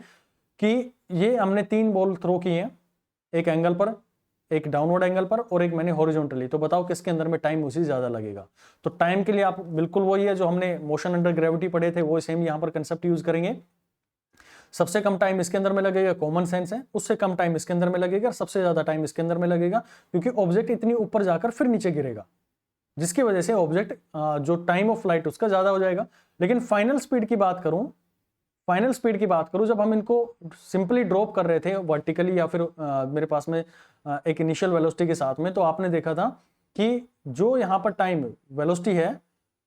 कि ये हमने 3 बॉल थ्रो किए हैं, एक एंगल पर, एक डाउनवर्ड एंगल पर और एक मैंने हॉरिजॉन्टली, तो बताओ किसके अंदर में टाइम उसी ज्यादा लगेगा। तो टाइम के लिए आप बिल्कुल वही है जो हमने मोशन अंडर ग्रेविटी पढ़े थे, वो सेम यहां पर कंसेप्ट यूज करेंगे। सबसे कम टाइम इसके अंदर में लगेगा, कॉमन सेंस है, उससे कम टाइम इसके अंदर में लगेगा, सबसे ज्यादा टाइम इसके अंदर में लगेगा, क्योंकि ऑब्जेक्ट इतनी ऊपर जाकर फिर नीचे गिरेगा, जिसकी वजह से ऑब्जेक्ट जो टाइम ऑफ फ्लाइट उसका ज्यादा हो जाएगा। लेकिन फाइनल स्पीड की बात करूं, फाइनल स्पीड की बात करूं, जब हम इनको सिंपली ड्रॉप कर रहे थे वर्टिकली या फिर मेरे पास में एक इनिशियल वेलोसिटी के साथ में, तो आपने देखा था कि जो यहां पर टाइम वेलोसिटी है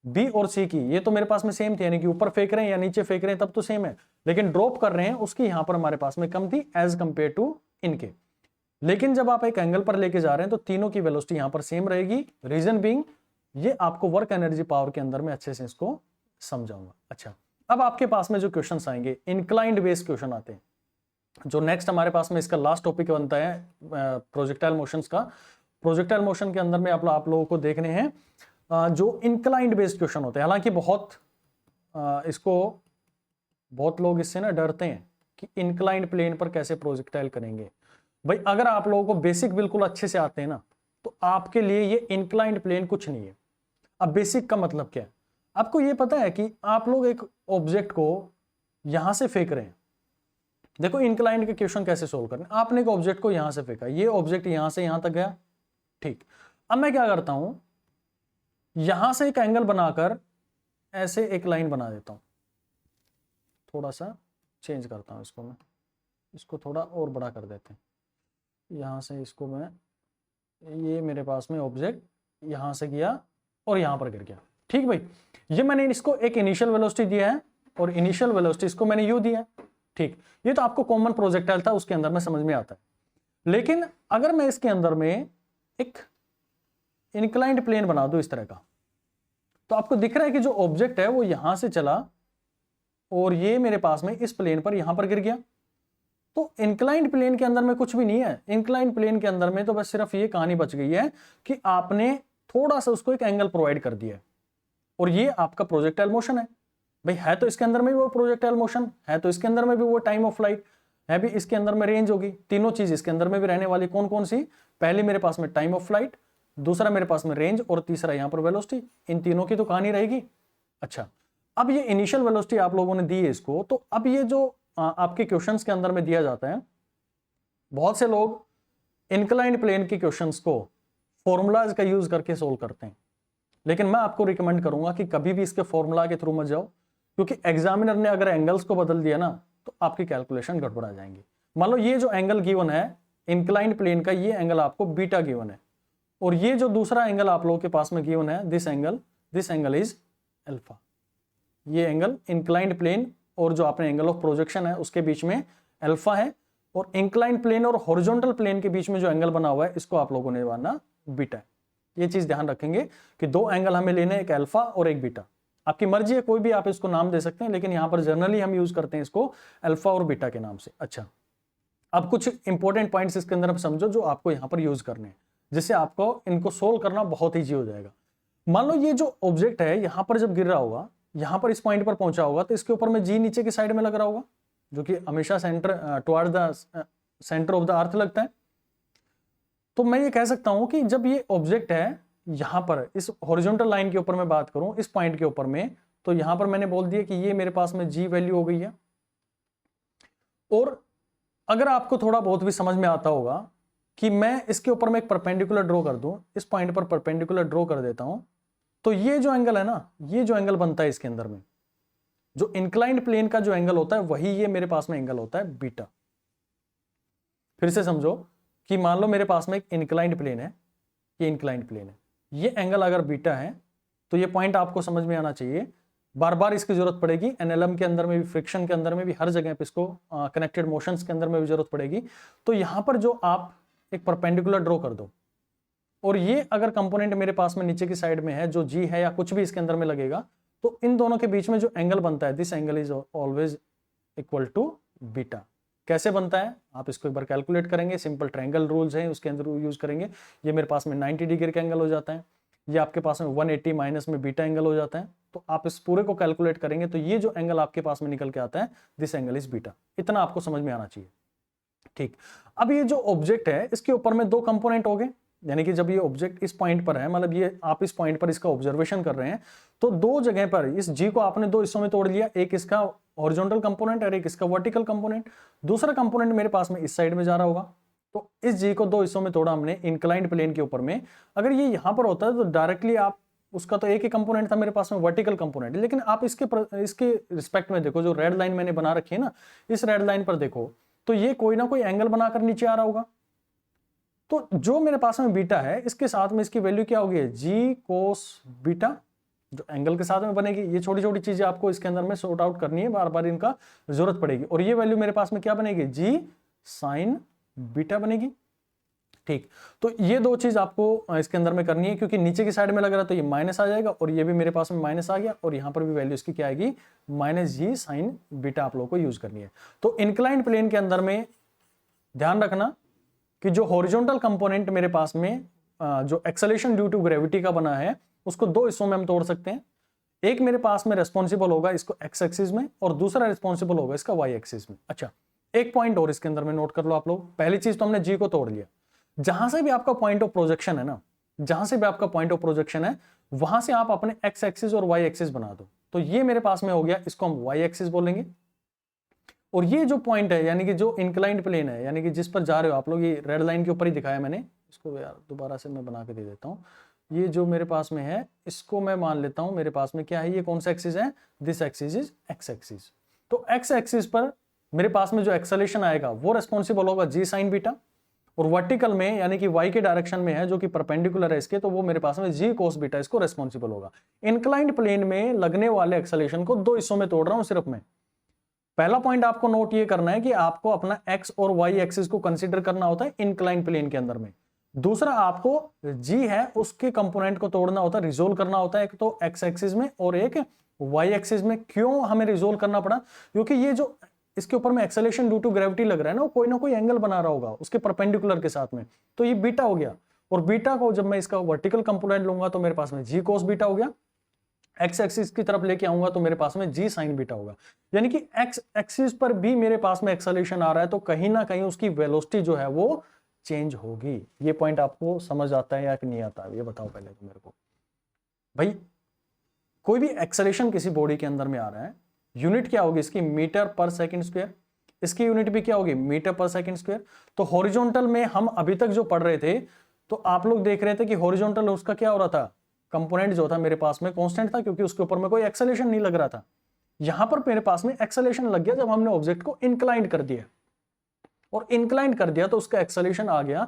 बी और सी की, ये तो मेरे पास में सेम थी, यानी कि ऊपर फेंक रहे हैं या नीचे फेंक रहे हैं तब तो सेम है, लेकिन ड्रॉप कर रहे हैं उसकी यहां पर हमारे पास में कम थी एज कंपेयर टू इनके। लेकिन जब आप एक एंगल पर लेके जा रहे हैं तो तीनों की वेलोसिटी यहां पर सेम रहेगी। रीजन बीइंग, ये आपको वर्क एनर्जी पावर के अंदर में अच्छे से इसको समझाऊंगा। अच्छा, अब आपके पास में जो क्वेश्चंस आएंगे इंक्लाइंड बेस्ड क्वेश्चन आते हैं। जो नेक्स्ट हमारे पास में इसका लास्ट टॉपिक बनता है प्रोजेक्टाइल मोशंस का। प्रोजेक्टाइल मोशन के अंदर में आप लोगों को देखने हैं जो इंक्लाइंड बेस्ड क्वेश्चन होते हैं। हालांकि बहुत लोग इससे ना डरते हैं कि इंक्लाइंड प्लेन पर कैसे प्रोजेक्टाइल करेंगे। भाई अगर आप लोगों को बेसिक बिल्कुल अच्छे से आते हैं ना, तो आपके लिए ये इंक्लाइंड प्लेन कुछ नहीं है। अब बेसिक का मतलब क्या है, आपको ये पता है कि आप लोग एक ऑब्जेक्ट को यहां से फेंक रहे हैं। देखो इंक्लाइंड के क्वेश्चन कैसे सोल्व करने, आपने एक ऑब्जेक्ट को यहां से फेंका, ये ऑब्जेक्ट यहां से यहां तक गया, ठीक। अब मैं क्या करता हूं, यहां से एक एंगल बनाकर ऐसे एक लाइन बना देता हूं, थोड़ा सा चेंज करता हूं इसको, मैं इसको थोड़ा और बड़ा कर देते हैं, यहां से इसको मैं, ये मेरे पास में ऑब्जेक्ट यहां से गया और यहां पर गिर गया, ठीक भाई। ये मैंने इसको एक इनिशियल वेलोसिटी दिया है और इनिशियल वेलोसिटी इसको मैंने यू दिया है, ठीक। ये तो आपको कॉमन प्रोजेक्टाइल था, उसके अंदर में समझ में आता है। लेकिन अगर मैं इसके अंदर में एक इंक्लाइंड प्लेन बना दूं इस तरह का, तो आपको दिख रहा है कि जो ऑब्जेक्ट है वो यहां से चला और ये मेरे पास में इस प्लेन पर यहां पर गिर गया। तो इंक्लाइंड प्लेन के अंदर में कुछ भी नहीं है। इंक्लाइंड प्लेन के अंदर में तो बस सिर्फ ये कहानी बच गई है कि आपने थोड़ा सा उसको एक एंगल प्रोवाइड कर दिया है, और ये आपका प्रोजेक्टाइल मोशन है। भाई है तो इसके अंदर में भी वो प्रोजेक्टाइल मोशन, है तो इसके अंदर में भी वो टाइम ऑफ फ्लाइट है, भी इसके अंदर में रेंज होगी, तीनों चीज इसके अंदर में भी रहने वाली। कौन कौन सी, पहले मेरे पास में टाइम ऑफ फ्लाइट, दूसरा मेरे पास में रेंज, और तीसरा यहां पर वेलोसिटी। इन तीनों की तो कहानी रहेगी। अच्छा, अब ये इनिशियल वेलोसिटी आप लोगों ने दी है इसको, तो अब ये जो आपके क्वेश्चंस के अंदर में दिया जाता है, बहुत से लोग इंक्लाइंड प्लेन के क्वेश्चंस को फॉर्मूलाज का यूज करके सोल्व करते हैं, लेकिन मैं आपको रिकमेंड करूंगा कि कभी भी इसके फॉर्मूला के थ्रू मत जाओ, क्योंकि एग्जामिनर ने अगर एंगल्स को बदल दिया ना तो आपकी कैलकुलेशन गड़बड़ा जाएंगी। मान लो ये जो एंगल गिवन है इंक्लाइंड प्लेन का, ये एंगल आपको बीटा गिवन है, और ये जो दूसरा एंगल आप लोगों के पास में गिवन है दिस एंगल इज अल्फा। ये एंगल इंक्लाइंड प्लेन और जो आपने एंगल ऑफ प्रोजेक्शन है उसके बीच में अल्फा है, और इंक्लाइंड प्लेन और हॉरिजॉन्टल प्लेन के बीच में जो एंगल बना हुआ है इसको आप लोगों ने माना बीटा है। ये चीज ध्यान रखेंगे कि दो एंगल हमें लेने, एक अल्फा और एक बीटा। आपकी मर्जी है, कोई भी आप इसको नाम दे सकते हैं, लेकिन यहां पर जनरली हम यूज करते हैं इसको अल्फा और बीटा के नाम से। अच्छा, अब कुछ इंपॉर्टेंट पॉइंट्स इसके अंदर आप समझो जो आपको यहां पर यूज करने हैं, जिससे आपको इनको सोल्व करना बहुत ईजी हो जाएगा। मान लो ये जो ऑब्जेक्ट है यहां पर जब गिर रहा होगा, यहां पर इस पॉइंट पर पहुंचा होगा, तो इसके ऊपर में जी नीचे की साइड में लग रहा होगा, जो कि हमेशा toward the centre of the earth लगता है। तो मैं ये कह सकता हूं कि जब ये ऑब्जेक्ट है यहां पर इस हॉरिजॉन्टल लाइन के ऊपर मैं बात करूं, इस पॉइंट के ऊपर में, तो यहां पर मैंने बोल दिया कि ये मेरे पास में जी वैल्यू हो गई है। और अगर आपको थोड़ा बहुत भी समझ में आता होगा कि मैं इसके ऊपर में एक परपेंडिकुलर ड्रॉ कर दूं, इस पॉइंट पर परपेंडिकुलर ड्रॉ कर देता हूं, तो ये जो एंगल है ना, ये जो एंगल बनता है इसके अंदर में, जो इंक्लाइंड प्लेन का जो एंगल होता है वही ये मेरे पास में एंगल होता है बीटा। फिर से समझो कि मान लो मेरे पास में एक इंक्लाइंड प्लेन है, ये इंक्लाइंड प्लेन है, ये एंगल अगर बीटा है, तो ये पॉइंट आपको समझ में आना चाहिए। बार बार इसकी जरूरत पड़ेगी, एनएलएम के अंदर में भी, फ्रिक्शन के अंदर में भी, हर जगह पे इसको कनेक्टेड मोशंस के अंदर में भी जरूरत पड़ेगी। तो यहां पर जो आप एक परपेंडिकुलर ड्रॉ कर दो, और ये अगर कंपोनेंट मेरे पास में नीचे की साइड में है जो जी है या कुछ भी इसके अंदर में लगेगा, तो इन दोनों के बीच में जो एंगल बनता है this angle is always equal to beta. कैसे बनता है आप इसको एक बार कैलकुलेट करेंगे, सिंपल ट्रायंगल रूल्स हैं उसके अंदर यूज करेंगे। ये मेरे पास में 90 डिग्री का एंगल हो जाता है, ये आपके पास में 180 माइनस में बीटा एंगल हो जाता है। तो आप इस पूरे को कैलकुलेट करेंगे तो ये जो एंगल आपके पास में निकल के आता है, दिस एंगल इज बीटा। इतना आपको समझ में आना चाहिए। ठीक, अब ये जो ऑब्जेक्ट है इसके ऊपर में दो कंपोनेंट हो गए, यानी कि जब ये ऑब्जेक्ट इस पॉइंट पर है, मतलब ये आप इस पॉइंट पर इसका ऑब्जर्वेशन कर रहे हैं, तो दो जगह पर इस जी को आपने दो हिस्सों में तोड़ लिया, एक इसका हॉरिजॉन्टल कंपोनेंट और एक इसका वर्टिकल कंपोनेंट। दूसरा कंपोनेंट मेरे पास में इस साइड में जा रहा होगा, तो इस जी को दो हिस्सों में तोड़ा हमने इंक्लाइंड प्लेन के ऊपर में। अगर ये यहां पर होता है तो डायरेक्टली आप उसका तो एक ही कंपोनेंट था मेरे पास में, वर्टिकल कंपोनेंट, लेकिन आप इसके रिस्पेक्ट में देखो, जो रेड लाइन मैंने बना रखी है ना, इस रेड लाइन पर देखो तो ये कोई ना कोई एंगल बनाकर नीचे आ रहा होगा। तो जो मेरे पास में बीटा है इसके साथ में इसकी वैल्यू क्या होगी, जी कोस बीटा, जो एंगल के साथ में बनेगी। ये छोटी छोटी चीजें आपको इसके अंदर में सॉर्ट आउट करनी है, बार बार इनका जरूरत पड़ेगी। और ये वैल्यू मेरे पास में क्या बनेगी, जी साइन बीटा बनेगी। ठीक, तो ये दो चीज आपको इसके अंदर में करनी है, क्योंकि नीचे की साइड में लग रहा है तो ये माइनस आ जाएगा, और ये भी मेरे पास में माइनस आ गया, और यहां पर भी वैल्यू इसकी क्या आएगी, माइनस जी साइन बीटा आप लोगों को यूज करनी है। तो इंक्लाइंड प्लेन के अंदर में ध्यान रखना कि जो हॉरिजॉन्टल कंपोनेंट मेरे पास में जो एक्सेलेरेशन ड्यू टू ग्रेविटी का बना है, उसको दो हिस्सों में हम तोड़ सकते हैं। एक मेरे पास में रेस्पॉन्सिबल होगा इसको एक्स एक्सिस में, और दूसरा रेस्पॉन्सिबल होगा इसका वाई एक्सिस में। अच्छा, एक पॉइंट और इसके अंदर में नोट कर लो आप लोग। पहली चीज तो हमने जी को तोड़ लिया, जहां से भी आपका पॉइंट ऑफ प्रोजेक्शन है ना, जहां से भी आपका पॉइंट ऑफ प्रोजेक्शन है, वहां से आप अपने एक्स एक्सिस और वाई एक्सिस बना दो। तो ये मेरे पास में हो गया, इसको हम वाई एक्सिस बोलेंगे। और ये जो पॉइंट है, यानी कि जो इंक्लाइंड प्लेन है, यानी कि जिस पर जा रहे हो आप लोग, ये रेड लाइन के ऊपर ही दिखाया मैंने, इसको यार दोबारा से मैं बना के दे देता हूं। ये जो मेरे पास में है, इसको मैं मान लेता हूं मेरे पास में क्या है, ये कौन सा एक्सिस है, this axis is x axis. तो एक्स एक्सिस पर मेरे पास में जो एक्सेलेरेशन आएगा वो रेस्पॉन्सिबल होगा जी साइन बीटा, और वर्टिकल में यानी कि वाई के डायरेक्शन में है, जो कि परपेंडिकुलर है इसके, तो वो मेरे पास में जी कोस बीटा इसको रेस्पॉन्सिबल होगा। इंक्लाइंड प्लेन में लगने वाले एक्सेलेरेशन को दो हिस्सों में तोड़ रहा हूं सिर्फ मैं। पहला पॉइंट आपको नोट ये करना है कि आपको अपना एक्स और वाई एक्सिस को कंसीडर करना होता है इंक्लाइंड प्लेन के अंदर में। दूसरा, आपको जी है उसके कंपोनेंट को तोड़ना होता है, रिजोल्व करना होता है, एक तो एक्स एक्सिस में और एक वाई एक्सिस में। क्यों हमें रिजोल्व करना पड़ा, क्योंकि ये जो इसके ऊपर में एक्सेलेरेशन ड्यू टू ग्रेविटी लग रहा है ना, वो कोई ना कोई एंगल बना रहा होगा उसके परपेंडिकुलर के साथ में, तो ये बीटा हो गया। और बीटा को जब मैं इसका वर्टिकल कंपोनेंट लूंगा तो मेरे पास में जी कोस बीटा हो गया, एक्स एक्सिस की तरफ लेके आऊंगा तो मेरे पास में जी साइन बीटा होगा। यानी कि एक्स एक्सिस पर भी मेरे पास में एक्सेलेरेशन आ रहा है, तो कहीं ना कहीं उसकी वेलोसिटी जो है वो चेंज होगी। ये पॉइंट आपको समझ आता है या नहीं आता है, ये बताओ पहले तो मेरे को भाई। कोई भी एक्सेलेरेशन किसी बॉडी के अंदर में आ रहा है, यूनिट क्या होगी इसकी, मीटर पर सेकंड स्क्वायर। इसकी यूनिट भी क्या होगी, मीटर पर सेकंड स्क्वायर। तो हॉरिजॉन्टल में हम अभी तक जो पढ़ रहे थे, तो आप लोग देख रहे थे कि हॉरिजॉन्टल उसका क्या हो रहा था, कंपोनेंट जो था मेरे पास में कांस्टेंट था, क्योंकि उसके ऊपर में कोई एक्सेलेरेशन नहीं लग रहा था। यहां पर मेरे पास में एक्सेलेरेशन लग गया जब हमने ऑब्जेक्ट को इंक्लाइंड कर दिया, और इंक्लाइंड कर दिया तो उसका एक्सेलेरेशन आ गया,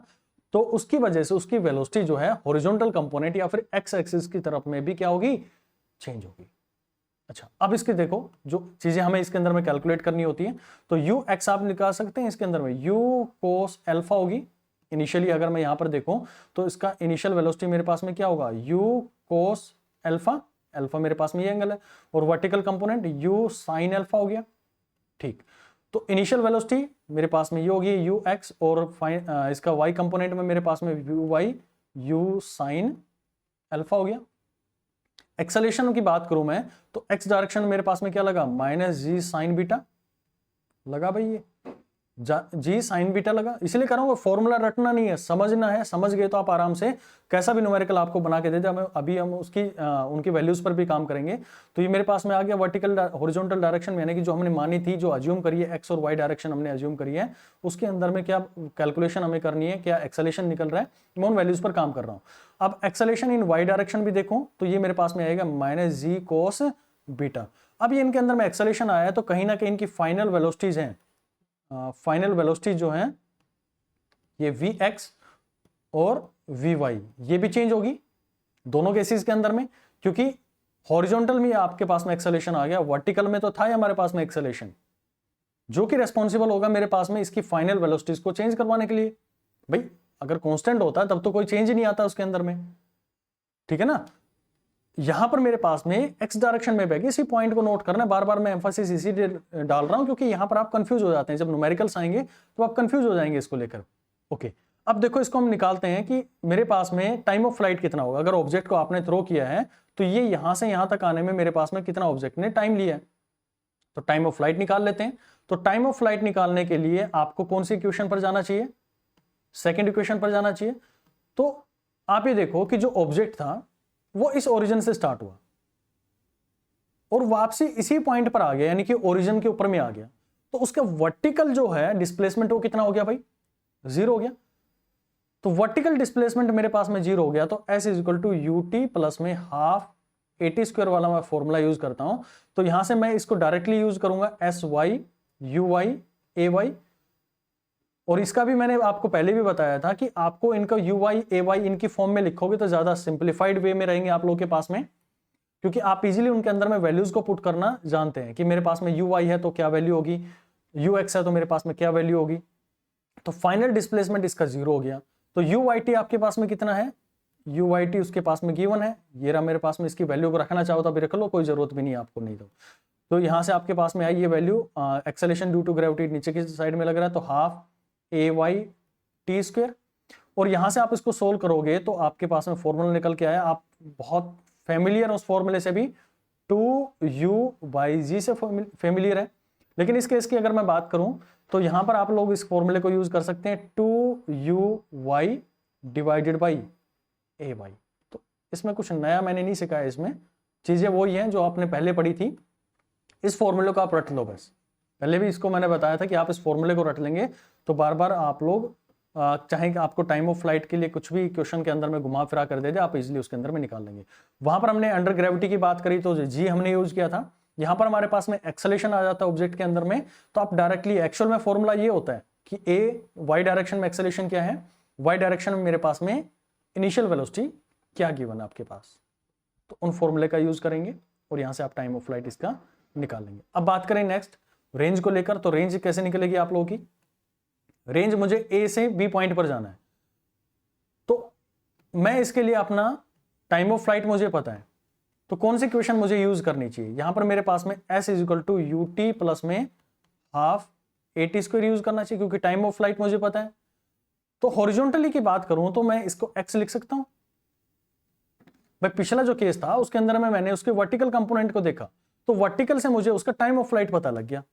तो उसकी वजह से उसकी वेलोसिटी जो है हॉरिजॉन्टल कंपोनेंट या फिर एक्स एक्सिस की तरफ में भी क्या होगी, चेंज होगी। अच्छा, अब इसके देखो जो चीजें हमें इसके अंदर में कैलकुलेट करनी होती है, तो यू एक्स आप निकाल सकते हैं इसके अंदर में, यू कोस अल्फा होगी इनिशियली। अगर मैं यहां पर देखूं तो इसका इनिशियल वेलोसिटी मेरे पास में क्या होगा, यू कोस अल्फा, अल्फा मेरे पास में ये एंगल है, और vertical component you sine alpha हो गया। ठीक, तो इनिशियल वेलोसिटी मेरे पास में ये होगी यू एक्स, और इसका वाई कंपोनेंट में मेरे पास में you why you sine alpha हो गया। एक्सेलेरेशन की बात करूं मैं तो एक्स डायरेक्शन मेरे पास में क्या लगा, माइनस जी साइन बीटा लगा भाई, ये जी साइन बीटा लगा। इसलिए कह रहा हूं फॉर्मूला रटना नहीं है, समझना है। समझ गए तो आप आराम से कैसा भी न्यूमेरिकल आपको बना के दे दे, अभी हम उसकी उनकी वैल्यूज पर भी काम करेंगे। तो ये मेरे पास में आ गया वर्टिकल हॉरिजॉन्टल डायरेक्शन में, यानी कि जो हमने मानी थी, जो अज्यूम करी है एक्स और वाई डायरेक्शन हमने अज्यूम करी है, उसके अंदर में क्या कैलकुलेशन हमें करनी है, क्या एक्सेलेरेशन निकल रहा है, मैं उन वैल्यूज पर काम कर रहा हूँ। अब एक्सेलेरेशन इन वाई डायरेक्शन भी देखो तो ये मेरे पास में आएगा माइनस जी कोस बीटा। अब ये इनके अंदर में एक्सेलेरेशन आया है, तो कहीं ना कहीं इनकी फाइनल वेलोसिटीज हैं, फाइनल वेलोसिटी जो है ये वी एक्स और वी वाई, ये भी चेंज होगी दोनों केसेस के अंदर में, क्योंकि हॉरिजॉन्टल में आपके पास में एक्सेलेरेशन आ गया, वर्टिकल में तो था ही हमारे पास में एक्सेलेरेशन, जो कि रेस्पॉन्सिबल होगा मेरे पास में इसकी फाइनल वेलोसिटीज को चेंज करवाने के लिए। भाई अगर कांस्टेंट होता है तब तो कोई चेंज ही नहीं आता उसके अंदर में, ठीक है ना। यहां पर मेरे पास में एक्स डायरेक्शन में बहेगी, इसी पॉइंट को नोट करना है। बार बार मैं एम्फासिस इसी डाल रहा हूं, क्योंकि यहां पर आप कंफ्यूज हो जाते हैं, जब न्यूमेरिकल्स आएंगे तो आप कंफ्यूज हो जाएंगे इसको लेकर। ओके, अब देखो इसको हम निकालते हैं कि मेरे पास में टाइम ऑफ फ्लाइट कितना होगा। अगर ऑब्जेक्ट को आपने थ्रो किया है तो ये यहां से यहां तक आने में मेरे पास में कितना ऑब्जेक्ट ने टाइम लिया है, तो टाइम ऑफ फ्लाइट निकाल लेते हैं। तो टाइम ऑफ फ्लाइट निकालने के लिए आपको कौन सी इक्वेशन पर जाना चाहिए, सेकंड इक्वेशन पर जाना चाहिए। तो आप ये देखो कि जो ऑब्जेक्ट था वो इस ओरिजिन से स्टार्ट हुआ और वापसी इसी पॉइंट पर आ गया, यानी कि ओरिजिन के ऊपर में आ गया, तो उसका वर्टिकल जो है डिस्प्लेसमेंट वो कितना हो गया भाई, 0 हो गया। तो वर्टिकल डिस्प्लेसमेंट मेरे पास में 0 हो गया, तो S is equal to UT plus में हाफ AT स्क्वायर वाला मैं फॉर्मूला यूज करता हूं। तो यहां से मैं इसको डायरेक्टली यूज करूंगा SY UY AY, और इसका भी मैंने आपको पहले भी बताया था कि आपको इनका UY AY इनकी फॉर्म में लिखोगे तो ज्यादा सिंप्लीफाइड वे में रहेंगे आप लोगों के पास में, क्योंकि आप इजीली उनके अंदर में वैल्यूज को पुट करना जानते हैं कि मेरे पास में UY है तो क्या वैल्यू होगी, UX है तो मेरे पास में क्या वैल्यू होगी। तो फाइनल डिस्प्लेसमेंट इसका 0 हो गया। तो UYT आपके पास में कितना है, UYT उसके पास में गिवन है, ये रहा मेरे पास में, इसकी वैल्यू को रखना चाहो तो अभी रख लो, कोई जरूरत भी नहीं है आपको, नहीं तो यहां से आपके पास में आई ये value, acceleration due to gravity नीचे की साइड में लग रहा है, तो हाफ AYT स्क्वायर। और यहां से आप इसको सोल्व करोगे तो आपके पास में फॉर्मूला निकल के आया, आप बहुत फेमिलियर उस फॉर्मूले से भी, 2U/G से फेमिलियर है। लेकिन इस केस की अगर मैं बात करूं तो यहां पर आप लोग इस फॉर्मूले को यूज कर सकते हैं 2UY डिवाइडेड बाई AY। तो इसमें कुछ नया मैंने नहीं सिखाया, इसमें चीजें वही हैं जो आपने पहले पढ़ी थी। इस फॉर्मूले को आप रट लो बस, पहले भी इसको मैंने बताया था कि आप इस फॉर्मूले को रट लेंगे तो बार बार आप लोग चाहे कि आपको टाइम ऑफ फ्लाइट के लिए कुछ भी क्वेश्चन के अंदर में घुमा फिरा कर दे दे, आप इजीली उसके अंदर में निकाल लेंगे। वहां पर हमने अंडर ग्रेविटी की बात करी तो जी हमने यूज किया था। यहां पर हमारे पास में एक्सेलेरेशन आ जाता है ऑब्जेक्ट के अंदर में, तो आप डायरेक्टली, एक्चुअल में फॉर्मूला ये होता है कि वाई डायरेक्शन में एक्सेलेरेशन क्या है, वाई डायरेक्शन में मेरे पास में इनिशियल वेलोसिटी क्या गिवन है आपके पास, तो उन फॉर्मूले का यूज करेंगे और यहां से आप टाइम ऑफ फ्लाइट इसका निकाल लेंगे। अब बात करें नेक्स्ट रेंज को लेकर, तो रेंज कैसे निकलेगी आप लोगों की, रेंज मुझे A से B पॉइंट पर जाना है, तो मैं इसके लिए अपना टाइम ऑफ फ्लाइट मुझे पता है, तो कौन सी इक्वेशन मुझे यूज करनी चाहिए। यहां पर मेरे पास में S is equal to UT plus में हाफ AT स्क्वायर यूज करना चाहिए, क्योंकि टाइम ऑफ फ्लाइट मुझे पता है। तो हॉरिजॉन्टली की बात करूं तो मैं इसको X लिख सकता हूं। भाई पिछला जो केस था उसके अंदर में मैंने उसके वर्टिकल कंपोनेंट को देखा, तो वर्टिकल से मुझे उसका टाइम ऑफ फ्लाइट पता लग गया।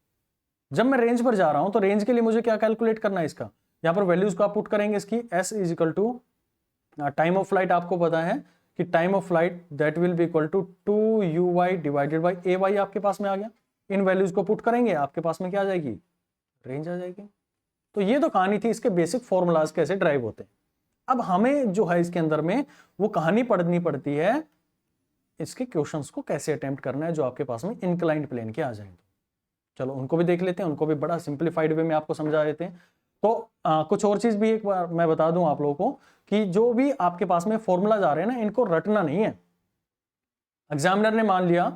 जब मैं रेंज पर जा रहा हूं तो रेंज के लिए मुझे क्या कैलकुलेट करना है इसका, यहां पर वैल्यूज को आप पुट करेंगे इसकी, S is equal to time of flight, आपको पता है कि time of flight that will be equal to 2UY divided by AY आपके पास में आ गया। इन वैल्यूज को पुट करेंगे आपके पास में क्या आ जाएगी, रेंज आ जाएगी। तो ये तो कहानी थी इसके बेसिक फॉर्मूलाज कैसे ड्राइव होते हैं। अब हमें जो है इसके अंदर में वो कहानी पढ़नी पड़ती है, इसके क्वेश्चंस को कैसे अटेम्प्ट करना है जो आपके पास में इंक्लाइंड प्लेन के आ जाएंगे। चलो उनको भी देख लेते हैं, उनको भी बड़ा सिंप्लीफाइड वे में आपको समझा देते हैं। तो कुछ और चीज भी एक बार मैं बता दूं आप लोगों को कि जो भी आपके पास में फॉर्मूलाज आ रहे हैं ना, इनको रटना नहीं है। एग्जामिनर ने मान लिया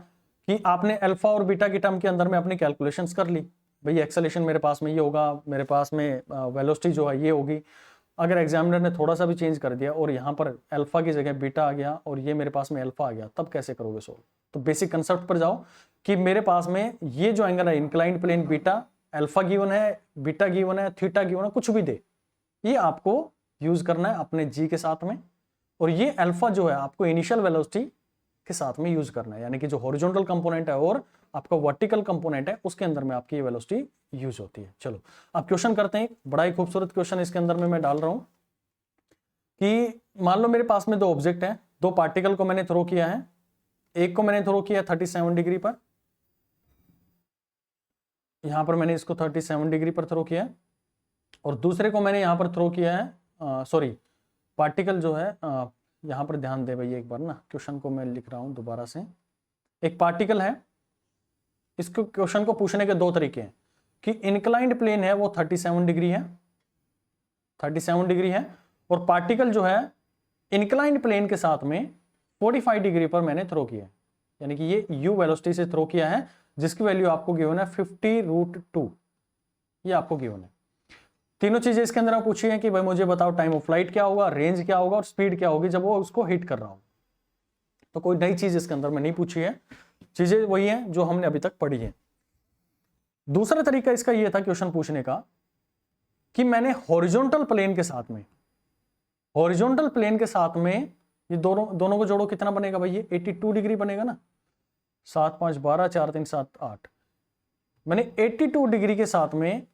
कि आपने अल्फा और बीटा की टर्म के अंदर में अपनी कैलकुलेशंस कर ली, भाई एक्सेलेरेशन मेरे पास में ये होगा, मेरे पास में वेलोसिटी जो है ये होगी। अगर एग्जामिनर ने थोड़ा सा भी चेंज कर दिया और यहाँ पर अल्फा की जगह बीटा आ गया और ये मेरे पास में अल्फा आ गया, तब कैसे करोगे सोल्व। तो बेसिक कंसेप्ट पर जाओ कि मेरे पास में ये जो एंगल है inclined plane beta, alpha given है, बीटा गिवन है, थीटा गिवन है, कुछ भी दे, ये आपको यूज करना है अपने जी के साथ में। और ये अल्फा जो है आपको इनिशियल वेलोसिटी के साथ में यूज करना है, यानी कि जो हॉरिजॉन्टल कंपोनेंट है और आपका वर्टिकल कंपोनेंट है उसके अंदर में आपकी ये वेलोसिटी यूज होती है। चलो अब क्वेश्चन करते हैं, बड़ा ही खूबसूरत क्वेश्चन इसके अंदर में मैं डाल रहा हूं कि मान लो मेरे पास में दो ऑब्जेक्ट हैं, दो पार्टिकल को मैंने थ्रो किया है, एक को मैंने थ्रो किया 37 डिग्री पर, यहां पर मैंने इसको 37 डिग्री पर थ्रो किया है, और दूसरे को मैंने यहां पर थ्रो किया है, सॉरी पार्टिकल जो है यहां पर ध्यान दे भाई एक बार ना, क्वेश्चन को मैं लिख रहा हूं दोबारा से। एक पार्टिकल है, इसको क्वेश्चन को पूछने के दो तरीके हैं कि इंक्लाइंड प्लेन है वो 37 डिग्री है, 37 डिग्री है, और पार्टिकल जो है इंक्लाइंड प्लेन के साथ में 45 डिग्री पर मैंने थ्रो किया है, यानी कि ये u वेलोसिटी से थ्रो किया है जिसकी वैल्यू आपको गिवन है 50√2, ये आपको गिवन है। तीनों चीजें इसके अंदर पूछी है कि भाई मुझे बताओ टाइम ऑफ फ्लाइट क्या होगा, रेंज क्या होगा और स्पीड क्या होगी जब वो उसको हिट कर रहा हूं। तो कोई नई चीज इसके अंदर में नहीं पूछी है, चीजें वही हैं जो हमने अभी तक पढ़ी है। दूसरा तरीका इसका ये था क्वेश्चन पूछने का कि मैंने हॉरिजॉन्टल प्लेन के साथ में हॉरिजॉन्टल प्लेन के साथ में ये दोनों को जोड़ो, कितना बनेगा भाई, ये 82 डिग्री बनेगा ना, 7 5 12 4 3 7 8, मैंने 82 डिग्री के साथ में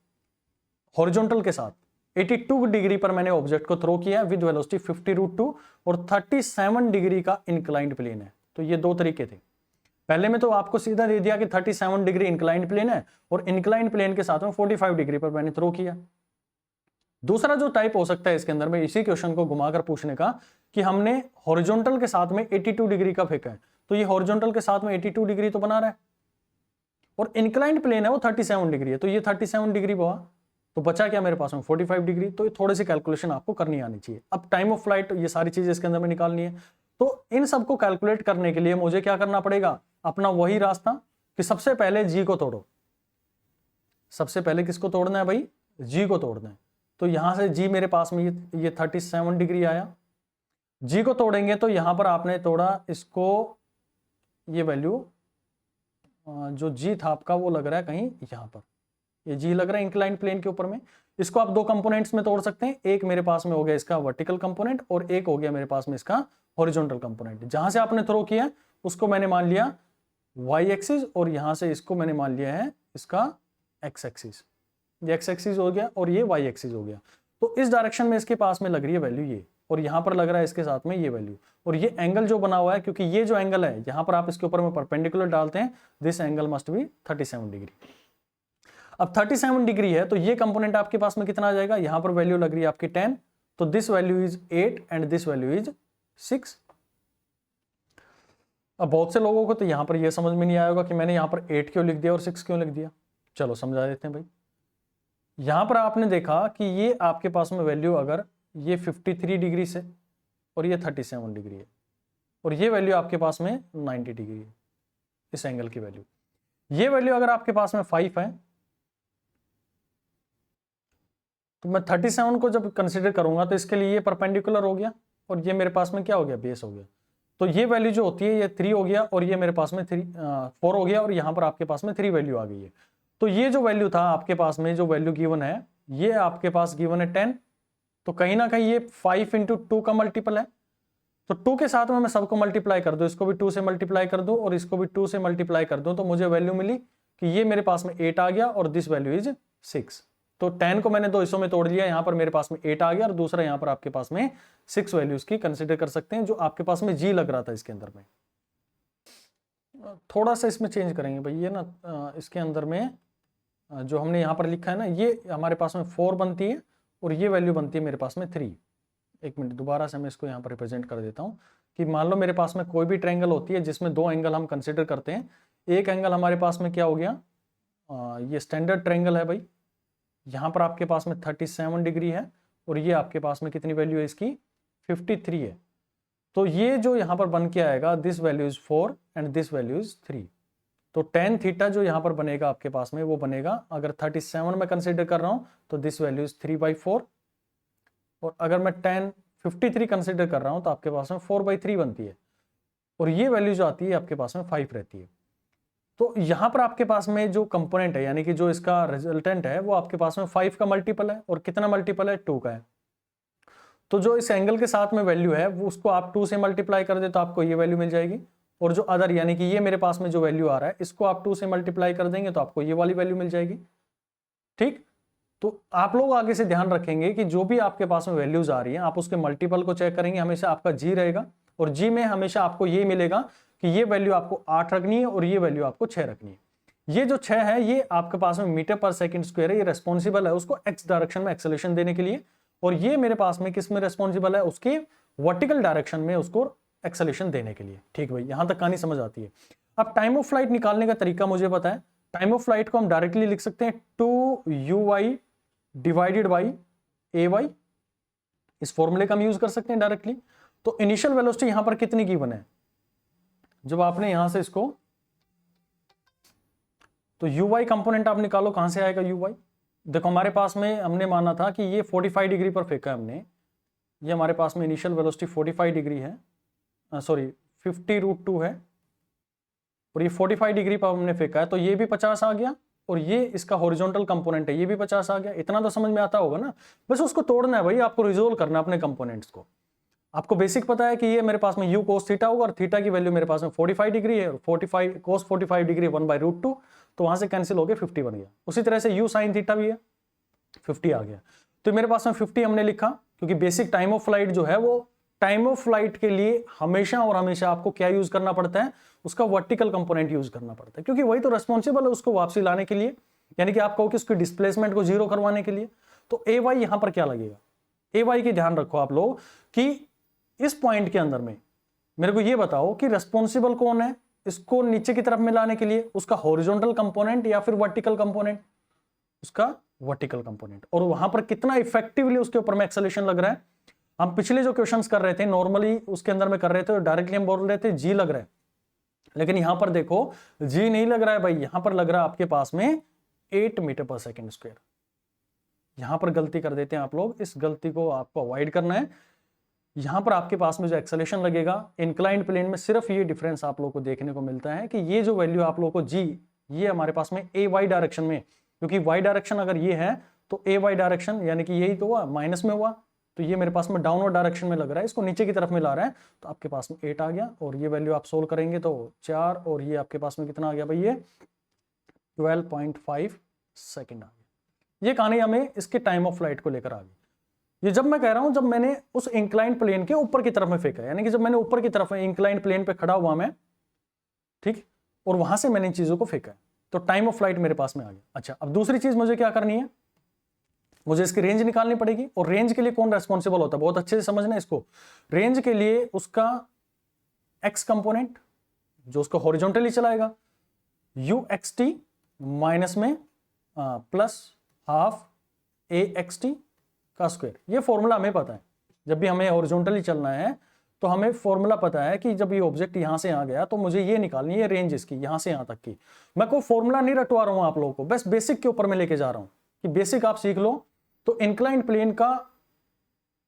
हॉरिजॉन्टल के साथ 82 डिग्री पर मैंने ऑब्जेक्ट को थ्रो किया विद वेलोसिटी 50√2 और 37 डिग्री का इंक्लाइंड प्लेन है। तो ये दो तरीके थे। पहले में तो आपको सीधा दे दिया कि 37 डिग्री इंक्लाइंड प्लेन है और इंक्लाइंड प्लेन के साथ में 45 डिग्री पर मैंने थ्रो किया। दूसरा जो टाइप हो सकता है इसके अंदर में इसी क्वेश्चन को घुमाकर पूछने का कि हमने हॉरिजॉन्टल के साथ में 82 डिग्री का फेंका है, तो ये हॉरिजॉन्टल के साथ में 82 डिग्री तो बना रहा है और इंक्लाइंड प्लेन है वो 37 डिग्री है, तो ये 37 डिग्री हुआ, तो बचा क्या मेरे पास में 45 डिग्री। तो ये थोड़ी सी कैलकुलेशन आपको करनी आनी चाहिए। अब टाइम ऑफ फ्लाइट ये सारी चीजें इसके अंदर में निकालनी है, तो इन सबको कैलकुलेट करने के लिए मुझे क्या करना पड़ेगा, अपना वही रास्ता कि सबसे पहले जी को तोड़ो। सबसे पहले किसको तोड़ना है भाई, जी को तोड़ना है। तो यहां से जी मेरे पास में ये 37 डिग्री आया, जी को तोड़ेंगे तो यहां पर आपने तोड़ा इसको, ये वैल्यू जो जी था आपका वो लग रहा है कहीं यहां पर, ये जी लग रहा है इंक्लाइंड प्लेन के ऊपर में। इसको आप दो कंपोनेंट्स में तोड़ सकते हैं, एक मेरे पास में हो गया इसका वर्टिकल कंपोनेंट और एक हो गया मेरे पास में इसका हॉरिजॉन्टल कंपोनेंट। जहां से आपने थ्रो किया उसको मैंने मान लिया वाई एक्सिस और यहां से इसको मैंने मान लिया है इसका एक्स एक्सिस। ये एक्स एक्सिस हो गया और ये वाई एक्सिस हो गया। तो इस डायरेक्शन में इसके पास में लग रही है वैल्यू ये, और यहां पर लग रहा है इसके साथ में ये वैल्यू, और ये एंगल जो बना हुआ है, क्योंकि ये जो एंगल है यहां पर आप इसके ऊपर में परपेंडिकुलर डालते हैं, this angle must be 37 degree. अब 37 डिग्री है तो ये कंपोनेंट आपके पास में कितना आ जाएगा, यहां पर वैल्यू लग रही है आपकी 10, तो this value is 8 and this value is 6। अब बहुत से लोगों को तो यहां पर यह समझ में नहीं आया होगा कि मैंने यहां पर 8 क्यों लिख दिया और 6 क्यों लिख दिया। चलो समझा देते हैं भाई। यहां पर आपने देखा कि ये आपके पास में वैल्यू अगर ये 53 डिग्री से और ये 37 डिग्री है और ये वैल्यू आपके पास में 90 डिग्री है, इस एंगल की वैल्यू। ये वैल्यू अगर आपके पास में 5 है तो मैं 37 को जब कंसीडर करूंगा तो इसके लिए ये परपेंडिकुलर हो गया और ये मेरे पास में क्या हो गया, बेस हो गया। तो ये वैल्यू जो होती है ये 3 हो गया और ये मेरे पास में 4 हो गया और यहां पर आपके पास में 3 वैल्यू आ गई है। तो ये जो वैल्यू था आपके पास में, जो वैल्यू गिवन है, ये आपके पास गिवन है 10, तो कहीं ना कहीं ये 5 × 2 का मल्टीपल है। तो 2 के साथ में मैं सबको मल्टीप्लाई कर दूं, इसको भी 2 से मल्टीप्लाई कर दूं और इसको भी 2 से मल्टीप्लाई कर दूं, तो मुझे वैल्यू मिली कि ये मेरे पास में 8 आ गया और दिस वैल्यू इज 6। तो 10 को मैंने दो हिस्सों में तोड़ लिया, यहां पर मेरे पास में 8 आ गया और दूसरा यहां पर आपके पास में 6 वैल्यूज की कंसिडर कर सकते हैं, जो आपके पास में जी लग रहा था इसके अंदर में। थोड़ा सा इसमें चेंज करेंगे भाई, ये ना इसके अंदर में जो हमने यहां पर लिखा है ना, ये हमारे पास में 4 बनती है और ये वैल्यू बनती है मेरे पास में 3। एक मिनट दोबारा से मैं इसको यहाँ पर रिप्रेजेंट कर देता हूँ कि मान लो मेरे पास में कोई भी ट्रायंगल होती है जिसमें 2 एंगल हम कंसिडर करते हैं। एक एंगल हमारे पास में क्या हो गया, ये स्टैंडर्ड ट्रायंगल है भाई, यहाँ पर आपके पास में 37 डिग्री है और ये आपके पास में कितनी वैल्यू है इसकी, 53 है। तो ये जो यहाँ पर बन के आएगा, this value is 4 and this value is 3। तो tan थीटा जो यहाँ पर बनेगा आपके पास में वो बनेगा, अगर 37 में कंसिडर कर रहा हूँ तो दिस वैल्यू इज 3/4 और अगर मैं tan 53 कंसिडर कर रहा हूँ तो आपके पास में 4/3 बनती है और ये वैल्यू जो आती है आपके पास में 5 रहती है। तो यहाँ पर आपके पास में जो कंपोनेंट है, यानी कि जो इसका रिजल्टेंट है, वो आपके पास में 5 का मल्टीपल है और कितना मल्टीपल है, 2 का है। तो जो इस एंगल के साथ में वैल्यू है वो उसको आप 2 से मल्टीप्लाई कर दे तो आपको ये वैल्यू मिल जाएगी, और जो अदर यानी कि ये मेरे पास में जो वैल्यू आ रहा है इसको आप 2 से मल्टीप्लाई कर देंगे तो आपको ये वाली वैल्यू मिल जाएगी। ठीक, तो आप लोग आगे से ध्यान रखेंगे कि जो भी आपके पास में वैल्यूज आ रही हैं आप उसके मल्टीपल को चेक करेंगे, हमेशा आपका जी रहेगा और जी में हमेशा आपको ये मिलेगा कि ये वैल्यू आपको 8 रखनी है और ये वैल्यू आपको 6 रखनी है। ये जो 6 है ये आपके पास में मीटर पर सेकंड स्क्वायर है, ये रेस्पॉन्सिबल है उसको एक्स डायरेक्शन में एक्सेलरेशन देने के लिए, और ये मेरे पास में किस में रेस्पॉन्सिबल है, उसके वर्टिकल डायरेक्शन में उसको एक्सेलरेशन देने के लिए। ठीक भाई, यहां तक कहानी समझ आती है। अब टाइम ऑफ फ्लाइट निकालने का तरीका मुझे पता है। टाइम ऑफ फ्लाइट को हम डायरेक्टली लिख सकते हैं 2uy डिवाइडेड बाई ay, इस फॉर्मूले का हम यूज कर सकते हैं डायरेक्टली। तो इनिशियल वेलोसिटी यहां पर कितनी गिवन है, जब आपने यहां से इसको, तो uy कंपोनेंट आप निकालो, कहां से आएगा uy। देखो हमारे पास में हमने माना था कि ये 45 डिग्री पर फेंका है हमने, ये हमारे पास में इनिशियल वेलोसिटी 45 डिग्री है, सॉरी 50√2 है और ये 45 डिग्री पर हमने फेंका है, तो ये भी 50 आ गया और ये इसका हॉरिजॉन्टल कंपोनेंट है, ये भी 50 आ गया। इतना तो समझ में आता होगा ना, बस उसको तोड़ना है भाई, आपको रिजोल्व करना है अपने कंपोनेंट्स को। आपको बेसिक पता है कि ये मेरे पास में u cos थीटा होगा और थीटा की वैल्यू मेरे पास में 45 डिग्री है और 45 cos 45 डिग्री 1/√2, तो वहां से कैंसिल हो गया 50 बन गया। उसी तरह से u sin थीटा भी है, 50 आ गया। तो मेरे पास में 50 हमने लिखा, क्योंकि बेसिक टाइम ऑफ फ्लाइट जो है वो टाइम ऑफ फ्लाइट के लिए हमेशा और हमेशा आपको क्या यूज करना पड़ता है, उसका वर्टिकल कंपोनेंट यूज करना पड़ता है, क्योंकि वही तो रेस्पॉन्सिबल है उसको वापसी लाने के लिए, यानी कि आप कहो कि उसकी डिस्प्लेसमेंट को जीरो करवाने के लिए। तो ए वाई यहां पर क्या लगेगा, ए वाई की ध्यान रखो आप लोग कि इस पॉइंट के अंदर में मेरे को ये बताओ कि रेस्पॉन्सिबल कौन है इसको नीचे की तरफ में लाने के लिए, उसका हॉरिजॉन्टल कंपोनेंट या फिर वर्टिकल कंपोनेंट, उसका वर्टिकल कंपोनेंट, और वहां पर कितना इफेक्टिवली उसके ऊपर में एक्सेलेरेशन लग रहा है। हम पिछले जो क्वेश्चंस कर रहे थे नॉर्मली उसके अंदर में कर रहे थे, डायरेक्टली हम बोल रहे थे जी लग रहा है, लेकिन यहां पर देखो जी नहीं लग रहा है भाई, यहां पर लग रहा है आपके पास में 8 मीटर पर सेकेंड स्क्वायर। यहां पर गलती कर देते हैं आप लोग, इस गलती को आपको अवॉइड करना है। यहां पर आपके पास में जो एक्सेलेरेशन लगेगा इंक्लाइंड प्लेन में, सिर्फ ये डिफरेंस आप लोग को देखने को मिलता है कि ये जो वैल्यू आप लोग को जी, ये हमारे पास में ए वाई डायरेक्शन में, क्योंकि वाई डायरेक्शन अगर ये है तो ए वाई डायरेक्शन यानी कि यही तो हुआ, माइनस में हुआ, तो ये मेरे पास में डाउनवर्ड डायरेक्शन में लग रहा है, इसको नीचे की तरफ में ला रहा है, तो आपके पास में 8 आ गया। और ये वैल्यू आप सोल्व करेंगे तो 4, और ये आपके पास में कितना आ गया भाई, ये 12.5 सेकेंड आ गया। ये कहानी हमें इसके टाइम ऑफ फ्लाइट को लेकर आ गई। ये जब मैं कह रहा हूं जब मैंने उस इंक्लाइंड प्लेन के ऊपर की तरफ में फेंका, यानी कि जब मैंने ऊपर की तरफ इंक्लाइंड प्लेन पे खड़ा हुआ मैं, ठीक, और वहां से मैंने इन चीजों को फेंका, तो टाइम ऑफ फ्लाइट मेरे पास में आ गया। अच्छा, अब दूसरी चीज मुझे क्या करनी है, मुझे इसकी रेंज निकालनी पड़ेगी, और रेंज के लिए कौन रेस्पॉन्सिबल होता है, बहुत अच्छे से समझना इसको। रेंज के लिए उसका एक्स कंपोनेंट जो उसको हॉरिजॉन्टली चलाएगा, यू एक्स टी माइनस में प्लस हाफ ए एक्स टी का स्क्वायर। ये फॉर्मूला हमें पता है, जब भी हमें हॉरिजॉन्टली चलना है तो हमें फॉर्मूला पता है कि जब ये ऑब्जेक्ट यहां से आ गया तो मुझे ये निकालनी है रेंज इसकी, यहां से यहां तक की। मैं कोई फॉर्मूला नहीं रटवा रहा हूं आप लोगों को, बस बेसिक के ऊपर में लेके जा रहा हूं कि बेसिक आप सीख लो, तो इंक्लाइंड प्लेन का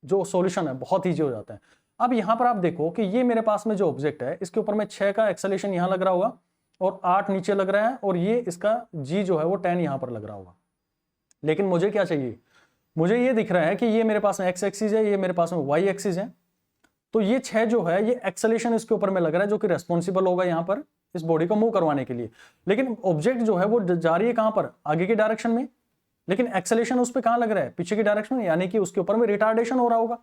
जो सॉल्यूशन है बहुत ईजी हो जाता है। अब यहां पर आप देखो कि ये मेरे पास में जो ऑब्जेक्ट है इसके ऊपर में 6 का एक्सेलेरेशन यहां लग रहा होगा और 8 नीचे लग रहा है, और ये इसका जी जो है वो 10 यहां पर लग रहा होगा। लेकिन मुझे क्या चाहिए, मुझे ये दिख रहा है कि ये मेरे पास में एक्स एक्सिस है, ये मेरे पास में वाई एक्सिस है, तो ये 6 जो है ये एक्सेलेरेशन इसके ऊपर में लग रहा है जो कि रेस्पॉन्सिबल होगा यहां पर इस बॉडी को मूव करवाने के लिए। लेकिन ऑब्जेक्ट जो है वो जा रही है कहां पर, आगे की डायरेक्शन में, लेकिन एक्सेलेरेशन उस पर कहां लग रहा है, पीछे की डायरेक्शन में, यानी कि उसके ऊपर में रिटार्डेशन हो रहा होगा।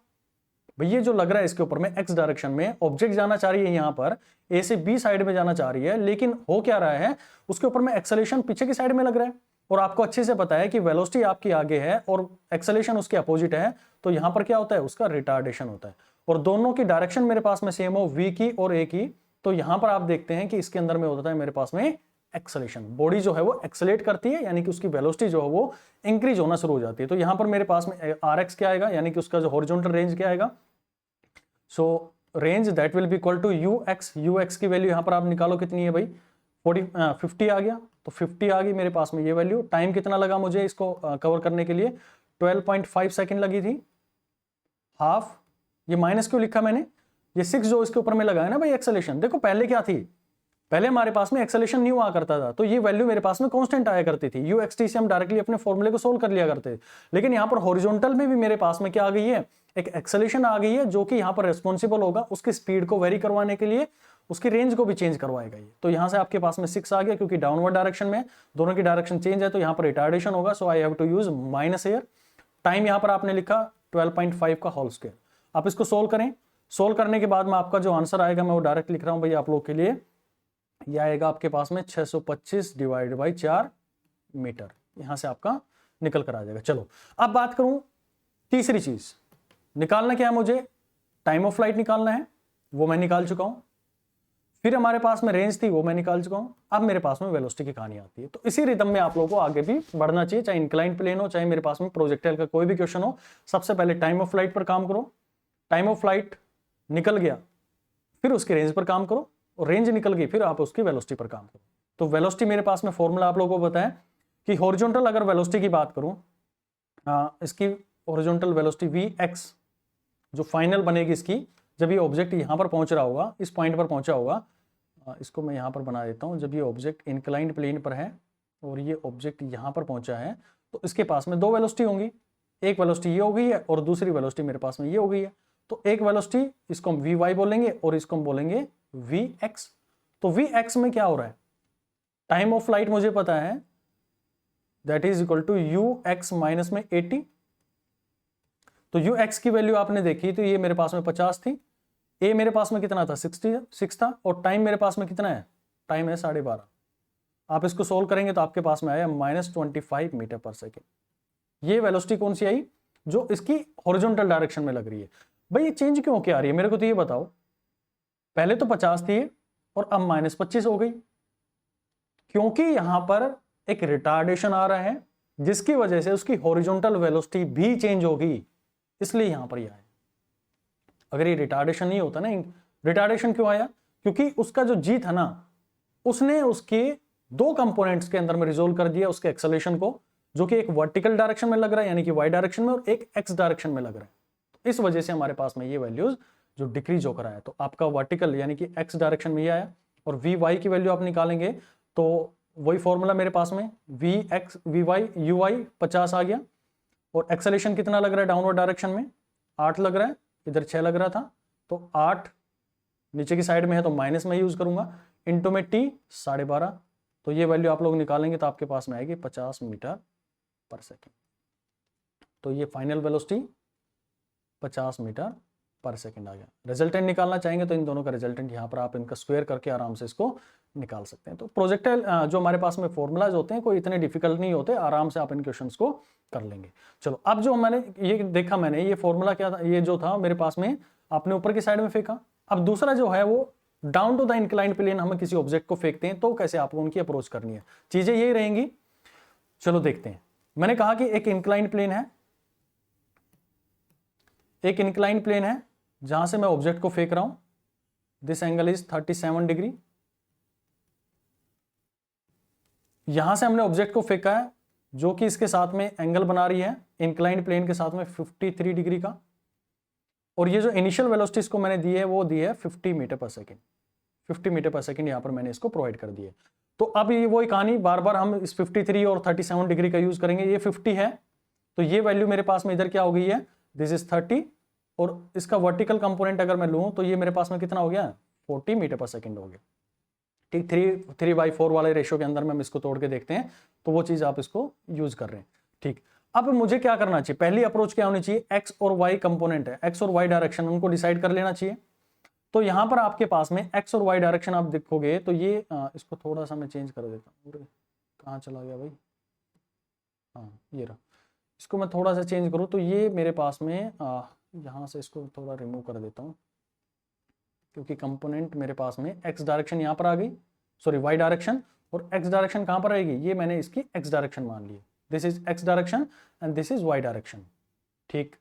भाई ये जो लग रहा है इसके ऊपर में एक्स डायरेक्शन में, ऑब्जेक्ट जाना चाह रही है यहां पर ए से बी साइड में जाना चाह रही है, लेकिन हो क्या रहा है, उसके ऊपर में एक्सेलेरेशन पीछे की साइड में लग रहा है, और आपको अच्छे से पता है कि वेलोसिटी आपकी आगे है और एक्सेलेरेशन उसके अपोजिट है, तो यहां पर क्या होता है, उसका रिटार्डेशन होता है। और दोनों की डायरेक्शन मेरे पास में सेम हो, वी की और ए की, तो यहां पर आप देखते हैं कि इसके अंदर में होता है मेरे पास में एक्सेलेरेशन, बॉडी जो है वो एक्सेलेरेट करती है, यानी कि उसकी वेलोसिटी जो है वो इंक्रीज होना शुरू हो जाती है। तो यहां पर मेरे पास में आर एक्स क्या आएगा, यानी कि उसका जो हॉरिजॉन्टल रेंज क्या आएगा, so range that will be equal to u x की वैल्यू यहां पर आप निकालो कितनी है भाई, 50 आ गया, तो 50 आ गई मेरे पास में ये वैल्यू। टाइम कितना लगा मुझे इसको कवर करने के लिए, 12.5 सेकेंड लगी थी, हाफ, ये माइनस क्यों लिखा मैंने, ये 6 जो इसके ऊपर में लगा है ना भाई एक्सेलेरेशन, देखो पहले क्या थी, पहले हमारे पास में एक्सेलेरेशन न्यू आ करता था, तो ये वैल्यू मेरे पास में कांस्टेंट आया करती थी, यू एक्स टी से हम डायरेक्टली अपने फॉर्मूले को सोल्व कर लिया करते थे। लेकिन यहाँ पर हॉरिजॉन्टल में भी मेरे पास में क्या आ गई है, एक एक्सेलेरेशन आ गई है जो कि यहाँ पर रेस्पॉन्सिबल होगा उसकी स्पीड को वेरी करवाने के लिए, उसकी रेंज को भी चेंज करवाएगा ये। तो यहाँ से आपके पास में 6 आ गया, क्योंकि डाउनवर्ड डायरेक्शन में दोनों की डायरेक्शन चेंज है, तो यहाँ पर रिटार्डेशन होगा, so I have to use minus air. Time यहाँ पर आपने लिखा 12.5 का होल स्क्वायर। आप इसको सोल्व करें, सोल्व करने के बाद में आपका जो आंसर आएगा मैं वो डायरेक्ट लिख रहा हूं भाई आप लोग के लिए, ये आएगा आपके पास में 625 डिवाइड बाई 4 मीटर, यहां से आपका निकल कर आ जाएगा। चलो अब बात करूं तीसरी चीज, निकालना क्या है मुझे, टाइम ऑफ फ्लाइट निकालना है, वो मैं निकाल चुका हूं। फिर हमारे पास में रेंज थी, वो मैं निकाल चुका हूं। अब मेरे पास में वेलोसिटी की कहानी आती है। तो इसी रिदम में आप लोगों को आगे भी बढ़ना चाहिए, चाहे इंक्लाइंड प्लेन हो, चाहे मेरे पास में प्रोजेक्टाइल का कोई भी क्वेश्चन हो। सबसे पहले टाइम ऑफ फ्लाइट पर काम करो, टाइम ऑफ फ्लाइट निकल गया फिर उसके रेंज पर काम करो, और रेंज निकल गई फिर आप उसकी वेलोसिटी पर काम करो। तो वेलोसिटी मेरे पास में फॉर्मूला आप लोगों को पता है कि हॉरिजॉन्टल अगर वेलोसिटी की बात करूं, इसकी हॉरिजॉन्टल वेलोसिटी वी एक्स जो फाइनल बनेगी इसकी, जब ये ऑब्जेक्ट यहां पर पहुंच रहा होगा, इस पॉइंट पर पहुंचा होगा, इसको मैं यहां पर बना देता हूं, जब ये ऑब्जेक्ट इंक्लाइंड प्लेन पर है, और ये ऑब्जेक्ट यहाँ पर पहुंचा है, तो इसके पास में दो वेलोसिटी होंगी, एक वेलोसिटी ये हो गई है और दूसरी वेलोसिटी मेरे पास में ये हो गई है। तो एक वेलोसिटी इसको हम वी वाई बोलेंगे और इसको हम बोलेंगे वी एक्स। तो वी एक्स में क्या हो रहा है, टाइम ऑफ फ्लाइट मुझे पता है, that is equal to u x minus में 80। तो यू एक्स की वैल्यू आपने देखी तो ये मेरे पास में 50 थी, ए मेरे पास में कितना था 66 था, और टाइम मेरे पास में कितना है, टाइम है 12.5। आप इसको सोल्व करेंगे तो आपके पास में आया -25 मीटर पर सेकेंड। ये वेलोसिटी कौन सी आई, जो इसकी हॉरिजॉन्टल डायरेक्शन में लग रही है। भाई ये चेंज क्यों क्या आ रही है मेरे को तो ये बताओ, पहले तो 50 थी और अब -25 हो गई, क्योंकि यहां पर एक रिटार्डेशन आ रहा है जिसकी वजह से उसकी हॉरिजॉन्टल वेलोसिटी भी चेंज होगी, इसलिए यहां पर यह आया। अगर ये रिटार्डेशन नहीं होता ना, रिटार्डेशन क्यों आया, क्योंकि उसका जो जी था ना, उसने उसके दो कंपोनेंट्स के अंदर में रिजोल्व कर दिया उसके एक्सेलरेशन को, जो कि एक वर्टिकल डायरेक्शन में लग रहा है यानी कि वाई डायरेक्शन में, और एक एक्स डायरेक्शन में लग रहा है। तो इस वजह से हमारे पास में ये वैल्यूज जो डिक्रीज होकर आया, तो आपका वर्टिकल यानी कि एक्स डायरेक्शन में ये आया, और वी वाई की वैल्यू आप निकालेंगे तो वही फॉर्मूला मेरे पास में v x v y u y 50 आ गया, और एक्सेलरेशन कितना लग रहा है डाउनवर्ड डायरेक्शन में 8 लग रहा है, इधर 6 लग रहा था, तो 8 नीचे की साइड में है तो माइनस में यूज करूंगा, इंटू में टी 12.5। तो ये वैल्यू आप लोग निकालेंगे तो आपके पास में आएगी 50 मीटर पर सेकेंड। तो ये final velocity 50 metre per second आ गया। रिजल्टेंट निकालना चाहेंगे तो इन दोनों का रिजल्टेंट यहाँ पर आप इनका स्क्वायर करके आराम से इसको निकाल सकते हैं। तो प्रोजेक्टाइल जो हमारे पास में फॉर्मूलाज होते हैं कोई इतने डिफिकल्ट नहीं होते, आराम से आप इन क्वेश्चंस को कर लेंगे। चलो अब जो मैंने ये देखा, मैंने ये फॉर्मूला क्या था, ये जो था मेरे पास में आपने ऊपर की साइड में फेंका। अब दूसरा जो है वो down to the inclined plane हम किसी ऑब्जेक्ट को फेंकते हैं तो कैसे आपको उनकी अप्रोच करनी है, चीजें यही रहेंगी। चलो देखते हैं। मैंने कहा कि एक इंक्लाइंड प्लेन है, एक इंक्लाइंड प्लेन है जहां से मैं ऑब्जेक्ट को फेंक रहा हूं, दिस एंगल इज 37 डिग्री। यहां से हमने ऑब्जेक्ट को फेंका है जो कि इसके साथ में एंगल बना रही है इंक्लाइंड प्लेन के साथ में 53 डिग्री का, और ये जो इनिशियल वेलोसिटी इसको मैंने दी है वो दी है 50 metre per second. 50 metre per second यहां पर मैंने इसको प्रोवाइड कर दी है। तो अब ये वही कहानी, बार बार हम इस 53 और 37 डिग्री का यूज करेंगे। ये 50 है तो ये वैल्यू मेरे पास में इधर क्या हो गई है, दिस इज 30, और इसका वर्टिकल कंपोनेंट अगर मैं लूं तो ये मेरे पास में कितना हो गया, 40 मीटर पर सेकेंड हो गया। ठीक, 3/4 वाले रेशियो के अंदर में हम इसको तोड़ के देखते हैं तो वो चीज आप इसको यूज कर रहे हैं। ठीक, अब मुझे क्या करना चाहिए, पहली अप्रोच क्या होनी चाहिए, एक्स और वाई कंपोनेंट है, एक्स और वाई डायरेक्शन उनको डिसाइड कर लेना चाहिए। तो यहां पर आपके पास में एक्स और वाई डायरेक्शन आप देखोगे तो ये इसको थोड़ा सा मैं चेंज कर देता हूँ, कहाँ चला गया भाई, हाँ ये रहा, इसको मैं थोड़ा सा चेंज करूँ तो ये मेरे पास में यहाँ से इसको थोड़ा रिमूव कर देता हूँ, क्योंकि कंपोनेंट मेरे पास में एक्स डायरेक्शन यहाँ पर आ गई, सॉरी वाई डायरेक्शन, और एक्स डायरेक्शन कहाँ पर आएगी, ये मैंने इसकी एक्स डायरेक्शन मान ली, this is x direction and this is y direction. ठीक,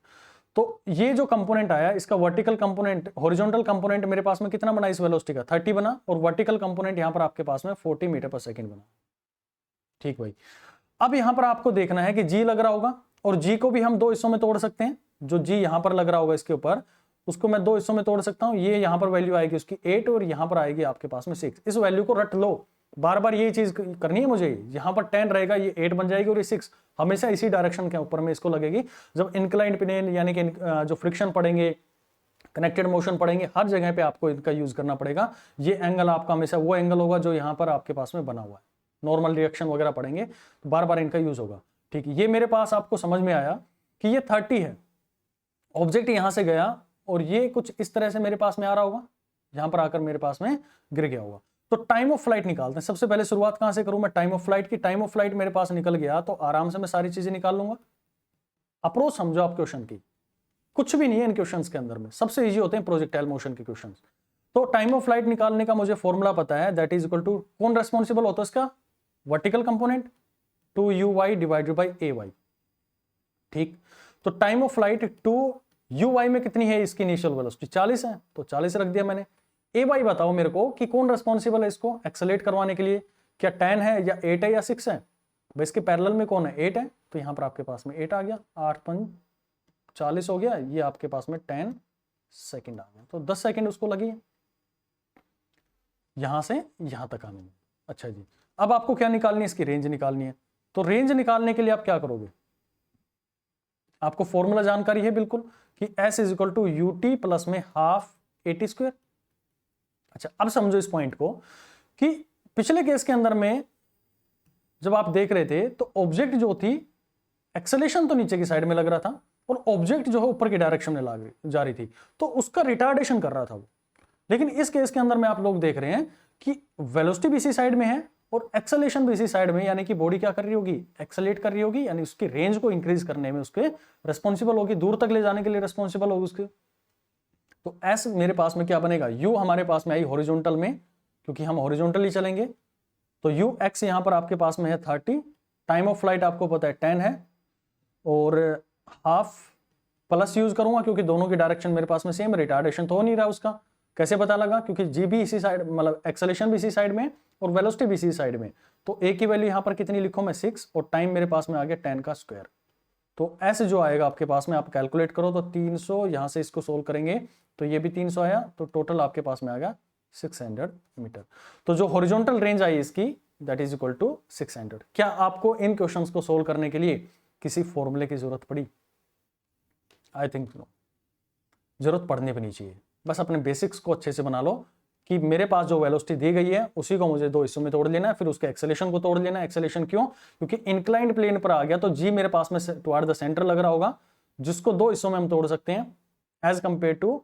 तो ये जो कंपोनेंट आया इसका वर्टिकल कंपोनेंट, हॉरिजॉन्टल कंपोनेंट मेरे पास में कितना बना इस वेलोसिटी का, 30 बना, और वर्टिकल कंपोनेंट यहाँ पर आपके पास में 40 मीटर पर सेकेंड बना। ठीक भाई, अब यहाँ पर आपको देखना है कि जी लग रहा होगा, और जी को भी हम दो हिस्सों में तोड़ सकते हैं। जो जी यहाँ पर लग रहा होगा इसके ऊपर, उसको मैं दो हिस्सों में तोड़ सकता हूँ। ये यहाँ पर वैल्यू आएगी उसकी 8 और यहाँ पर आएगी आपके पास में 6। इस वैल्यू को रट लो, बार बार यही चीज करनी है मुझे। यहाँ पर 10 रहेगा, ये 8 बन जाएगी, और ये 6 हमेशा इसी डायरेक्शन के ऊपर में इसको लगेगी। जब इंक्लाइंड प्लेन यानी कि जो फ्रिक्शन पढ़ेंगे, कनेक्टेड मोशन पढ़ेंगे, हर जगह पे आपको इनका यूज करना पड़ेगा। ये एंगल आपका हमेशा वो एंगल होगा जो यहाँ पर आपके पास में बना हुआ है। नॉर्मल रिएक्शन वगैरह पढ़ेंगे तो बार बार इनका यूज होगा। ठीक, ये मेरे पास आपको समझ में आया कि ये 30 है, ऑब्जेक्ट यहां से गया और ये कुछ इस तरह से मेरे पास में आ रहा होगा, यहां पर आकर मेरे पास में गिर गया होगा। तो टाइम ऑफ फ्लाइट निकालते हैं। सबसे पहले शुरुआत कहां से करूं मैं, टाइम ऑफ फ्लाइट की। टाइम ऑफ फ्लाइट मेरे पास निकल गया तो आराम से मैं सारी चीजें निकाल लूंगा। अप्रोच समझो आप क्वेश्चन की, कुछ भी नहीं है इन क्वेश्चंस के अंदर में, सबसे इजी होते हैं प्रोजेक्टाइल मोशन के क्वेश्चंस। तो टाइम ऑफ फ्लाइट निकालने का मुझे फॉर्मूला पता है, दैट इज इक्वल टू, कौन रेस्पॉन्सिबल होता है इसका, vertical component 2uy divided by ay। ठीक, तो टाइम ऑफ फ्लाइट 2uy में कितनी है इसकी इनिशियल वेलोसिटी, 40 है, तो 40 रख दिया मैंने। ay बताओ मेरे को कि कौन रेस्पॉन्सिबल है इसको एक्सेलेरेट करवाने के लिए, क्या 10 है या 8 है या 6 है। भाई इसके पैरेलल में कौन है, 8 है, तो यहां पर आपके पास में 8 आ गया, 8 5 40 हो गया, ये आपके पास में 10 सेकेंड आ गया, तो 10 सेकेंड उसको लगी है यहां से यहां तक आने में। अच्छा जी, अब आपको क्या निकालनी है, इसकी रेंज निकालनी है। तो रेंज निकालने के लिए आप क्या करोगे, आपको फॉर्मूला जानकारी है बिल्कुल कि S is equal to UT plus में हाफ AT स्क्वायर। अच्छा, अब समझो इस पॉइंट को कि पिछले केस के अंदर में जब आप देख रहे थे तो ऑब्जेक्ट जो थी एक्सेलेरेशन तो नीचे की साइड में लग रहा था और ऑब्जेक्ट जो है ऊपर की डायरेक्शन में जा रही थी, तो उसका रिटार्डेशन कर रहा था वो। लेकिन इस केस के अंदर में आप लोग देख रहे हैं कि वेलोसिटी भी इसी साइड में है और एक्सेलेरेशन भी इसी साइड में, यानी कि बॉडी क्या कर रही होगी, एक्सेलेरेट कर रही होगी, यानी उसकी रेंज को इंक्रीज करने में उसके रिस्पॉन्सिबल होगी, दूर तक ले जाने के लिए रिस्पॉन्सिबल होगी उसके। तो एस मेरे पास में क्या बनेगा, यू हमारे पास में आई हॉरिजॉन्टल में, क्योंकि हम हॉरिजॉन्टली चलेंगे, तो यू एक्स यहां पर आपके पास में है 30, टाइम ऑफ फ्लाइट आपको पता है 10 है, और हाफ प्लस यूज करूंगा क्योंकि दोनों की डायरेक्शन मेरे पास में सेम, रिटार्डेशन तो हो नहीं रहा उसका। कैसे पता लगा, क्योंकि जी भी इसी साइड, मतलब एक्सेलेरेशन भी इसी साइड में और वेलोसिटी भी इसी साइड में। तो ए की वैल्यू यहां पर कितनी लिखो मैं 6, और टाइम मेरे पास में आ गया 10 का स्क्वायर। तो ऐसे जो आएगा आपके पास में, आप कैलकुलेट करो तो 300, यहां से इसको सोल्व करेंगे तो ये भी 300 आया, तो टोटल आपके पास में आ गया 600 मीटर। तो जो हॉरिजॉन्टल रेंज आई इसकी दैट इज इक्वल टू 600। क्या आपको इन क्वेश्चंस को सोल्व करने के लिए किसी फॉर्मूले की जरूरत पड़ी? आई थिंक नो, जरूरत पड़नी भी नहीं चाहिए। बस अपने बेसिक्स को अच्छे से बना लो कि मेरे पास जो वेलोसिटी दी गई है उसी को मुझे दो हिस्सों में तोड़ लेना है, फिर उसके एक्सेलेरेशन को तोड़ लेना है। एक्सेलेरेशन क्यों, क्योंकि इंक्लाइंड प्लेन पर आ गया तो जी मेरे पास में टुवर्ड द सेंटर लग रहा होगा, जिसको दो हिस्सों में हम तोड़ सकते हैं as compare to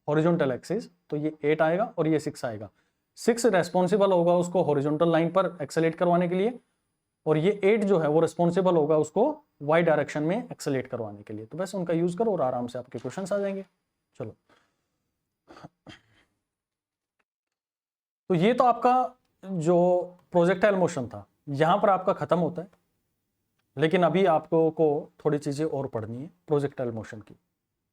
horizontal axis. तो ये 8 आएगा और ये 6 आएगा। 6 रेस्पॉन्सिबल होगा उसको हॉरिजॉन्टल लाइन पर एक्सेलेरेट करवाने के लिए, और ये 8 जो है वो रिस्पॉन्सिबल होगा उसको वाई डायरेक्शन में एक्सेलेरेट करवाने के लिए। तो बस उनका यूज करो और आराम से आपके क्वेश्चंस आ जाएंगे। चलो, तो ये तो आपका जो प्रोजेक्टाइल मोशन था यहां पर आपका खत्म होता है, लेकिन अभी आपको को थोड़ी चीजें और पढ़नी है प्रोजेक्टाइल मोशन की,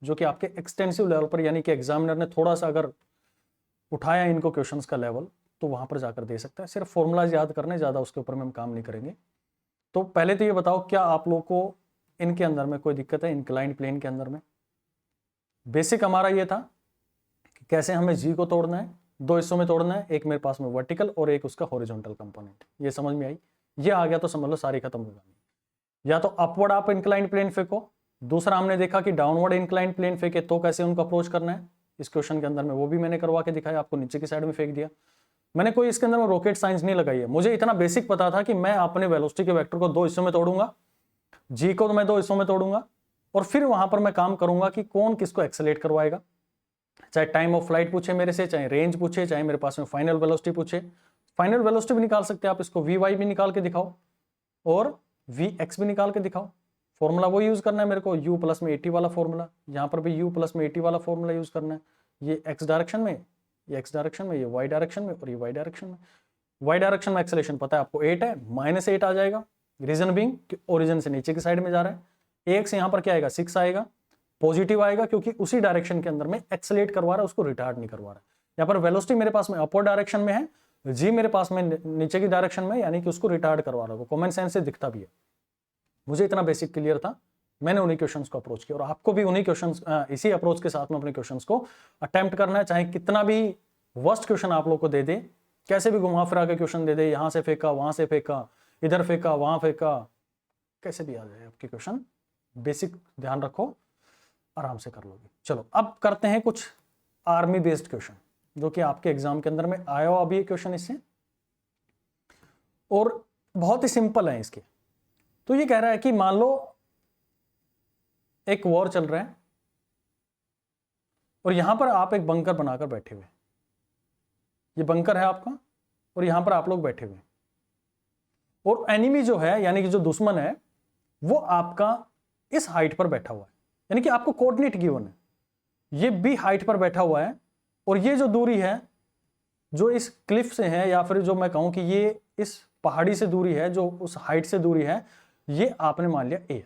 जो कि आपके एक्सटेंसिव लेवल पर, यानी कि एग्जामिनर ने थोड़ा सा अगर उठाया इनको क्वेश्चंस का लेवल तो वहां पर जाकर दे सकता है। सिर्फ फॉर्मूलाज याद करने, ज्यादा उसके ऊपर में हम काम नहीं करेंगे। तो पहले तो ये बताओ, क्या आप लोग को इनके अंदर में कोई दिक्कत है, इंक्लाइंड प्लेन के अंदर में? बेसिक हमारा ये था कि कैसे हमें जी को तोड़ना है, दो हिस्सों में तोड़ना है, एक मेरे पास में वर्टिकल और एक उसका हॉरिजॉन्टल कंपोनेंट। ये समझ में आई? ये आ गया तो समझ लो सारी खत्म हो जानी। या तो अपवर्ड आप इंक्लाइंड प्लेन फेंको, दूसरा हमने देखा कि डाउनवर्ड इंक्लाइंड प्लेन फेंके तो कैसे उनको अप्रोच करना है। इस क्वेश्चन के अंदर में वो भी मैंने करवा के दिखाया, आपको नीचे की साइड में फेंक दिया। मैंने कोई इसके अंदर में रॉकेट साइंस नहीं लगाई है, मुझे इतना बेसिक पता था कि मैं अपने वेलोसिटी के वेक्टर को दो हिस्सों में तोड़ूंगा, जी को तो मैं दो हिस्सों में तोड़ूंगा, और फिर वहां पर मैं काम करूंगा कि कौन किसको एक्सेलेरेट करवाएगा। चाहे टाइम ऑफ फ्लाइट पूछे मेरे से, चाहे रेंज पूछे, चाहे मेरे पास में फाइनल वेलोसिटी पूछे। फाइनल वेलोसिटी भी निकाल सकते हैं आप, इसको वी वाई भी निकाल के दिखाओ और वी एक्स भी निकाल के दिखाओ। फॉर्मूला वो यूज करना है मेरे को, u प्लस में 80 वाला फॉर्मूला, यहाँ पर भी u प्लस में 80 वाला फॉर्मूला यूज करना है। ये x डायरेक्शन में, ये x डायरेक्शन में, ये y डायरेक्शन में और ये y डायरेक्शन में। y डायरेक्शन में एक्सेलेरेशन पता है आपको 8 है, -8 आ जाएगा, रीजन बीइंग कि ओरिजिन से नीचे की साइड में जा रहा है। ax यहाँ पर क्या आएगा, 6 आएगा, पॉजिटिव आएगा क्योंकि उसी डायरेक्शन के अंदर में एक्सेलेरेट करवा रहा है, उसको रिटार्ड नहीं करवा रहा है। यहाँ पर वेलोसिटी मेरे पास में अपवर्ड डायरेक्शन में है, जी मेरे पास में नीचे की डायरेक्शन में, यानी कि उसको रिटार्ड करवा रहा है। कॉमन सेंस से दिखता भी है। मुझे इतना बेसिक क्लियर था, मैंने उन्हीं क्वेश्चंस को अप्रोच किया, और आपको भी उन्हीं क्वेश्चंस, इसी अप्रोच के साथ में अपने क्वेश्चंस को अटेम्प्ट करना है। चाहे कितना भी वर्स्ट क्वेश्चन आप लोग को दे दे, कैसे भी घुमा फिरा के क्वेश्चन दे दे, यहां से फेंका, वहां से फेंका, इधर फेंका, वहां फेंका, कैसे भी आ जाए आपके क्वेश्चन, बेसिक ध्यान रखो, आराम से कर लोगे। चलो अब करते हैं कुछ आर्मी बेस्ड क्वेश्चन, जो कि आपके एग्जाम के अंदर में आया हो अभी क्वेश्चन इससे, और बहुत ही सिंपल है इसके। तो ये कह रहा है कि मान लो एक वॉर चल रहा है और यहां पर आप एक बंकर बनाकर बैठे हुए, ये बंकर है आपका और यहां पर आप लोग बैठे हुए, और एनिमी जो है यानी कि जो दुश्मन है वो आपका इस हाइट पर बैठा हुआ है, यानी कि आपको कोऑर्डिनेट गिवन है, ये बी हाइट पर बैठा हुआ है, और ये जो दूरी है जो इस क्लिफ से है, या फिर जो मैं कहूं कि ये इस पहाड़ी से दूरी है, जो उस हाइट से दूरी है, ये आपने मान लिया ए।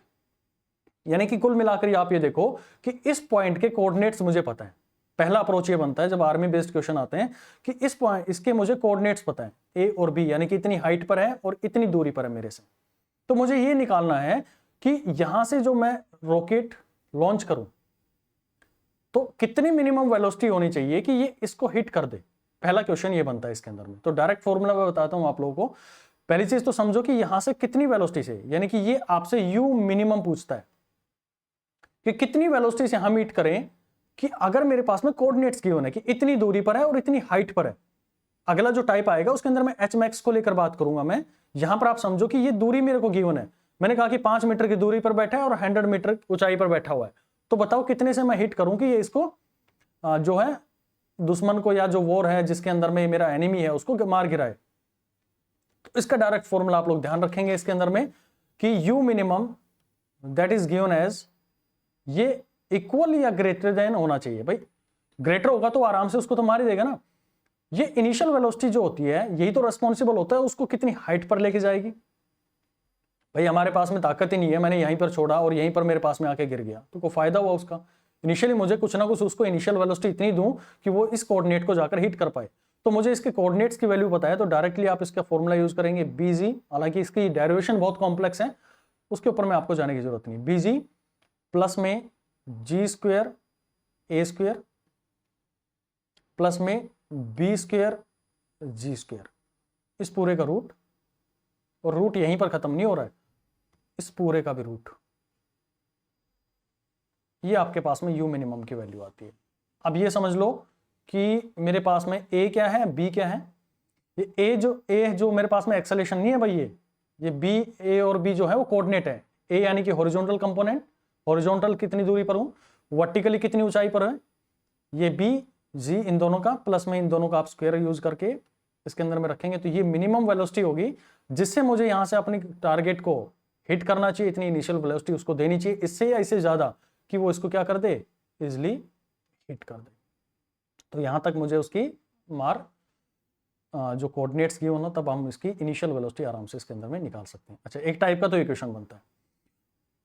यानी कि कुल मिलाकर आप ये देखो कि इस पॉइंट के कोऑर्डिनेट्स मुझे पता है। पहला अप्रोच ये बनता है जब आर्मी बेस्ड क्वेश्चन आते हैं कि इस पॉइंट, इसके मुझे कोऑर्डिनेट्स पता है, ए और बी, यानी कि इतनी हाइट पर है और इतनी दूरी पर है मेरे से। तो मुझे ये निकालना है कि यहां से जो मैं रॉकेट लॉन्च करूं तो कितनी मिनिमम वेलोसिटी होनी चाहिए कि ये इसको हिट कर दे। पहला क्वेश्चन ये बनता है इसके अंदर में। तो डायरेक्ट फॉर्मूला मैं बताता हूं आप लोगों को पहली चीज तो समझो कि यहां से कितनी वेलोसिटी से, यानी कि ये आपसे यू मिनिमम पूछता है कि कितनी वेलोसिटी से हम मीट करें, कि अगर मेरे पास में कोऑर्डिनेट्स गिवन है कि इतनी दूरी पर है और इतनी हाइट पर है। अगला जो टाइप आएगा उसके अंदर मैं एच मैक्स को लेकर बात करूंगा मैं। यहां पर आप समझो कि ये दूरी मेरे को गिवन है, मैंने कहा कि 5 मीटर की दूरी पर बैठा है और 100 मीटर ऊंचाई पर बैठा हुआ है, तो बताओ कितने से मैं हिट करूं कि ये इसको जो है दुश्मन को, या जो वॉर है जिसके अंदर में मेरा एनिमी है उसको मार गिराए। तो इसका डायरेक्ट फॉर्मूला आप लोग ध्यान रखेंगे इसके अंदर में कि u minimum that is given as, ये इक्वल या ग्रेटर देन होना चाहिए। भाई ग्रेटर होगा तो आराम से उसको तो मार ही देगा ना। ये इनिशियल वेलोसिटी जो होती है यही तो रेस्पॉन्सिबल होता है उसको कितनी हाइट पर लेके जाएगी। भाई हमारे पास में ताकत ही नहीं है, मैंने यहीं पर छोड़ा और यहीं पर मेरे पास में आके गिर गया, तो कोई फायदा हुआ उसका? इनिशियली मुझे कुछ ना कुछ उसको इनिशियल वेलोसिटी इतनी दूं कि वो इस कोऑर्डिनेट को जाकर हिट कर पाए। तो मुझे इसके कोऑर्डिनेट्स की वैल्यू पता है, तो डायरेक्टली आप इसका फॉर्मूला यूज करेंगे बीजी। हालांकि इसकी डेरिवेशन बहुत कॉम्प्लेक्स है, उसके ऊपर में आपको जाने की जरूरत नहीं। बीजी प्लस में जी स्क्वायर ए स्क्वायर प्लस में बी स्क्वायर जी स्क्वायर, इस पूरे का रूट, और रूट यहीं पर खत्म नहीं हो रहा है, इस पूरे का भी रूट। ये आपके पास में यू मिनिमम की वैल्यू आती है। अब ये समझ लो कि मेरे पास में ए क्या है, बी क्या है। ये ए जो मेरे पास में एक्सेलेरेशन नहीं है भाई, ये बी, ए और बी जो है वो कोऑर्डिनेट है। ए यानी कि हॉरिजॉन्टल कंपोनेंट, हॉरिजॉन्टल कितनी दूरी पर हूं, वर्टिकली कितनी ऊंचाई पर है। ये बी जी इन दोनों का प्लस में इन दोनों का आप स्क्वायर यूज करके इसके अंदर में रखेंगे, तो ये मिनिमम वेलोसिटी होगी जिससे मुझे यहां से अपनी टारगेट को हिट करना चाहिए। इतनी इनिशियल वेलोसिटी उसको देनी चाहिए, इससे या इससे ज्यादा कि वो इसको क्या कर दे, इजिली हिट कर दे। तो यहां तक मुझे उसकी मार जो कोऑर्डिनेट्स की होना, तब हम इसकी इनिशियल वेलोसिटी आराम से इसके अंदर में निकाल सकते हैं। अच्छा, एक टाइप का तो इक्वेशन बनता है।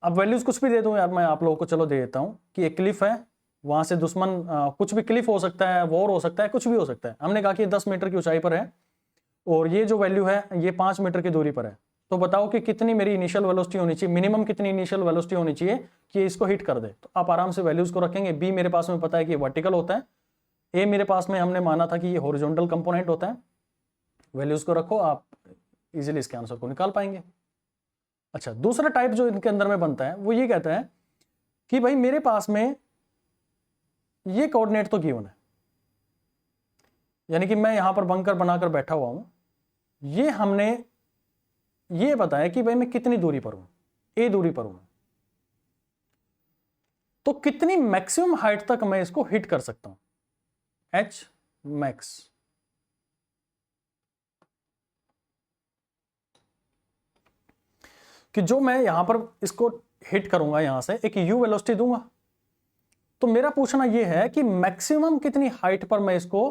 अब वैल्यूज कुछ भी दे दूं यार मैं आप लोगों को, चलो दे देता हूं कि एक क्लिफ है, वहां से दुश्मन कुछ भी, क्लिफ हो सकता है, वॉर हो सकता है, कुछ भी हो सकता है। हमने कहा कि 10 मीटर की ऊंचाई पर है और ये जो वैल्यू है ये 5 मीटर की दूरी पर है। तो बताओ कि कितनी मेरी इनिशियल वेलोसिटी होनी चाहिए, मिनिमम कितनी इनिशियल वेलोसिटी होनी चाहिए कि इसको हिट कर दे। तो आप आराम से वैल्यूज को रखेंगे। बी मेरे पास में पता है कि वर्टिकल होता है, ए मेरे पास में हमने माना था कि ये हॉरिजॉन्टल कंपोनेंट होता है। वैल्यूज को रखो, आप इजीली इसके आंसर को निकाल पाएंगे। अच्छा, दूसरा टाइप जो इनके अंदर में बनता है वो ये कहता है कि भाई मेरे पास में ये कोऑर्डिनेट तो गिवन है, यानी कि मैं यहां पर बंकर बनाकर बैठा हुआ हूं, ये हमने ये बताया कि भाई मैं कितनी दूरी पर हूं, ए दूरी पर हूं, तो कितनी मैक्सिमम हाइट तक मैं इसको हिट कर सकता हूं, एच मैक्स। कि जो मैं यहां पर इसको हिट करूंगा, यहां से एक यू वेलोसिटी दूंगा, तो मेरा पूछना यह है कि मैक्सिमम कितनी हाइट पर मैं इसको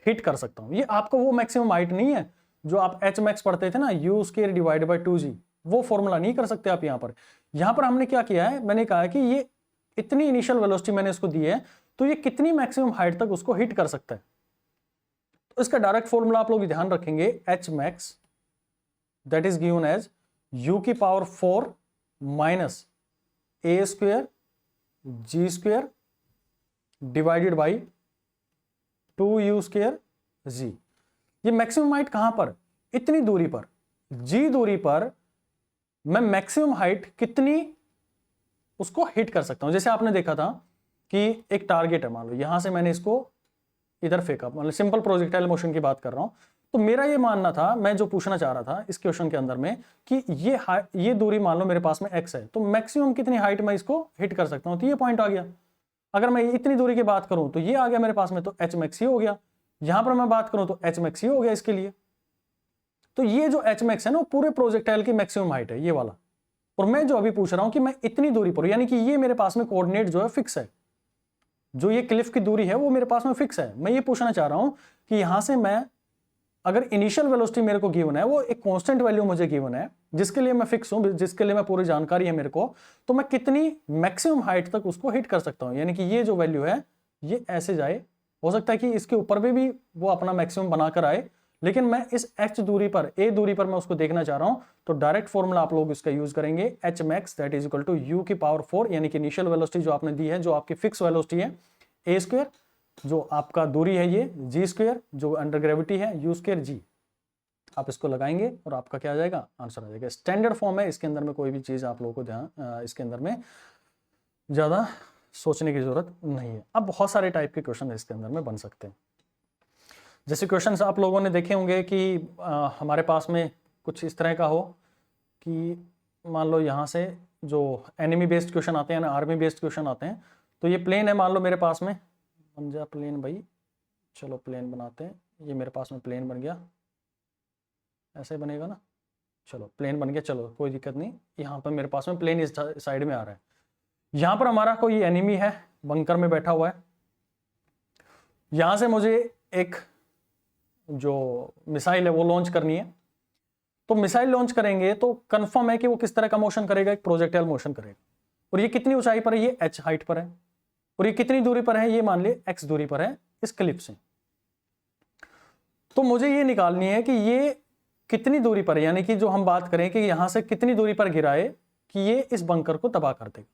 हिट कर सकता हूं। ये आपको वो मैक्सिमम हाइट नहीं है जो आप एच मैक्स पढ़ते थे ना, you square divide by 2g, वो फॉर्मूला नहीं कर सकते आप। यहां पर हमने क्या किया है, मैंने कहा कि ये इतनी इनिशियल वेलोसिटी मैंने इसको दी है, तो ये कितनी मैक्सिमम हाइट तक उसको हिट कर सकता है। तो इसका डायरेक्ट फॉर्मूला आप लोग ध्यान रखेंगे, h max that is given as u की power 4 minus a square g square divided by 2u square g. ये मैक्सिमम हाइट कहां पर, इतनी दूरी पर, जी दूरी पर मैं मैक्सिमम हाइट कितनी उसको हिट कर सकता हूं। जैसे आपने देखा था कि एक टारगेट है, मान लो यहां से मैंने इसको इधर फेंका, मतलब सिंपल प्रोजेक्टाइल मोशन की बात कर रहा हूं। तो मेरा ये मानना था, मैं जो पूछना चाह रहा था इस क्वेश्चन के अंदर में कि ये दूरी मान लो मेरे पास में x है, तो मैक्सिमम कितनी हाइट में इसको हिट कर सकता हूं, तो ये पॉइंट आ गया। अगर मैं इतनी दूरी की बात करूं तो ये आ गया मेरे पास में, तो एच मैक्स ही हो गया। यहां पर मैं बात करूं तो एच मैक्स ही हो गया इसके लिए। तो ये जो एच मैक्स है ना, वो पूरे प्रोजेक्टाइल की मैक्सिमम हाइट है ये वाला। और मैं जो अभी पूछ रहा हूं कि मैं इतनी दूरी पर, यानी कि ये मेरे पास में कोऑर्डिनेट जो है फिक्स है, जो ये क्लिफ की दूरी है वो मेरे पास में फिक्स है। मैं ये पूछना चाह रहा हूं कि यहां से मैं, अगर इनिशियल वेलोसिटी मेरे को गिवन है, वो एक कांस्टेंट वैल्यू मुझे गिवन है, जिसके लिए मैं फिक्स हूं, जिसके लिए मैं पूरी जानकारी है मेरे को, तो मैं कितनी मैक्सिमम हाइट तक उसको हिट कर सकता हूं। यानी कि ये जो वैल्यू है ये ऐसे जाए, हो सकता है कि इसके ऊपर भी वो अपना मैक्सिमम बनाकर आए, लेकिन मैं इस एच दूरी पर, ए दूरी पर मैं उसको देखना चाह रहा हूं। तो डायरेक्ट फॉर्मूला आप लोग इसका यूज करेंगे, H max that is equal to u की पावर 4, यानी कि इनिशियल वेलोसिटी जो आपने दी है, जो आपकी फिक्स वेलोसिटी है, ए स्क्वायर जो आपका दूरी है ये, जी स्क्वायर जो अंडर ग्रेविटी है, यू स्क्वायर जी। आप इसको लगाएंगे और आपका क्या आ जाएगा, आंसर आ जाएगा। स्टैंडर्ड फॉर्म है, इसके अंदर में कोई भी चीज़ आप लोगों को ध्यान इसके अंदर में ज़्यादा सोचने की जरूरत नहीं है। अब बहुत सारे टाइप के क्वेश्चन इसके अंदर में बन सकते हैं। जैसे क्वेश्चंस आप लोगों ने देखे होंगे कि हमारे पास में कुछ इस तरह का हो कि मान लो यहाँ से जो एनिमी बेस्ड क्वेश्चन आते हैं ना, आर्मी बेस्ड क्वेश्चन आते हैं, तो ये प्लेन है मान लो मेरे पास में, बन जा प्लेन भाई, चलो प्लेन बनाते हैं, ये मेरे पास में प्लेन बन गया, ऐसे बनेगा ना, चलो प्लेन बन गया, चलो कोई दिक्कत नहीं। यहाँ पर मेरे पास में प्लेन इस साइड में आ रहा है, यहाँ पर हमारा कोई एनिमी है बंकर में बैठा हुआ है, यहाँ से मुझे एक जो मिसाइल है वो लॉन्च करनी है। तो मिसाइल लॉन्च करेंगे तो कंफर्म है कि वो किस तरह का मोशन करेगा, एक प्रोजेक्टाइल मोशन करेगा। और ये कितनी ऊंचाई पर है, ये h हाइट पर है, और ये कितनी दूरी पर है, ये मान लिए x दूरी पर है इस क्लिप से। तो मुझे ये निकालनी है कि ये कितनी दूरी पर है, यानी कि जो हम बात करें कि यहां से कितनी दूरी पर गिरा है कि ये इस बंकर को तबाह कर देगा।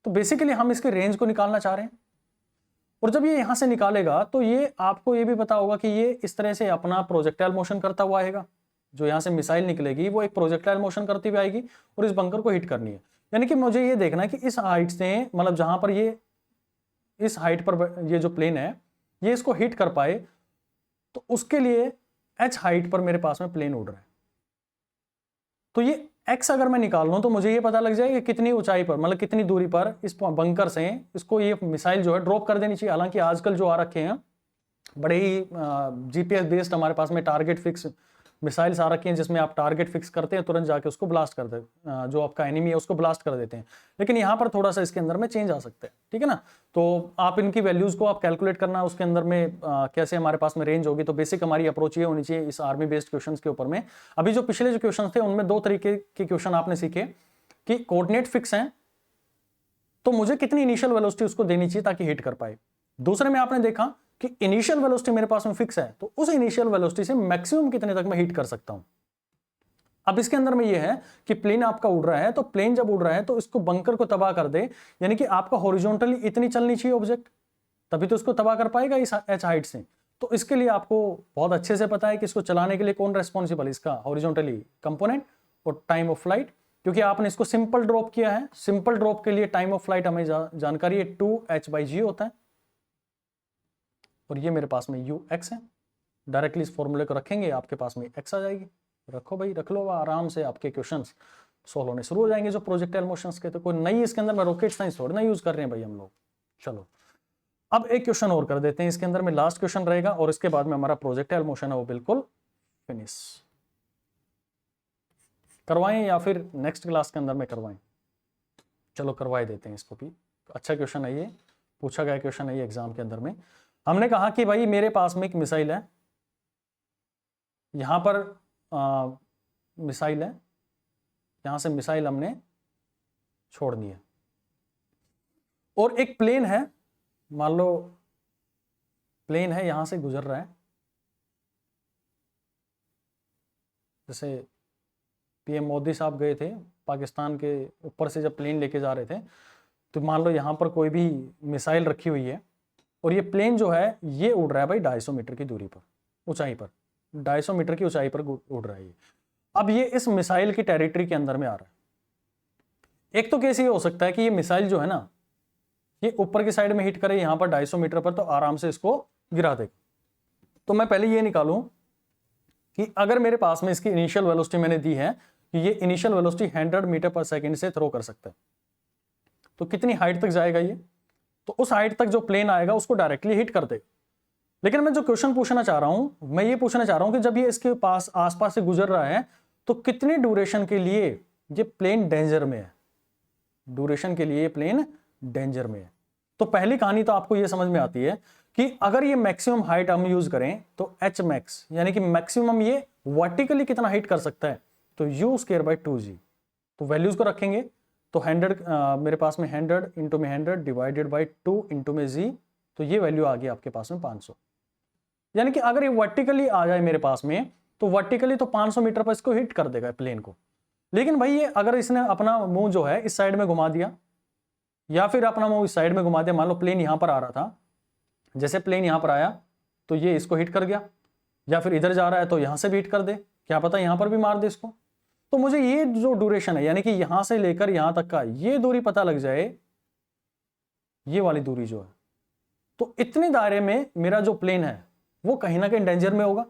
तो बेसिकली हम इसके रेंज को निकालना चाह रहे हैं, और जब ये यहां से निकालेगा तो ये आपको ये भी पता होगा कि ये इस तरह से अपना प्रोजेक्टाइल मोशन करता हुआ आएगा। जो यहां से मिसाइल निकलेगी वो एक प्रोजेक्टाइल मोशन करती हुई आएगी और इस बंकर को हिट करनी है। यानी कि मुझे ये देखना है कि इस हाइट से, मतलब जहां पर ये इस हाइट पर ये जो प्लेन है ये इसको हिट कर पाए, तो उसके लिए h हाइट पर मेरे पास में प्लेन उड़ रहा है। तो ये x अगर मैं निकाल लूं तो मुझे ये पता लग जाएगा कि कितनी ऊंचाई पर, मतलब कितनी दूरी पर इस बंकर से इसको ये मिसाइल जो है ड्रॉप कर देनी चाहिए। हालांकि आजकल जो आ रखे हैं बड़े ही जीपीएस बेस्ड हमारे पास में टारगेट फिक्स मिसाइल्स आ रखी हैं, जिसमें आप टारगेट फिक्स करते हैं, तुरंत जाके उसको ब्लास्ट कर दे, जो आपका एनिमी है उसको ब्लास्ट कर देते हैं। लेकिन यहाँ पर थोड़ा सा इसके अंदर में चेंज आ सकता है, ठीक है ना। तो आप इनकी वैल्यूज को आप कैलकुलेट करना, उसके अंदर में कैसे हमारे पास में रेंज होगी। तो बेसिक हमारी अप्रोच ये होनी चाहिए इस आर्मी बेस्ड क्वेश्चन के ऊपर में। अभी जो पिछले जो क्वेश्चन थे उनमें दो तरीके के क्वेश्चन आपने सीखे कि कोऑर्डिनेट फिक्स हैं तो मुझे कितनी इनिशियल वेलोसिटी उसको देनी चाहिए ताकि हिट कर पाए। दूसरे में आपने देखा कि इनिशियल वेलोसिटी मेरे पास में फिक्स है, तो उस इनिशियल वेलोसिटी से मैक्सिमम कितने तक मैं हिट कर सकता हूं। अब इसके अंदर में ये है कि प्लेन आपका उड़ रहा है, तो प्लेन जब उड़ रहा है तो इसको बंकर को तबाह कर दे, यानी कि आपका हॉरिजॉन्टली इतनी चलनी चाहिए ऑब्जेक्ट, तभी तो इसको तबाह कर पाएगा इस h हाइट से। तो इसके लिए आपको बहुत अच्छे से पता है कि इसको चलाने के लिए कौन रेस्पॉन्सिबल, इसका हॉरिजॉन्टली कंपोनेंट और टाइम ऑफ फ्लाइट, क्योंकि आपने इसको सिंपल ड्रॉप किया है। सिंपल ड्रॉप के लिए टाइम ऑफ फ्लाइट हमें जानकारी है 2h/g होता है, और ये मेरे पास में ux है। डायरेक्टली इस फॉर्मूले को रखेंगे, आपके पास में x आ जाएगी। रखो भाई, रख लो, आराम से आपके क्वेश्चंस सॉल्व होने शुरू हो जाएंगे जो प्रोजेक्टाइल मोशंस के। तो कोई नई इसके अंदर में रॉकेट साइंस थोड़ी ना यूज कर रहे हैं भाई हम लोग। चलो अब एक क्वेश्चन और कर देते हैं, इसके अंदर में लास्ट क्वेश्चन रहेगा, और इसके बाद में हमारा प्रोजेक्टाइल मोशन है वो बिल्कुल फिनिश। करवाएं या फिर नेक्स्ट क्लास के अंदर में करवाएं? चलो करवाए देते हैं इसको भी। अच्छा क्वेश्चन है ये, पूछा गया क्वेश्चन है ये एग्जाम के अंदर में। हमने कहा कि भाई मेरे पास में एक मिसाइल है, यहां पर मिसाइल है, यहां से मिसाइल हमने छोड़नी है, और एक प्लेन है, मान लो प्लेन है यहां से गुजर रहा है, जैसे पीएम मोदी साहब गए थे पाकिस्तान के ऊपर से जब प्लेन लेके जा रहे थे, तो मान लो यहां पर कोई भी मिसाइल रखी हुई है, और ये प्लेन जो है ये उड़ रहा है भाई 250 मीटर की दूरी पर, ऊंचाई पर, 250 मीटर की ऊंचाई पर उड़ रहा है ये। अब ये इस मिसाइल की टेरिटरी के अंदर में आ रहा है। एक तो केस ये हो सकता है कि ये मिसाइल जो है ना, ये ऊपर की साइड में हिट करे यहां पर 250 मीटर पर, तो आराम से इसको गिरा देगा। तो मैं पहले ये निकालूं कि अगर मेरे पास में इसकी इनिशियल वेलोसिटी मैंने दी है कि ये initial velocity 100 metre per second से थ्रो कर सकता है, तो कितनी हाइट तक जाएगा ये, तो उस हाइट तक जो प्लेन आएगा उसको डायरेक्टली हिट कर देगा। लेकिन मैं जो क्वेश्चन पूछना चाह रहा हूं, मैं ये पूछना चाह रहा हूं कि जब ये इसके पास आसपास से गुजर रहा है तो कितनी ड्यूरेशन के लिए ये प्लेन डेंजर में है, ड्यूरेशन के लिए ये प्लेन डेंजर में है। तो पहली कहानी तो आपको ये समझ में आती है कि अगर ये मैक्सिमम हाइट हम यूज करें तो एच मैक्स, यानी कि मैक्सिमम ये वर्टिकली कितना हिट कर सकता है, तो u²/2g। तो वैल्यूज को रखेंगे तो 100 मेरे पास में 100 इंटू में 100 डिवाइडेड बाई 2 इंटू में g, तो ये वैल्यू आ गई आपके पास में 500। यानी कि अगर ये वर्टिकली आ जाए मेरे पास में तो वर्टिकली तो 500 मीटर पर इसको हिट कर देगा प्लेन को। लेकिन भाई ये अगर इसने अपना मुंह जो है इस साइड में घुमा दिया, या फिर अपना मुंह इस साइड में घुमा दिया, मान लो प्लेन यहां पर आ रहा था, जैसे प्लेन यहां पर आया तो ये इसको हिट कर गया, या फिर इधर जा रहा है तो यहां से भी हिट कर दे, क्या पता यहां पर भी मार दे इसको। तो मुझे ये जो ड्यूरेशन है यानी कि यहां से लेकर यहां तक का ये दूरी पता लग जाए, ये वाली दूरी जो है, तो इतने दायरे में मेरा जो प्लेन है वो कहीं ना कहीं डेंजर में होगा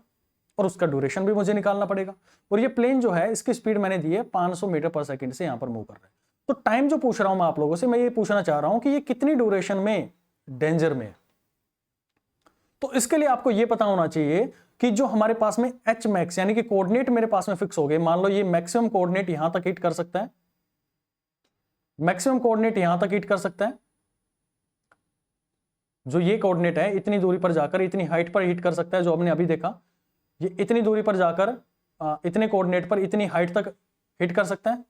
और उसका ड्यूरेशन भी मुझे निकालना पड़ेगा। और ये प्लेन जो है इसकी स्पीड मैंने दी है 500 मीटर पर सेकंड से यहां पर मूव कर रहा है। तो टाइम जो पूछ रहा हूं मैं आप लोगों से, मैं ये पूछना चाह रहा हूं कि ये कितनी ड्यूरेशन में डेंजर में है। तो इसके लिए आपको ये पता होना चाहिए कि जो हमारे पास में एच मैक्स यानी कि कोऑर्डिनेट मेरे पास में फिक्स हो गए। मान लो ये मैक्सिमम कोऑर्डिनेट यहां तक हिट कर सकता है, मैक्सिमम कोऑर्डिनेट यहां तक हिट कर सकता है, जो ये कोऑर्डिनेट है इतनी दूरी पर जाकर इतनी हाइट पर हिट कर सकता है, जो हमने अभी देखा ये इतनी दूरी पर जाकर इतने कोऑर्डिनेट पर इतनी हाइट तक हिट कर सकता है।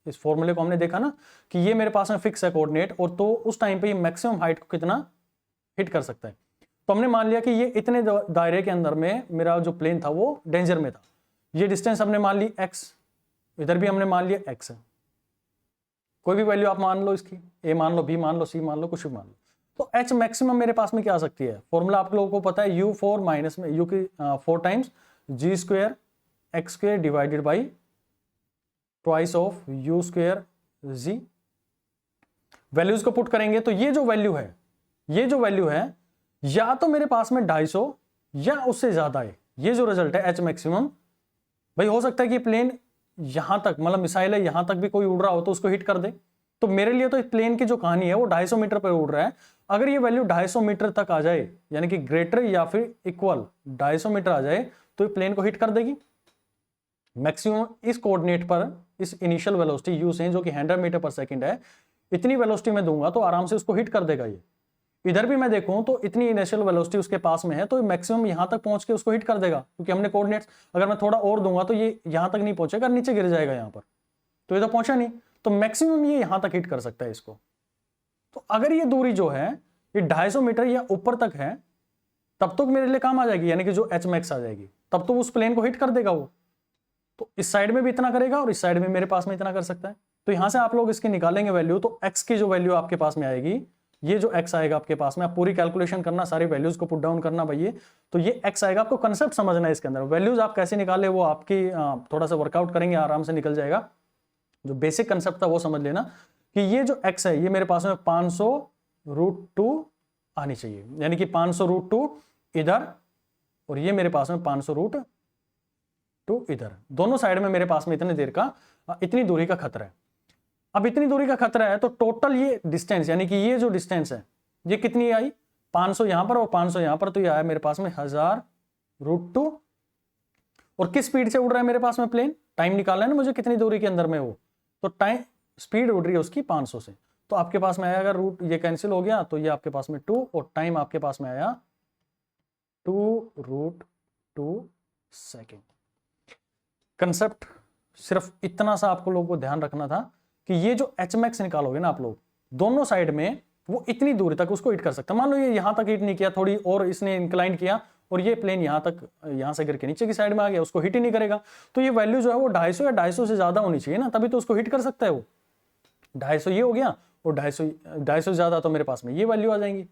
इस फॉर्मूले को हमने देखा ना कि ये मेरे पास में फिक्स है कोऑर्डिनेट, और तो उस टाइम पे ये मैक्सिमम हाइट को कितना हिट कर सकता है। तो हमने मान लिया कि ये इतने दायरे के अंदर में मेरा जो प्लेन था वो डेंजर में था। ये डिस्टेंस हमने मान ली x, इधर भी हमने मान लिया x है। कोई भी वैल्यू आप मान लो इसकी, a मान लो, b मान लो, c मान लो, कुछ भी मान लो। तो h मैक्सिमम मेरे पास में क्या आ सकती है, फॉर्मूला आप लोगों को पता है, u4 माइनस में u की 4 times g square x square divided by twice of u square g। Values को पुट करेंगे तो ये जो वैल्यू है या तो मेरे पास में 250 या उससे ज्यादा है। ये जो रिजल्ट है h मैक्सिमम, भाई हो सकता है कि प्लेन यहां तक, मतलब मिसाइल है यहां तक भी कोई उड़ रहा हो तो उसको हिट कर दे। तो मेरे लिए तो इस प्लेन की जो कहानी है वो 250 मीटर पर उड़ रहा है। अगर ये वैल्यू 250 मीटर तक आ जाए यानी कि ग्रेटर या फिर इक्वल 250 मीटर आ जाए तो ये प्लेन को हिट कर देगी मैक्सिमम इस कोऑर्डिनेट पर। इस इनिशियल वेलोसिटी u से जो कि 100 मीटर पर सेकंड है, इतनी वेलोसिटी में दूंगा तो आराम से उसको हिट कर देगा। ये इधर भी मैं देखूं तो इतनी इनिशियल वेलोसिटी उसके पास में है तो मैक्सिमम यहां तक पहुंच के उसको हिट कर देगा, क्योंकि हमने कोऑर्डिनेट्स, अगर मैं थोड़ा और दूंगा तो ये यहां तक नहीं पहुंचेगा, नीचे गिर जाएगा यहां पर, तो ये तो पहुंचा नहीं, तो मैक्सिमम ये यहां तक हिट कर सकता है इसको। तो अगर ये दूरी जो है ये 250 मीटर या ऊपर तक है तब तो मेरे लिए काम आ जाएगी, यानी कि जो एच मैक्स आ जाएगी तब तो उस प्लेन को हिट कर देगा वो। तो इस साइड में भी इतना करेगा और इस साइड में मेरे पास में इतना कर सकता है। तो यहां से आप लोग इसकी निकालेंगे वैल्यू, तो x की जो वैल्यू आपके पास में आएगी, ये जो x आएगा आपके पास में, आप पूरी कैलकुलेशन करना, सारी वैल्यूज को पुट डाउन करना भैया, तो ये x आएगा। आपको कंसेप्ट समझना है इसके अंदर, वैल्यूज आप कैसे निकाले वो आपकी थोड़ा सा वर्कआउट करेंगे आराम से निकल जाएगा। जो बेसिक कंसेप्ट था वो समझ लेना कि ये जो x है ये मेरे पास में 500√2 आनी चाहिए, यानी कि 500√2 इधर और ये मेरे पास में 500√2 इधर, दोनों साइड में मेरे पास में इतनी दूरी का खतरा है। अब इतनी दूरी का खतरा है तो टोटल ये डिस्टेंस, यानी कि ये जो डिस्टेंस है ये कितनी आई, 500 यहां पर और 500 यहां पर, तो ये आया मेरे पास में 1000√2। और किस स्पीड से उड़ रहा है मेरे पास में प्लेन, टाइम निकालना है ना मुझे कितनी दूरी के अंदर में हो, तो टाइम स्पीड उड़ रही है उसकी 500 से, तो आपके पास में आया, अगर रूट ये कैंसिल हो गया तो ये आपके पास में 2 और टाइम आपके पास में आया 2√2 सेकेंड। कंसेप्ट सिर्फ इतना सा आपको लोगों को ध्यान रखना था कि ये जो एच मैक्स निकालोगे ना आप लोग दोनों साइड में, वो इतनी दूरी तक उसको हिट कर सकता है। मान लो ये यहां तक हिट नहीं किया, थोड़ी और इसने इंक्लाइन किया और ये प्लेन यहां तक, यहां से गिर के नीचे की साइड में आ गया, उसको हिट ही नहीं करेगा। तो ये वैल्यू जो है वो 250 या 250 से ज्यादा होनी चाहिए ना, तभी तो उसको हिट कर सकता है वो। 250 ये हो गया और 250 से ज्यादा तो मेरे पास में ये वैल्यू आ जाएंगी।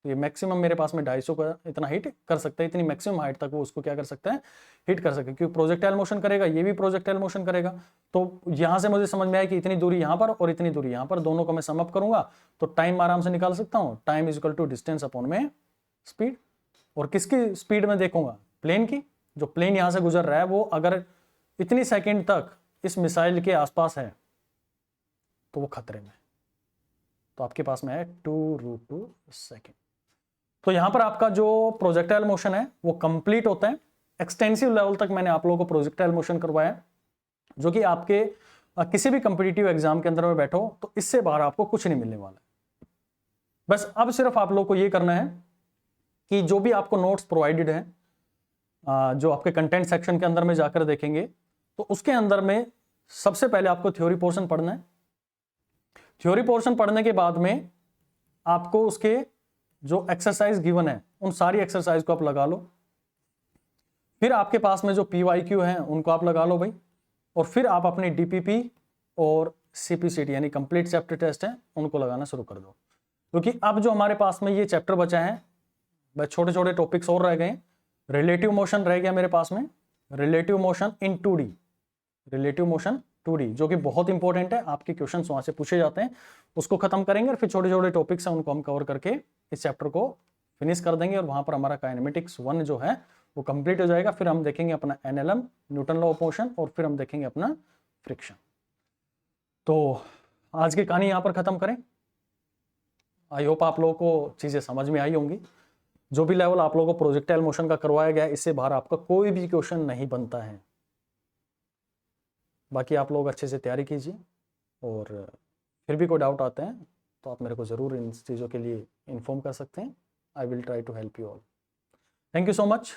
तो ये मैक्सिमम मेरे पास में 250 का इतना हिट कर सकता है, इतनी मैक्सिमम हाइट तक वो उसको क्या कर सकता है, हिट कर सकता है, क्योंकि प्रोजेक्टाइल मोशन करेगा, ये भी प्रोजेक्टाइल मोशन करेगा। तो यहां से मुझे समझ में आया कि इतनी दूरी यहां पर और इतनी दूरी यहां पर, दोनों को मैं सम अप करूंगा तो टाइम आराम से निकाल सकता हूं। Time is equal to distance upon में स्पीड। और किसकी स्पीड में देखूंगा, प्लेन की। जो प्लेन यहां से गुजर रहा है वो अगर इतनी सेकेंड तक इस मिसाइल के आसपास है तो वो खतरे में, तो आपके पास में है 2√2 सेकेंड। तो यहां पर आपका जो प्रोजेक्टाइल मोशन है वो कंप्लीट होता है। एक्सटेंसिव लेवल तक मैंने आप लोगों को प्रोजेक्टाइल मोशन करवाया, जो कि आपके किसी भी कंपिटिटिव एग्जाम के अंदर में बैठो तो इससे बाहर आपको कुछ नहीं मिलने वाला है। बस अब सिर्फ आप लोगों को ये करना है कि जो भी आपको नोट्स प्रोवाइडेड है, जो आपके कंटेंट सेक्शन के अंदर में जाकर देखेंगे, तो उसके अंदर में सबसे पहले आपको थ्योरी पोर्शन पढ़ना है। थ्योरी पोर्शन पढ़ने के बाद में आपको उसके जो एक्सरसाइज गिवन है उन सारी एक्सरसाइज को आप लगा लो। फिर आपके पास में जो PYQ है उनको आप लगा लो भाई, और फिर आप अपनी DPP और CPCT यानी कंप्लीट चैप्टर टेस्ट है उनको लगाना शुरू कर दो। क्योंकि अब जो हमारे पास में ये चैप्टर बचा है, बस छोटे छोटे टॉपिक्स और रह गए। रिलेटिव मोशन रह गया मेरे पास में, relative motion in 2D, relative motion 2D, जो कि बहुत इंपॉर्टेंट है, आपके क्वेश्चन वहां से पूछे जाते हैं। उसको खत्म करेंगे और फिर छोटे छोटे टॉपिक्स हैं उनको हम कवर करके इस चैप्टर को फिनिश कर देंगे, और वहां पर हमारा काइनेमेटिक्स 1 जो है वो कंप्लीट हो जाएगा। फिर हम देखेंगे अपना NLM, Newton law of motion, और फिर हम देखेंगे अपना फ्रिक्शन। तो आज की कहानी यहाँ पर खत्म करें। आई होप आप लोगों को चीजें समझ में आई होंगी। जो भी लेवल आप लोगों को प्रोजेक्टाइल मोशन का करवाया गया है, इससे बाहर आपका कोई भी क्वेश्चन नहीं बनता है। बाकी आप लोग अच्छे से तैयारी कीजिए, और फिर भी कोई डाउट आते हैं तो आप मेरे को ज़रूर इन चीज़ों के लिए इन्फॉर्म कर सकते हैं। I will try to help you all. Thank you so much.